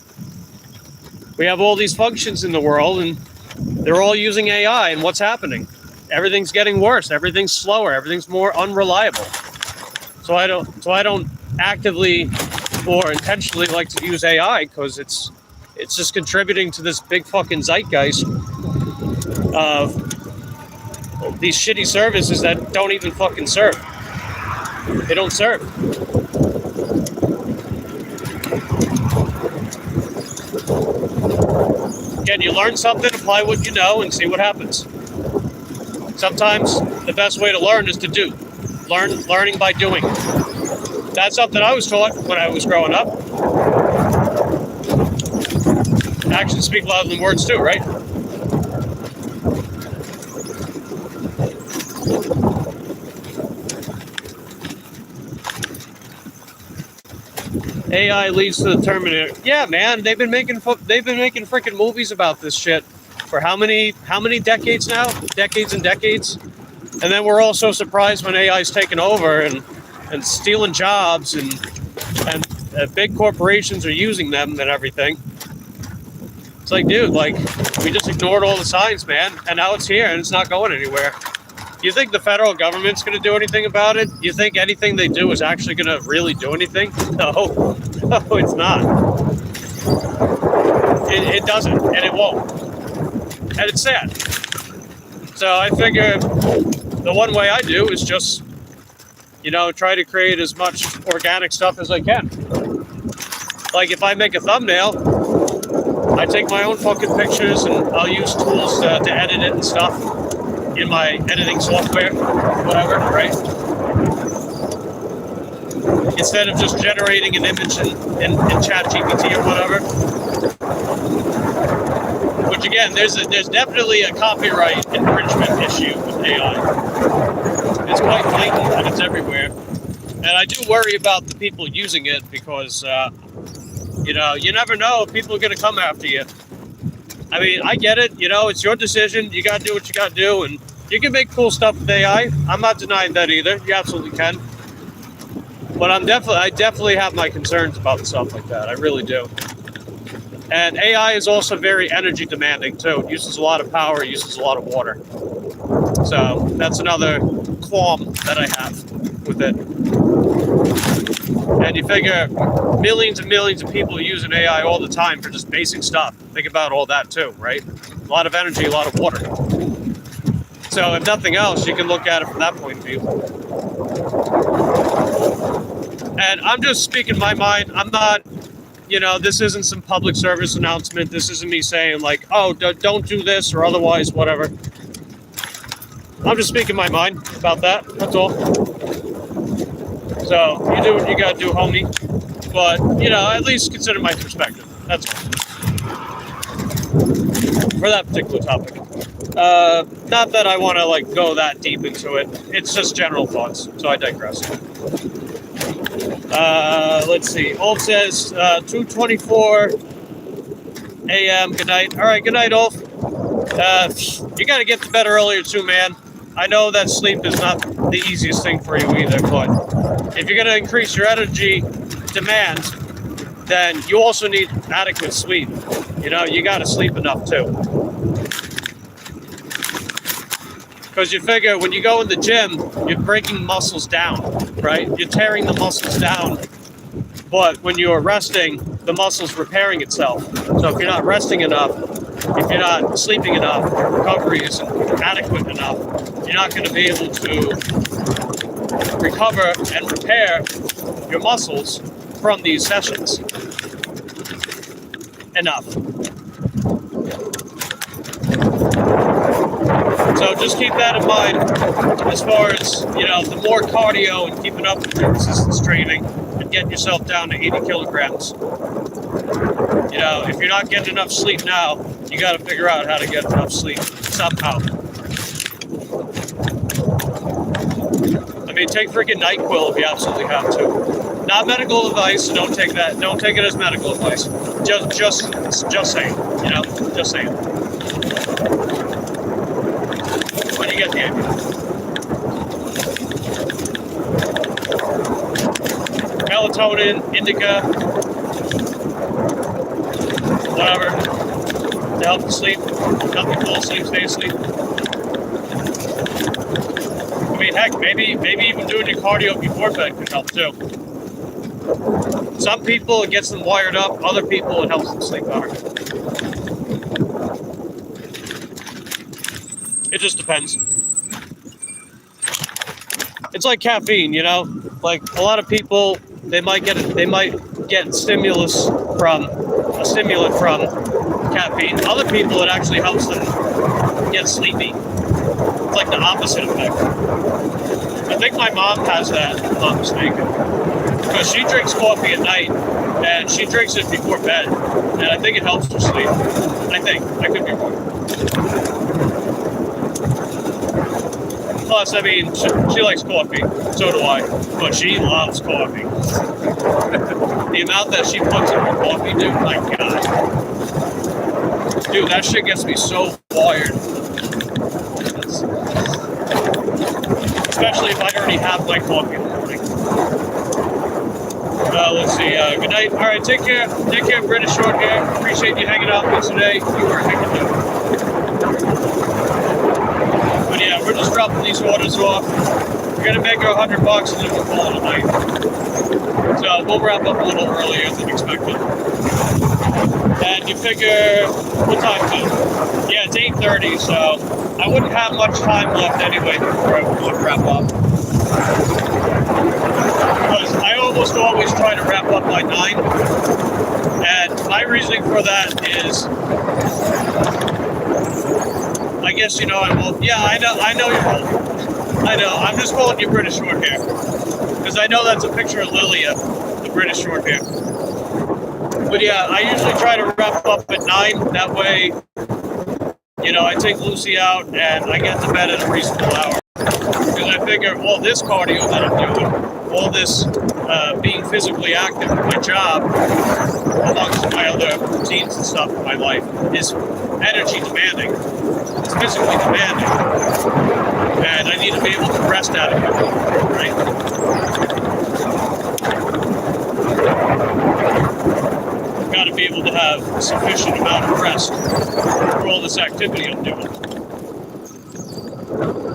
We have all these functions in the world, and they're all using AI, and what's happening? Everything's getting worse. Everything's slower. Everything's more unreliable. So I don't actively or intentionally like to use AI, because it's just contributing to this big fucking zeitgeist of these shitty services that don't even fucking serve. They don't serve. Again, you learn something, apply what you know, and see what happens. Sometimes the best way to learn is to do. Learning by doing. That's something I was taught when I was growing up. Actions speak louder than words too, right? AI leads to the Terminator. Yeah, man, they've been making freaking movies about this shit for how many decades now? Decades and decades. And then we're all so surprised when AI's taking over and stealing jobs, and big corporations are using them and everything. It's like, dude, like, we just ignored all the signs, man, and now it's here and it's not going anywhere. You think the federal government's going to do anything about it? You think anything they do is actually going to really do anything? No, it's not. It doesn't, and it won't. And it's sad. So I figure the one way I do is just, you know, try to create as much organic stuff as I can. Like, if I make a thumbnail, I take my own fucking pictures and I'll use tools to edit it and stuff in my editing software, whatever, right? Instead of just generating an image in ChatGPT or whatever. Which, again, there's definitely a copyright infringement issue with AI. It's quite blatant and it's everywhere. And I do worry about the people using it because, you know, you never know if people are going to come after you. I mean, I get it. You know, it's your decision. You got to do what you got to do. And you can make cool stuff with AI. I'm not denying that either. You absolutely can. But I definitely have my concerns about stuff like that. I really do. And AI is also very energy demanding too. It uses a lot of power, it uses a lot of water. So that's another qualm that I have with it. And you figure millions and millions of people are using AI all the time for just basic stuff. Think about all that too, right? A lot of energy, a lot of water. So if nothing else, you can look at it from that point of view. And I'm just speaking my mind. I'm not, you know, this isn't some public service announcement. This isn't me saying like, oh, don't do this or otherwise, whatever. I'm just speaking my mind about that. That's all. So you do what you gotta do, homie. But, you know, at least consider my perspective. That's all. For that particular topic. Not that I want to like go that deep into it. It's just general thoughts. So I digress. Let's see. Ulf says 2:24 a.m. Good night. All right. Good night, Ulf. You got to get to bed earlier too, man. I know that sleep is not the easiest thing for you either, but if you're going to increase your energy demand, then you also need adequate sleep. You know, you got to sleep enough too. Because you figure when you go in the gym, you're breaking muscles down, right? You're tearing the muscles down. But when you're resting, the muscle's repairing itself. So if you're not resting enough, if you're not sleeping enough, your recovery isn't adequate enough, you're not going to be able to recover and repair your muscles from these sessions enough. So just keep that in mind as far as, you know, the more cardio and keeping up with your resistance training and getting yourself down to 80 kilograms. You know, if you're not getting enough sleep now, you got to figure out how to get enough sleep somehow. I mean, take freaking NyQuil if you absolutely have to. Not medical advice, so don't take that. Don't take it as medical advice. Just saying, you know, just saying. When you get the idea. Melatonin, indica, whatever, to help you sleep, help you fall asleep, stay asleep. I mean, heck, maybe even doing your cardio before bed can help too. Some people, it gets them wired up. Other people, it helps them sleep better. It just depends. It's like caffeine, you know. Like a lot of people, they might get a stimulant from caffeine. Other people, it actually helps them get sleepy. It's like the opposite effect. I think my mom has that, if I'm not mistaken. Because she drinks coffee at night, and she drinks it before bed, and I think it helps her sleep. I think. I could be wrong. Plus, I mean, she likes coffee. So do I. But she loves coffee. The amount that she puts in her coffee, dude, my God. Dude, that shit gets me so wired. Especially if I already have my coffee in the morning. Let's see. Good night. All right, take care. Take care, British Short Hair. Appreciate you hanging out with me today. You were hanging out. But yeah, we're just dropping these orders off. We're gonna make our $100 and then we'll call it a night. So we'll wrap up a little earlier than expected. And you figure, what time is it? Yeah, it's 8:30, so I wouldn't have much time left anyway before I would wrap up. Because I almost always try to wrap up by 9. And my reasoning for that is, I guess you know I'm old. Yeah, I know you're old. I know, I'm just calling you British Short Hair. Because I know that's a picture of Lilia, the British Short Hair. But yeah, I usually try to wrap up at 9. That way, you know, I take Lucy out and I get to bed at a reasonable hour. Because I figure all this cardio that I'm doing, all this being physically active in my job, amongst my other routines and stuff in my life, is energy demanding. It's physically demanding. And I need to be able to rest out of it, right? Got to be able to have a sufficient amount of rest for all this activity I'm doing.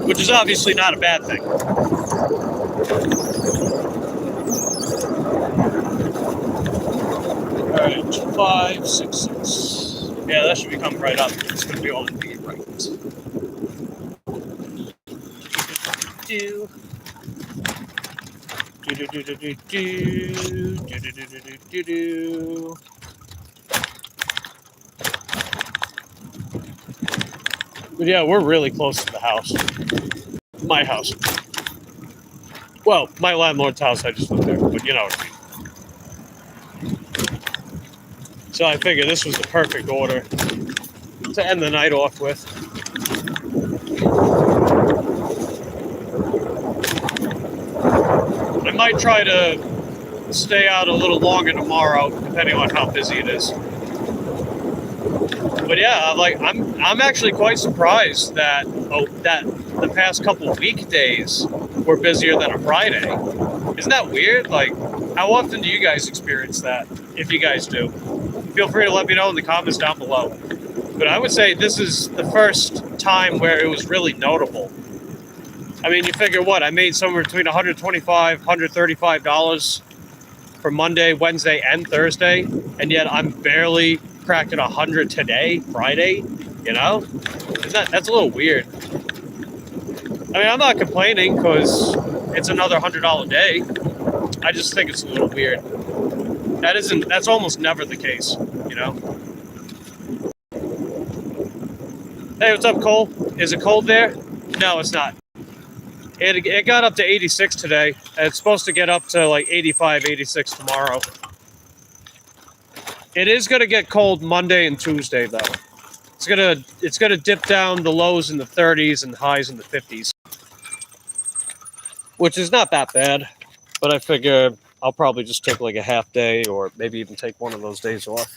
Which is obviously not a bad thing. Alright, 566. Yeah, that should be coming right up. It's going to be on the right. Do. Do. But yeah, we're really close to the house. My house. Well, my landlord's house, I just lived there, but you know what I mean. So I figured this was the perfect order to end the night off with. I might try to stay out a little longer tomorrow, depending on how busy it is. But yeah, like I'm actually quite surprised that the past couple of weekdays were busier than a Friday. Isn't that weird? Like, how often do you guys experience that? If you guys do, feel free to let me know in the comments down below. But I would say this is the first time where it was really notable. I mean, you figure what? I made somewhere between $125, $135 for Monday, Wednesday, and Thursday, and yet I'm barely cracked at 100 today, Friday. You know, that's a little weird. I mean, I'm not complaining because it's another $100 day. I just think it's a little weird. That's almost never the case, you know. Hey, what's up, Cole? Is it cold there? No, it's not. It got up to 86 today. And it's supposed to get up to like 85, 86 tomorrow. It is going to get cold Monday and Tuesday, though. It's gonna dip down the lows in the 30s and highs in the 50s, which is not that bad. But I figure I'll probably just take like a half day, or maybe even take one of those days off,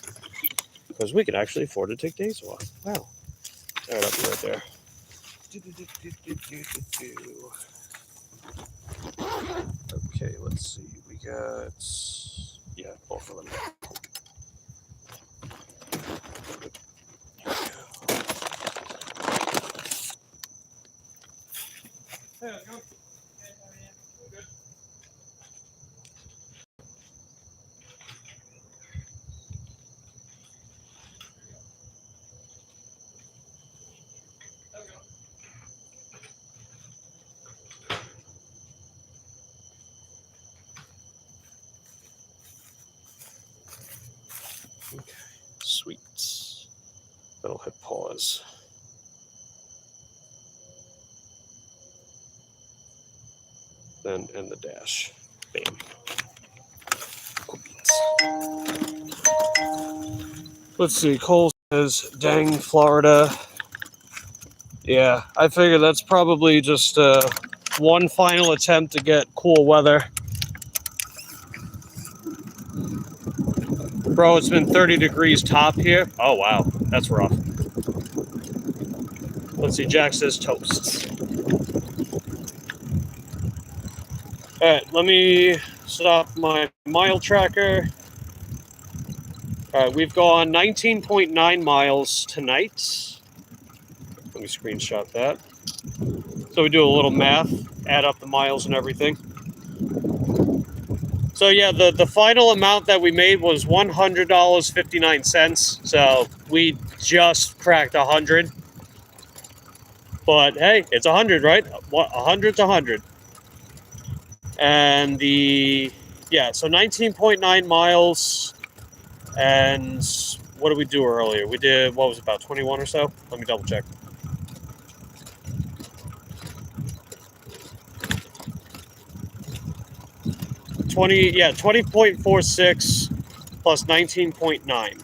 because we can actually afford to take days off. Wow. All right, I'll be right there. Okay, let's see. We got, yeah, both of them. Hey, how's it going? Hey, how are you? Good. There we go. Okay, sweet. Then I'll hit pause. Then end the dash. Bam. Let's see. Cole says, "Dang, Florida." Yeah, I figure that's probably just one final attempt to get cool weather. Bro, it's been 30 degrees top here. Oh, wow. That's rough. Let's see. Jack says toast. All right, let me stop my mile tracker. All right, we've gone 19.9 miles tonight. Let me screenshot that. So we do a little math, add up the miles and everything. So yeah, the final amount that we made was $100.59. So we just cracked 100. But hey, it's 100, right? 100's 100. And so 19.9 miles. And what did we do earlier? We did, what was it, about 21 or so? Let me double check. Yeah, 20.46 plus 19.9.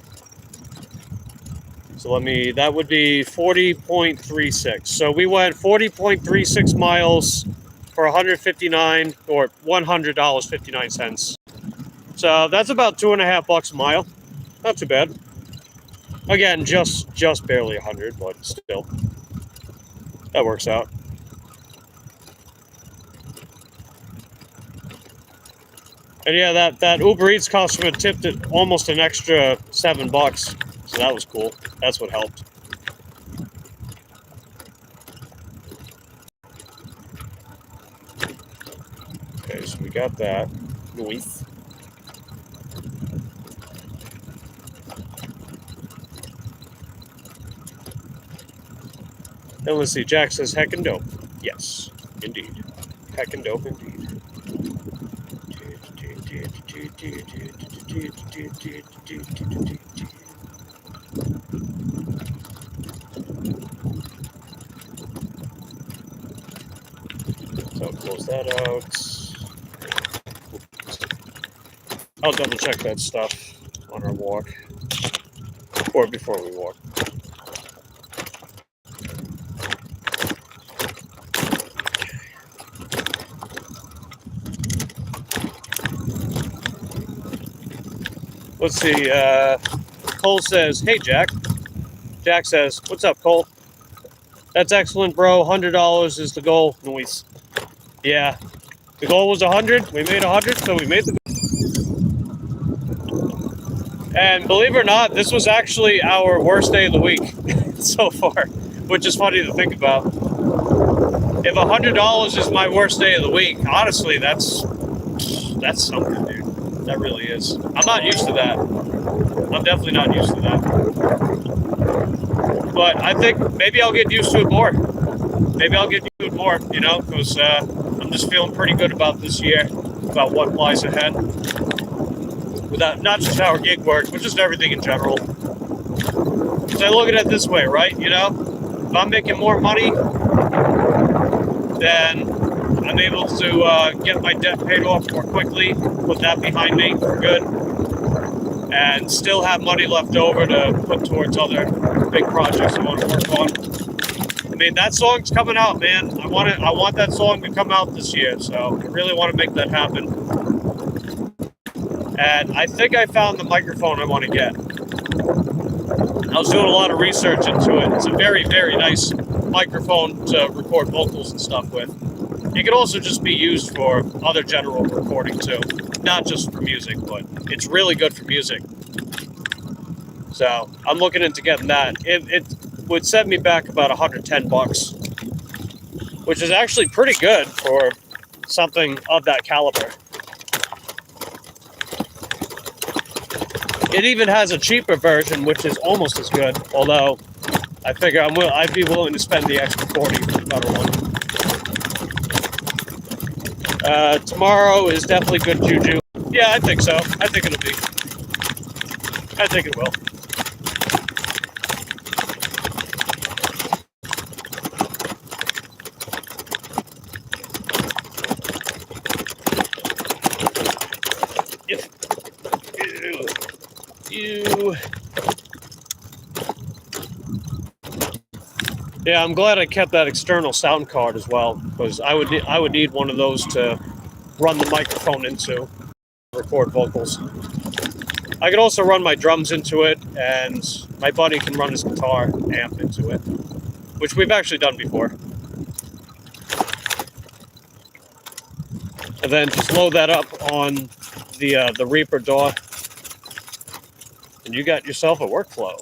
So that would be 40.36. So we went 40.36 miles for $159 or $100.59. So that's about $2.50 a mile. Not too bad. Again, just barely 100, but still, that works out. And yeah, that Uber Eats customer tipped it almost an extra $7, so that was cool. That's what helped. Okay, so we got that. Nice. And let's see, Jack says heckin' dope. Yes, indeed. Heckin' dope indeed. So close that out. I'll double check that stuff on our walk. Or before we walk. Let's see, Cole says, hey Jack. Jack says, what's up, Cole? That's excellent, bro. $100 is the goal. Noise. Yeah. The goal was 100. We made 100, so we made the goal. And believe it or not, this was actually our worst day of the week so far, which is funny to think about. If $100 is my worst day of the week, honestly, that's something, dude. That really is. I'm not used to that. I'm definitely not used to that. But I think maybe I'll get used to it more. Maybe I'll get used to it more, you know, because I'm just feeling pretty good about this year, about what lies ahead. Without not just how our gig works, but just everything in general. Because I look at it this way, right? You know, if I'm making more money, then I'm able to get my debt paid off more quickly, put that behind me for good, and still have money left over to put towards other big projects I want to work on. I mean, that song's coming out, man. I want that song to come out this year, so I really want to make that happen. And I think I found the microphone I want to get. I was doing a lot of research into it. It's a very, very nice microphone to record vocals and stuff with. It could also just be used for other general recording too, not just for music, but it's really good for music. So I'm looking into getting that. It would set me back about $110, which is actually pretty good for something of that caliber. It even has a cheaper version, which is almost as good. Although I figure I'd be willing to spend the extra $40 for the better one. Tomorrow is definitely good juju. Yeah, I think so. I think it'll be. I think it will. Ew. Yeah, I'm glad I kept that external sound card as well, because I would need one of those to run the microphone into, record vocals. I could also run my drums into it, and my buddy can run his guitar amp into it, which we've actually done before. And then just load that up on the Reaper DAW, and you got yourself a workflow.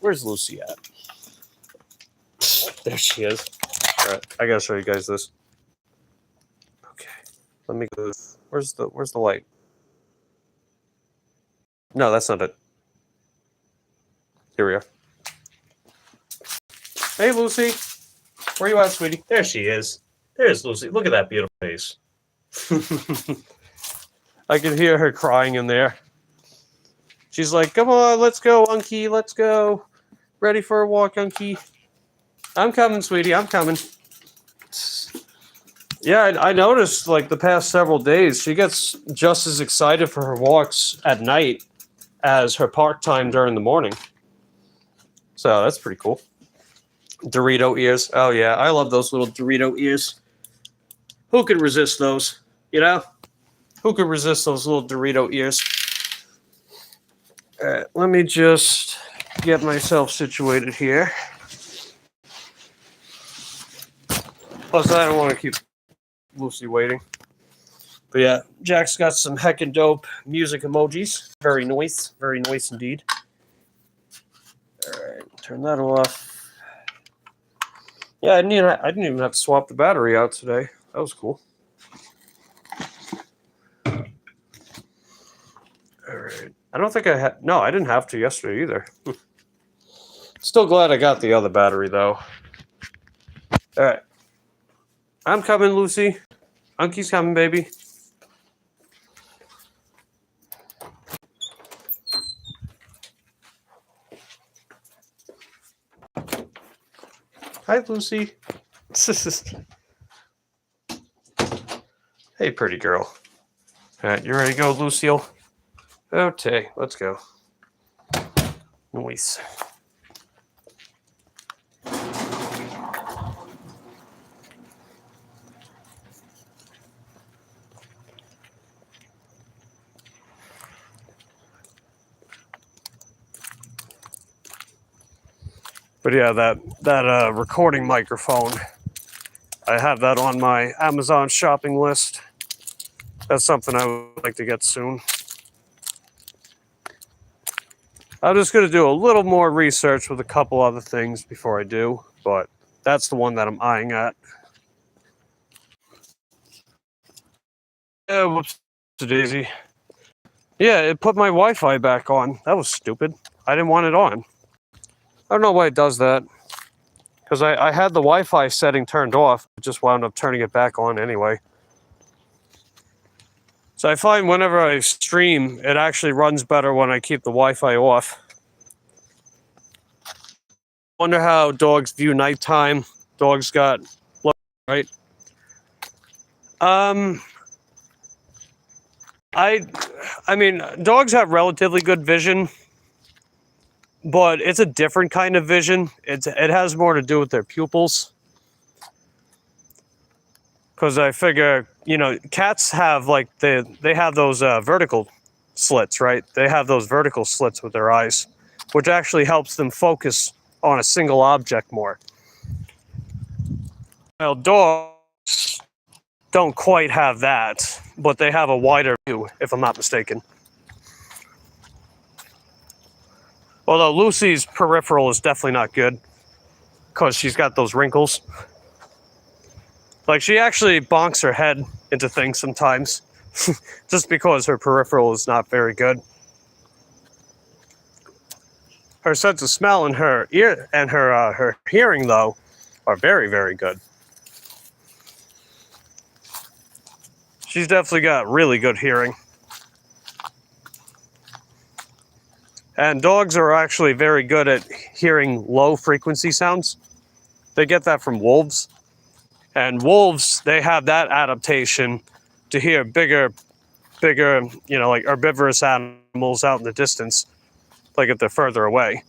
Where's Lucy at? There she is. All right, I gotta show you guys this. Okay, let me go. Where's the light? No, that's not it. Here we are. Hey, Lucy. Where you at, sweetie? There she is. There's Lucy. Look at that beautiful face. I can hear her crying in there. She's like, come on, let's go, Unky, let's go. Ready for a walk, Unky? I'm coming, sweetie, I'm coming. Yeah, I noticed, like, the past several days, she gets just as excited for her walks at night as her park time during the morning. So that's pretty cool. Dorito ears. Oh yeah, I love those little Dorito ears. Who could resist those? You know? Who could resist those little Dorito ears? All right, let me just get myself situated here. Plus, I don't want to keep Lucy waiting. But yeah, Jack's got some heckin' dope music emojis. Very nice indeed. All right, turn that off. Yeah, I didn't even have to swap the battery out today. That was cool. All right. I don't think I had. No, I didn't have to yesterday either. Still glad I got the other battery though. All right. I'm coming, Lucy. Unky's coming, baby. Hi, Lucy. Hey, pretty girl. All right, you ready to go, Lucille? Okay, let's go. Nice. But yeah, that recording microphone, I have that on my Amazon shopping list. That's something I would like to get soon. I'm just going to do a little more research with a couple other things before I do, but that's the one that I'm eyeing at. Whoops, daisy. Yeah, it put my Wi-Fi back on. That was stupid. I didn't want it on. I don't know why it does that. Because I had the Wi-Fi setting turned off. I just wound up turning it back on anyway. So I find whenever I stream, it actually runs better when I keep the Wi-Fi off. Wonder how dogs view nighttime. Dogs got, right? I mean, dogs have relatively good vision, but it's a different kind of vision. It has more to do with their pupils. Because I figure, you know, cats have like they have those vertical slits, right? They have those vertical slits with their eyes, which actually helps them focus on a single object more. Well, dogs don't quite have that, but they have a wider view, if I'm not mistaken. Although Lucy's peripheral is definitely not good, because she's got those wrinkles. Like, she actually bonks her head into things sometimes, just because her peripheral is not very good. Her sense of smell and her ear and her hearing, though, are very, very good. She's definitely got really good hearing. And dogs are actually very good at hearing low frequency sounds. They get that from wolves. And wolves, they have that adaptation to hear bigger, you know, like herbivorous animals out in the distance, like if they're further away.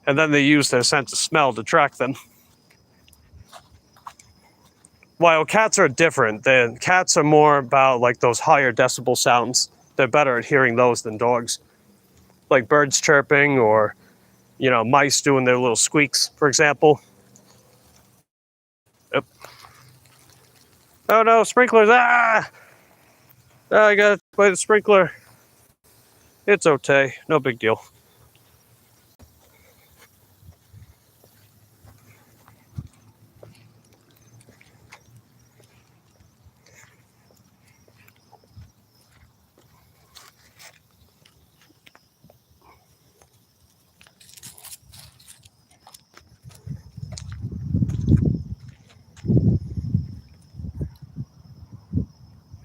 And then they use their sense of smell to track them. While cats are different, the cats are more about like those higher decibel sounds. They're better at hearing those than dogs. Like birds chirping or, you know, mice doing their little squeaks, for example. Yep. Oh no, sprinklers! Ah! Oh, I gotta play the sprinkler. It's okay, no big deal.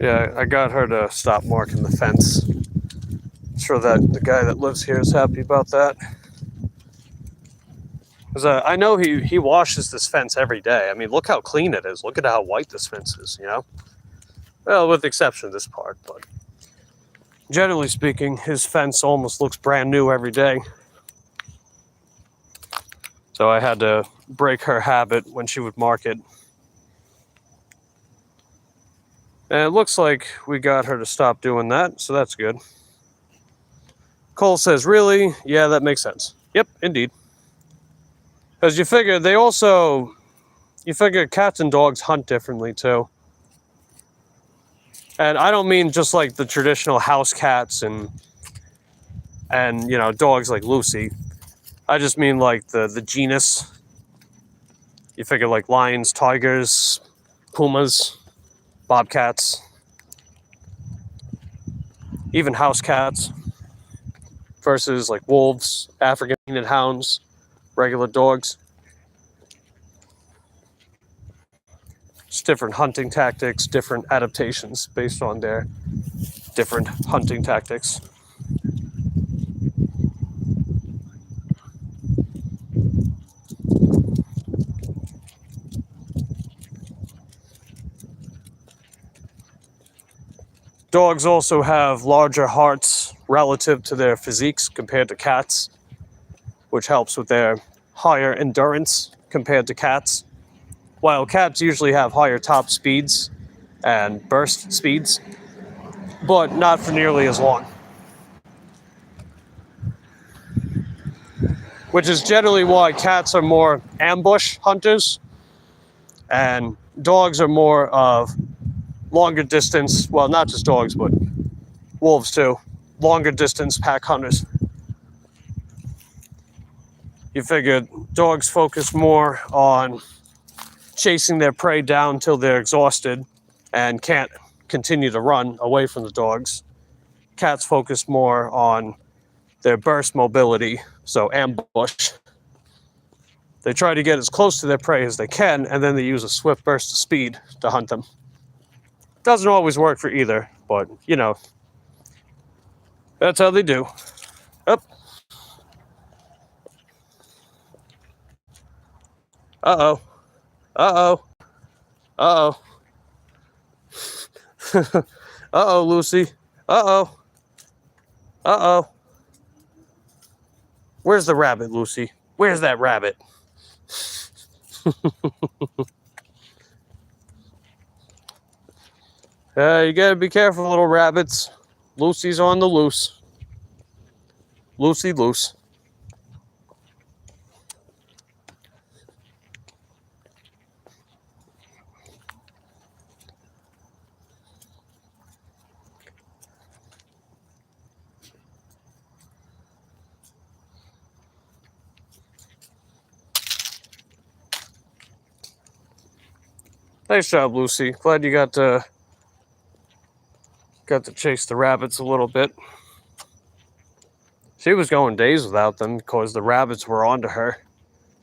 Yeah, I got her to stop marking the fence. I'm sure that the guy that lives here is happy about that. Because I know he washes this fence every day. I mean, look how clean it is. Look at how white this fence is, you know? Well, with the exception of this part, but generally speaking, his fence almost looks brand new every day. So I had to break her habit when she would mark it. And it looks like we got her to stop doing that, so that's good. Cole says, really? Yeah, that makes sense. Yep, indeed. Because you figure cats and dogs hunt differently too. And I don't mean just like the traditional house cats and dogs like Lucy. I just mean like the genus. You figure like lions, tigers, pumas, bobcats, even house cats versus like wolves, African painted hounds, regular dogs. Just different hunting tactics, different adaptations based on their different hunting tactics. Dogs also have larger hearts relative to their physiques compared to cats, which helps with their higher endurance compared to cats. While cats usually have higher top speeds and burst speeds, but not for nearly as long. Which is generally why cats are more ambush hunters and dogs are more of longer distance, well, not just dogs, but wolves too, longer distance pack hunters. You figure dogs focus more on chasing their prey down till they're exhausted and can't continue to run away from the dogs. Cats focus more on their burst mobility, so ambush. They try to get as close to their prey as they can, and then they use a swift burst of speed to hunt them. Doesn't always work for either, but, that's how they do. Up. Uh-oh. Uh-oh. Uh-oh. Uh-oh, Lucy. Uh-oh. Uh-oh. Where's the rabbit, Lucy? Where's that rabbit? You gotta be careful, little rabbits. Lucy's on the loose. Lucy loose. Nice job, Lucy. Glad you got to chase the rabbits a little bit. She was going days without them because the rabbits were onto her.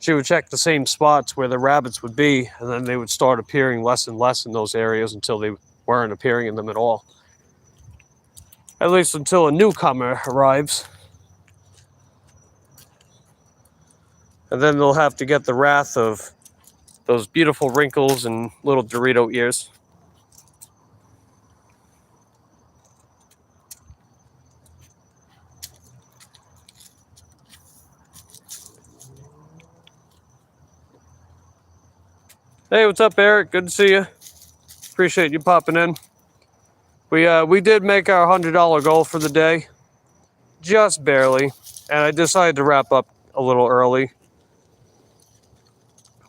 She would check the same spots where the rabbits would be, and then they would start appearing less and less in those areas until they weren't appearing in them at all. At least until a newcomer arrives. And then they'll have to get the wrath of those beautiful wrinkles and little Dorito ears. Hey, what's up, Eric? Good to see you. Appreciate you popping in. We did make our $100 goal for the day, just barely, and I decided to wrap up a little early,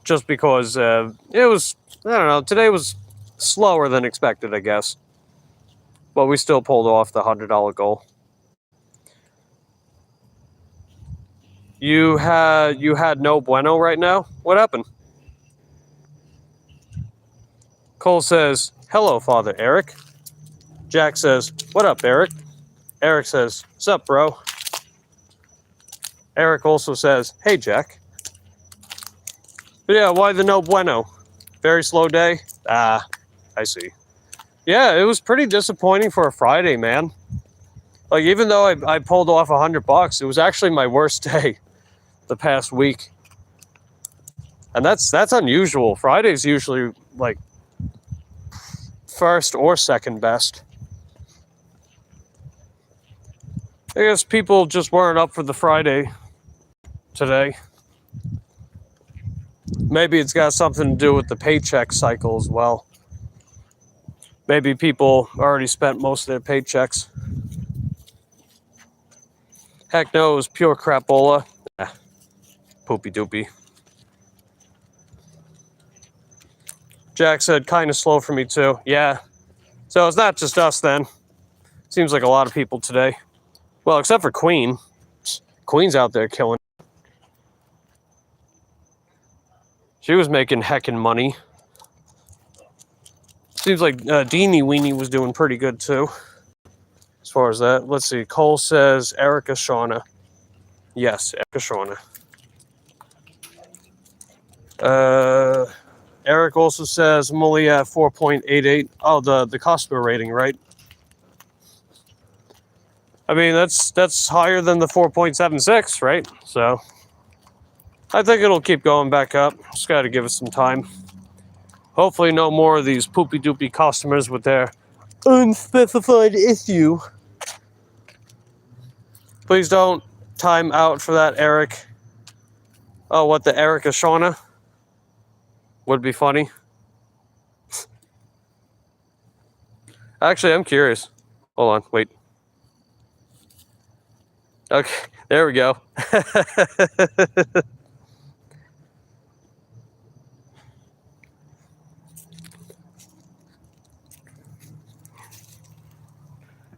just because it was, I don't know, today was slower than expected, I guess, but we still pulled off the $100 goal. You had no bueno right now? What happened? Cole says, hello, Father Eric. Jack says, what up, Eric? Eric says, sup, bro? Eric also says, hey, Jack. But yeah, why the no bueno? Very slow day? Ah, I see. Yeah, it was pretty disappointing for a Friday, man. Like, even though I pulled off $100, it was actually my worst day the past week. And that's unusual. Friday's usually, like, first or second best. I guess people just weren't up for the Friday today. Maybe it's got something to do with the paycheck cycle as well. Maybe people already spent most of their paychecks. Heck no, it was pure crapola. Poopy doopy. Jack said, kind of slow for me too. Yeah. So it's not just us then. Seems like a lot of people today. Well, except for Queen. Queen's out there killing. She was making heckin' money. Seems like Deanie Weenie was doing pretty good too. As far as that. Let's see. Cole says Erica Shauna. Yes, Erica Shauna. Eric also says I'm only at 4.88. Oh, the customer rating, right? I mean, that's higher than the 4.76, right? So I think it'll keep going back up. Just got to give it some time. Hopefully no more of these poopy doopy customers with their unspecified issue. Please don't time out for that, Eric. Oh, what, the Erica Shauna? Would be funny. Actually, I'm curious. Hold on, wait. Okay, there we go.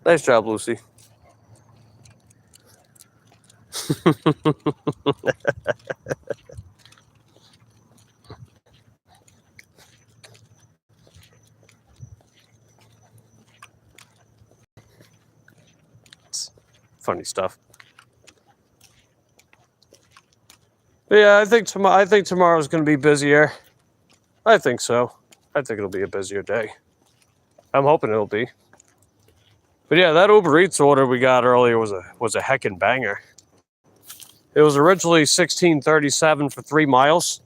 Nice job, Lucy. Funny stuff. But yeah, I think tomorrow's going to be busier. I think so. I think it'll be a busier day. I'm hoping it'll be. But yeah, that Uber Eats order we got earlier was a heckin' banger. It was originally $16.37 for 3 miles.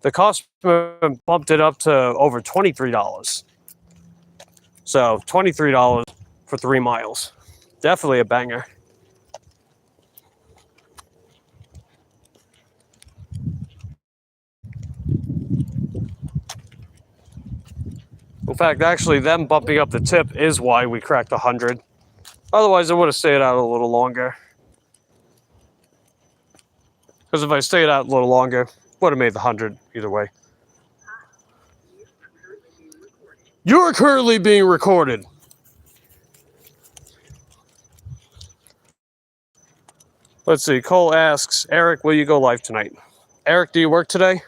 The customer bumped it up to over $23. So $23 for 3 miles. Definitely a banger. In fact, actually, them bumping up the tip is why we cracked 100. Otherwise, I would have stayed out a little longer. Because if I stayed out a little longer, would have made the 100 either way. You're currently being recorded. Let's see. Cole asks, Eric, will you go live tonight? Eric, do you work today?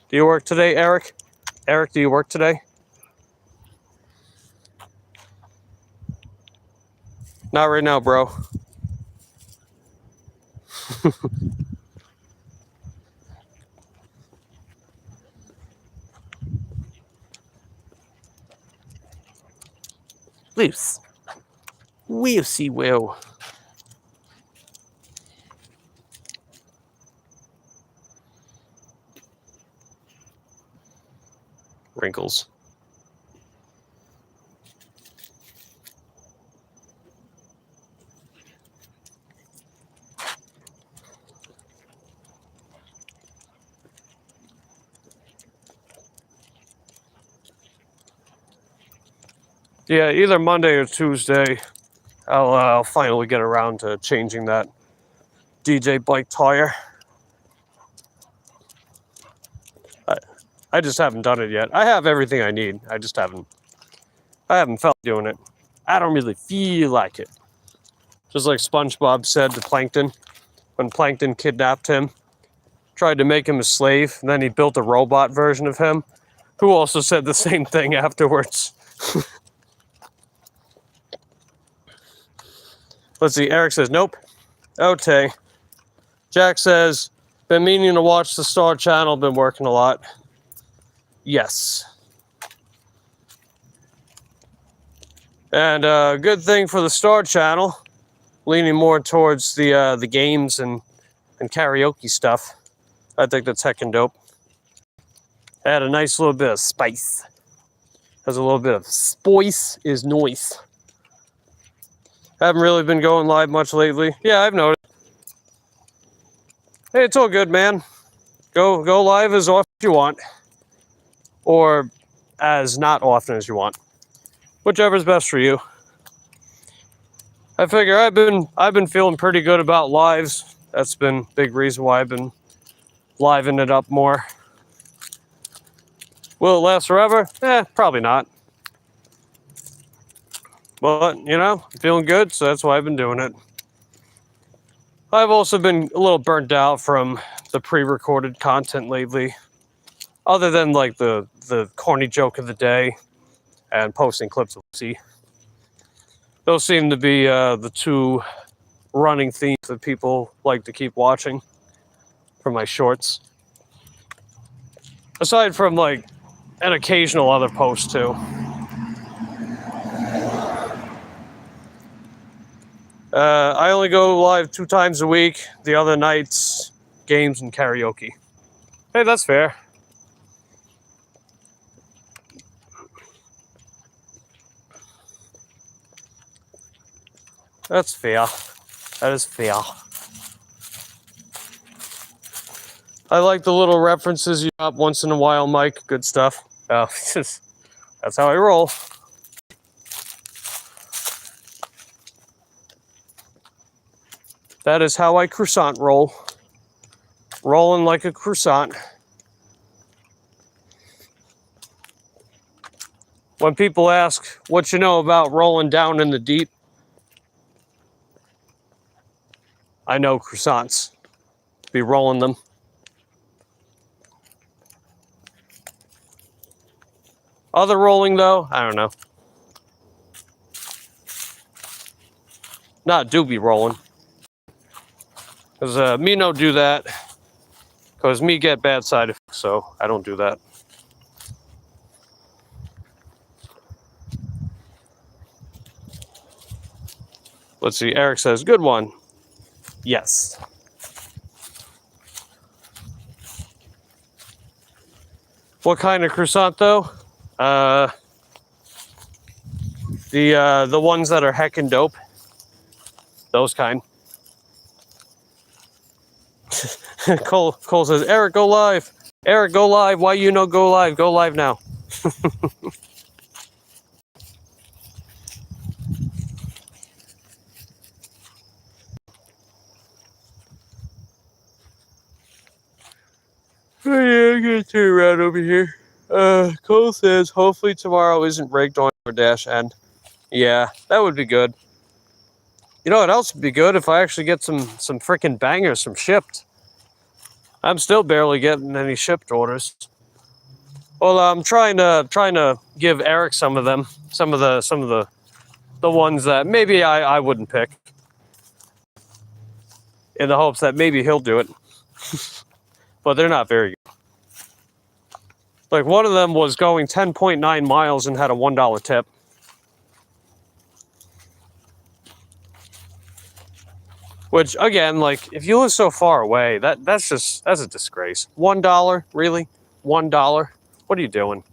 Do you work today, Eric? Eric, do you work today? Not right now, bro. Loose. We'll see, Will. Wrinkles. Yeah, either Monday or Tuesday, I'll finally get around to changing that DJ bike tire. I just haven't done it yet. I have everything I need. I haven't felt doing it. I don't really feel like it. Just like SpongeBob said to Plankton when Plankton kidnapped him, tried to make him a slave, and then he built a robot version of him, who also said the same thing afterwards. Let's see, Eric says, nope. Okay. Jack says, been meaning to watch the Star Channel, been working a lot. Yes. And good thing for the Star Channel, leaning more towards the games and karaoke stuff. I think that's heckin' dope. Add a nice little bit of spice. Has a little bit of spice is nice. Haven't really been going live much lately. Yeah, I've noticed. Hey, it's all good, man. Go live as often as you want, or as not often as you want, whichever's best for you. I figure I've been feeling pretty good about lives. That's been a big reason why I've been livening it up more. Will it last forever? Probably not. But, you know, I'm feeling good, so that's why I've been doing it. I've also been a little burnt out from the pre-recorded content lately. Other than, like, the corny joke of the day and posting clips of Lucy. Those seem to be the two running themes that people like to keep watching for my shorts. Aside from, like, an occasional other post, too. I only go live 2 times a week. The other nights, games and karaoke. Hey, that's fair. That's fair. That is fair. I like the little references you drop once in a while, Mike. Good stuff. That's how I roll. That is how I croissant roll. Rolling like a croissant. When people ask what you know about rolling down in the deep, I know croissants. Be rolling them. Other rolling, though, I don't know. Not do be rolling. Because me no do that. Because me get bad side effects, so I don't do that. Let's see, Eric says, good one. Yes. What kind of croissant, though? The ones that are heckin' dope. Those kind. Cole says, Eric, go live. Eric, go live. Why you no go live? Go live now. Oh, yeah, I'm gonna turn around over here. Cole says, hopefully tomorrow isn't rigged on doordash end. Yeah, that would be good. You know what else would be good? If I actually get some freaking bangers from shipped. I'm still barely getting any shipped orders. Well, I'm trying to give Eric some of them, some of the ones that maybe I wouldn't pick, in the hopes that maybe he'll do it. But they're not very good. Like, one of them was going 10.9 miles and had a $1 tip. Which, again, like, if you live so far away, that's a disgrace. $1? Really? $1? What are you doing?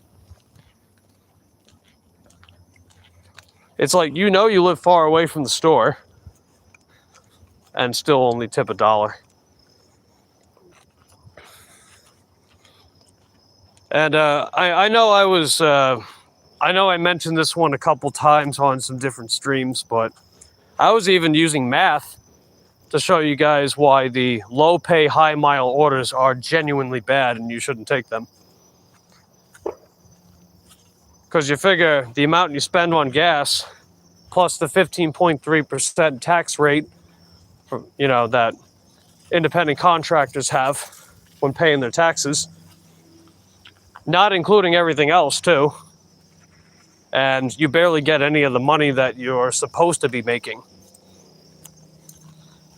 It's like, you know you live far away from the store and still only tip $1. And I know I know I mentioned this one a couple times on some different streams, but I was even using math to show you guys why the low pay, high mile orders are genuinely bad and you shouldn't take them. Because you figure the amount you spend on gas plus the 15.3% tax rate, you know, that independent contractors have when paying their taxes, not including everything else too. And you barely get any of the money that you're supposed to be making.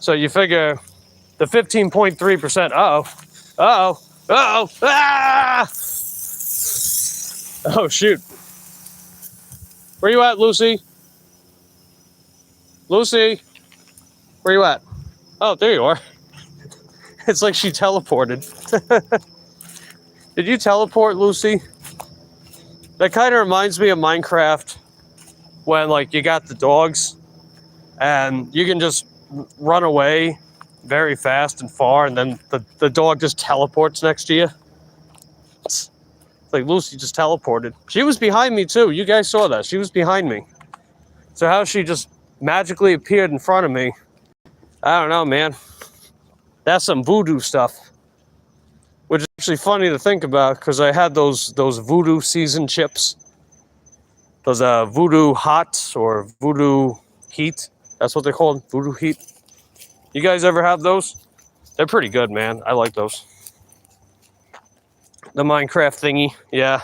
So you figure the 15.3%, ah! Oh, shoot. Where you at, Lucy? Lucy? Where you at? Oh, there you are. It's like she teleported. Did you teleport, Lucy? That kind of reminds me of Minecraft when, like, you got the dogs and you can just run away very fast and far, and then the dog just teleports next to you. It's like Lucy just teleported. She was behind me too. You guys saw that. She was behind me. So how she just magically appeared in front of me, I don't know, man. That's some voodoo stuff. Which is actually funny to think about because I had those voodoo season chips. Those voodoo hots or voodoo heat. That's what they're called, voodoo heat. You guys ever have those? They're pretty good, man. I like those. The Minecraft thingy, yeah.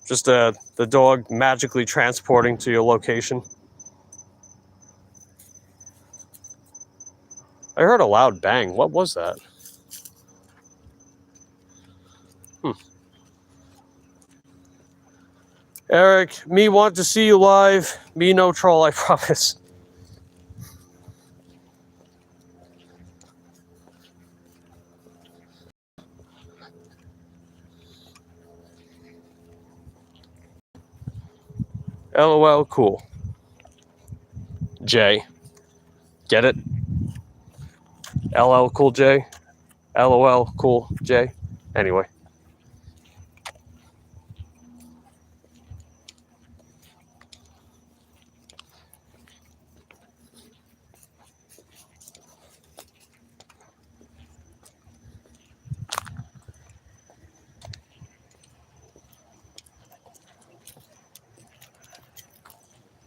Just the dog magically transporting to your location. I heard a loud bang. What was that? Eric, me want to see you live. Me no troll, I promise. LOL, cool. J. Get it? LL Cool J. LOL Cool J. Anyway.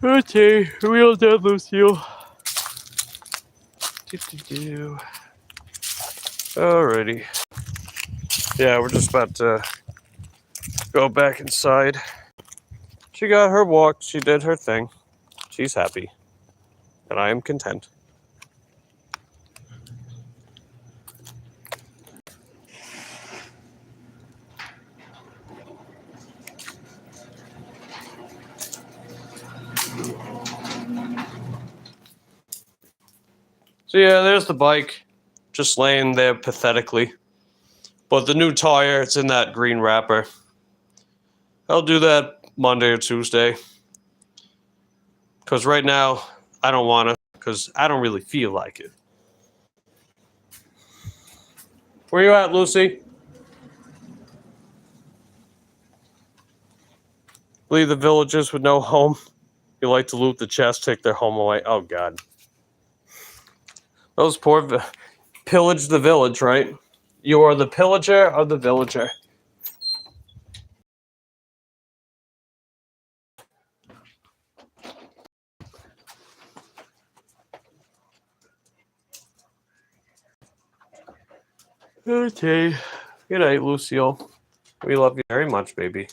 Okay, real dead Lucille. Alrighty. Yeah, we're just about to go back inside. She got her walk, she did her thing. She's happy. And I am content. So yeah, there's the bike, just laying there pathetically. But the new tire, it's in that green wrapper. I'll do that Monday or Tuesday. Because right now, I don't want to, because I don't really feel like it. Where you at, Lucy? Leave the villagers with no home. You like to loot the chest, take their home away. Oh, God. Those poor pillage the village, right? You are the pillager of the villager. Okay. Good night, Lucille. We love you very much, baby.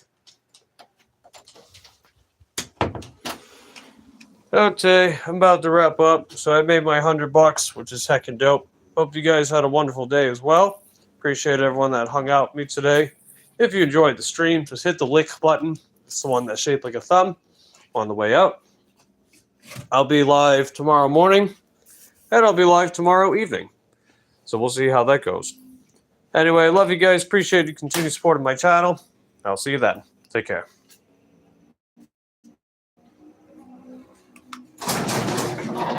Okay, I'm about to wrap up. So I made my $100, which is heckin' dope. Hope you guys had a wonderful day as well. Appreciate everyone that hung out with me today. If you enjoyed the stream, just hit the like button. It's the one that's shaped like a thumb on the way out. I'll be live tomorrow morning, and I'll be live tomorrow evening. So we'll see how that goes. Anyway, I love you guys. Appreciate you continue supporting my channel. I'll see you then. Take care.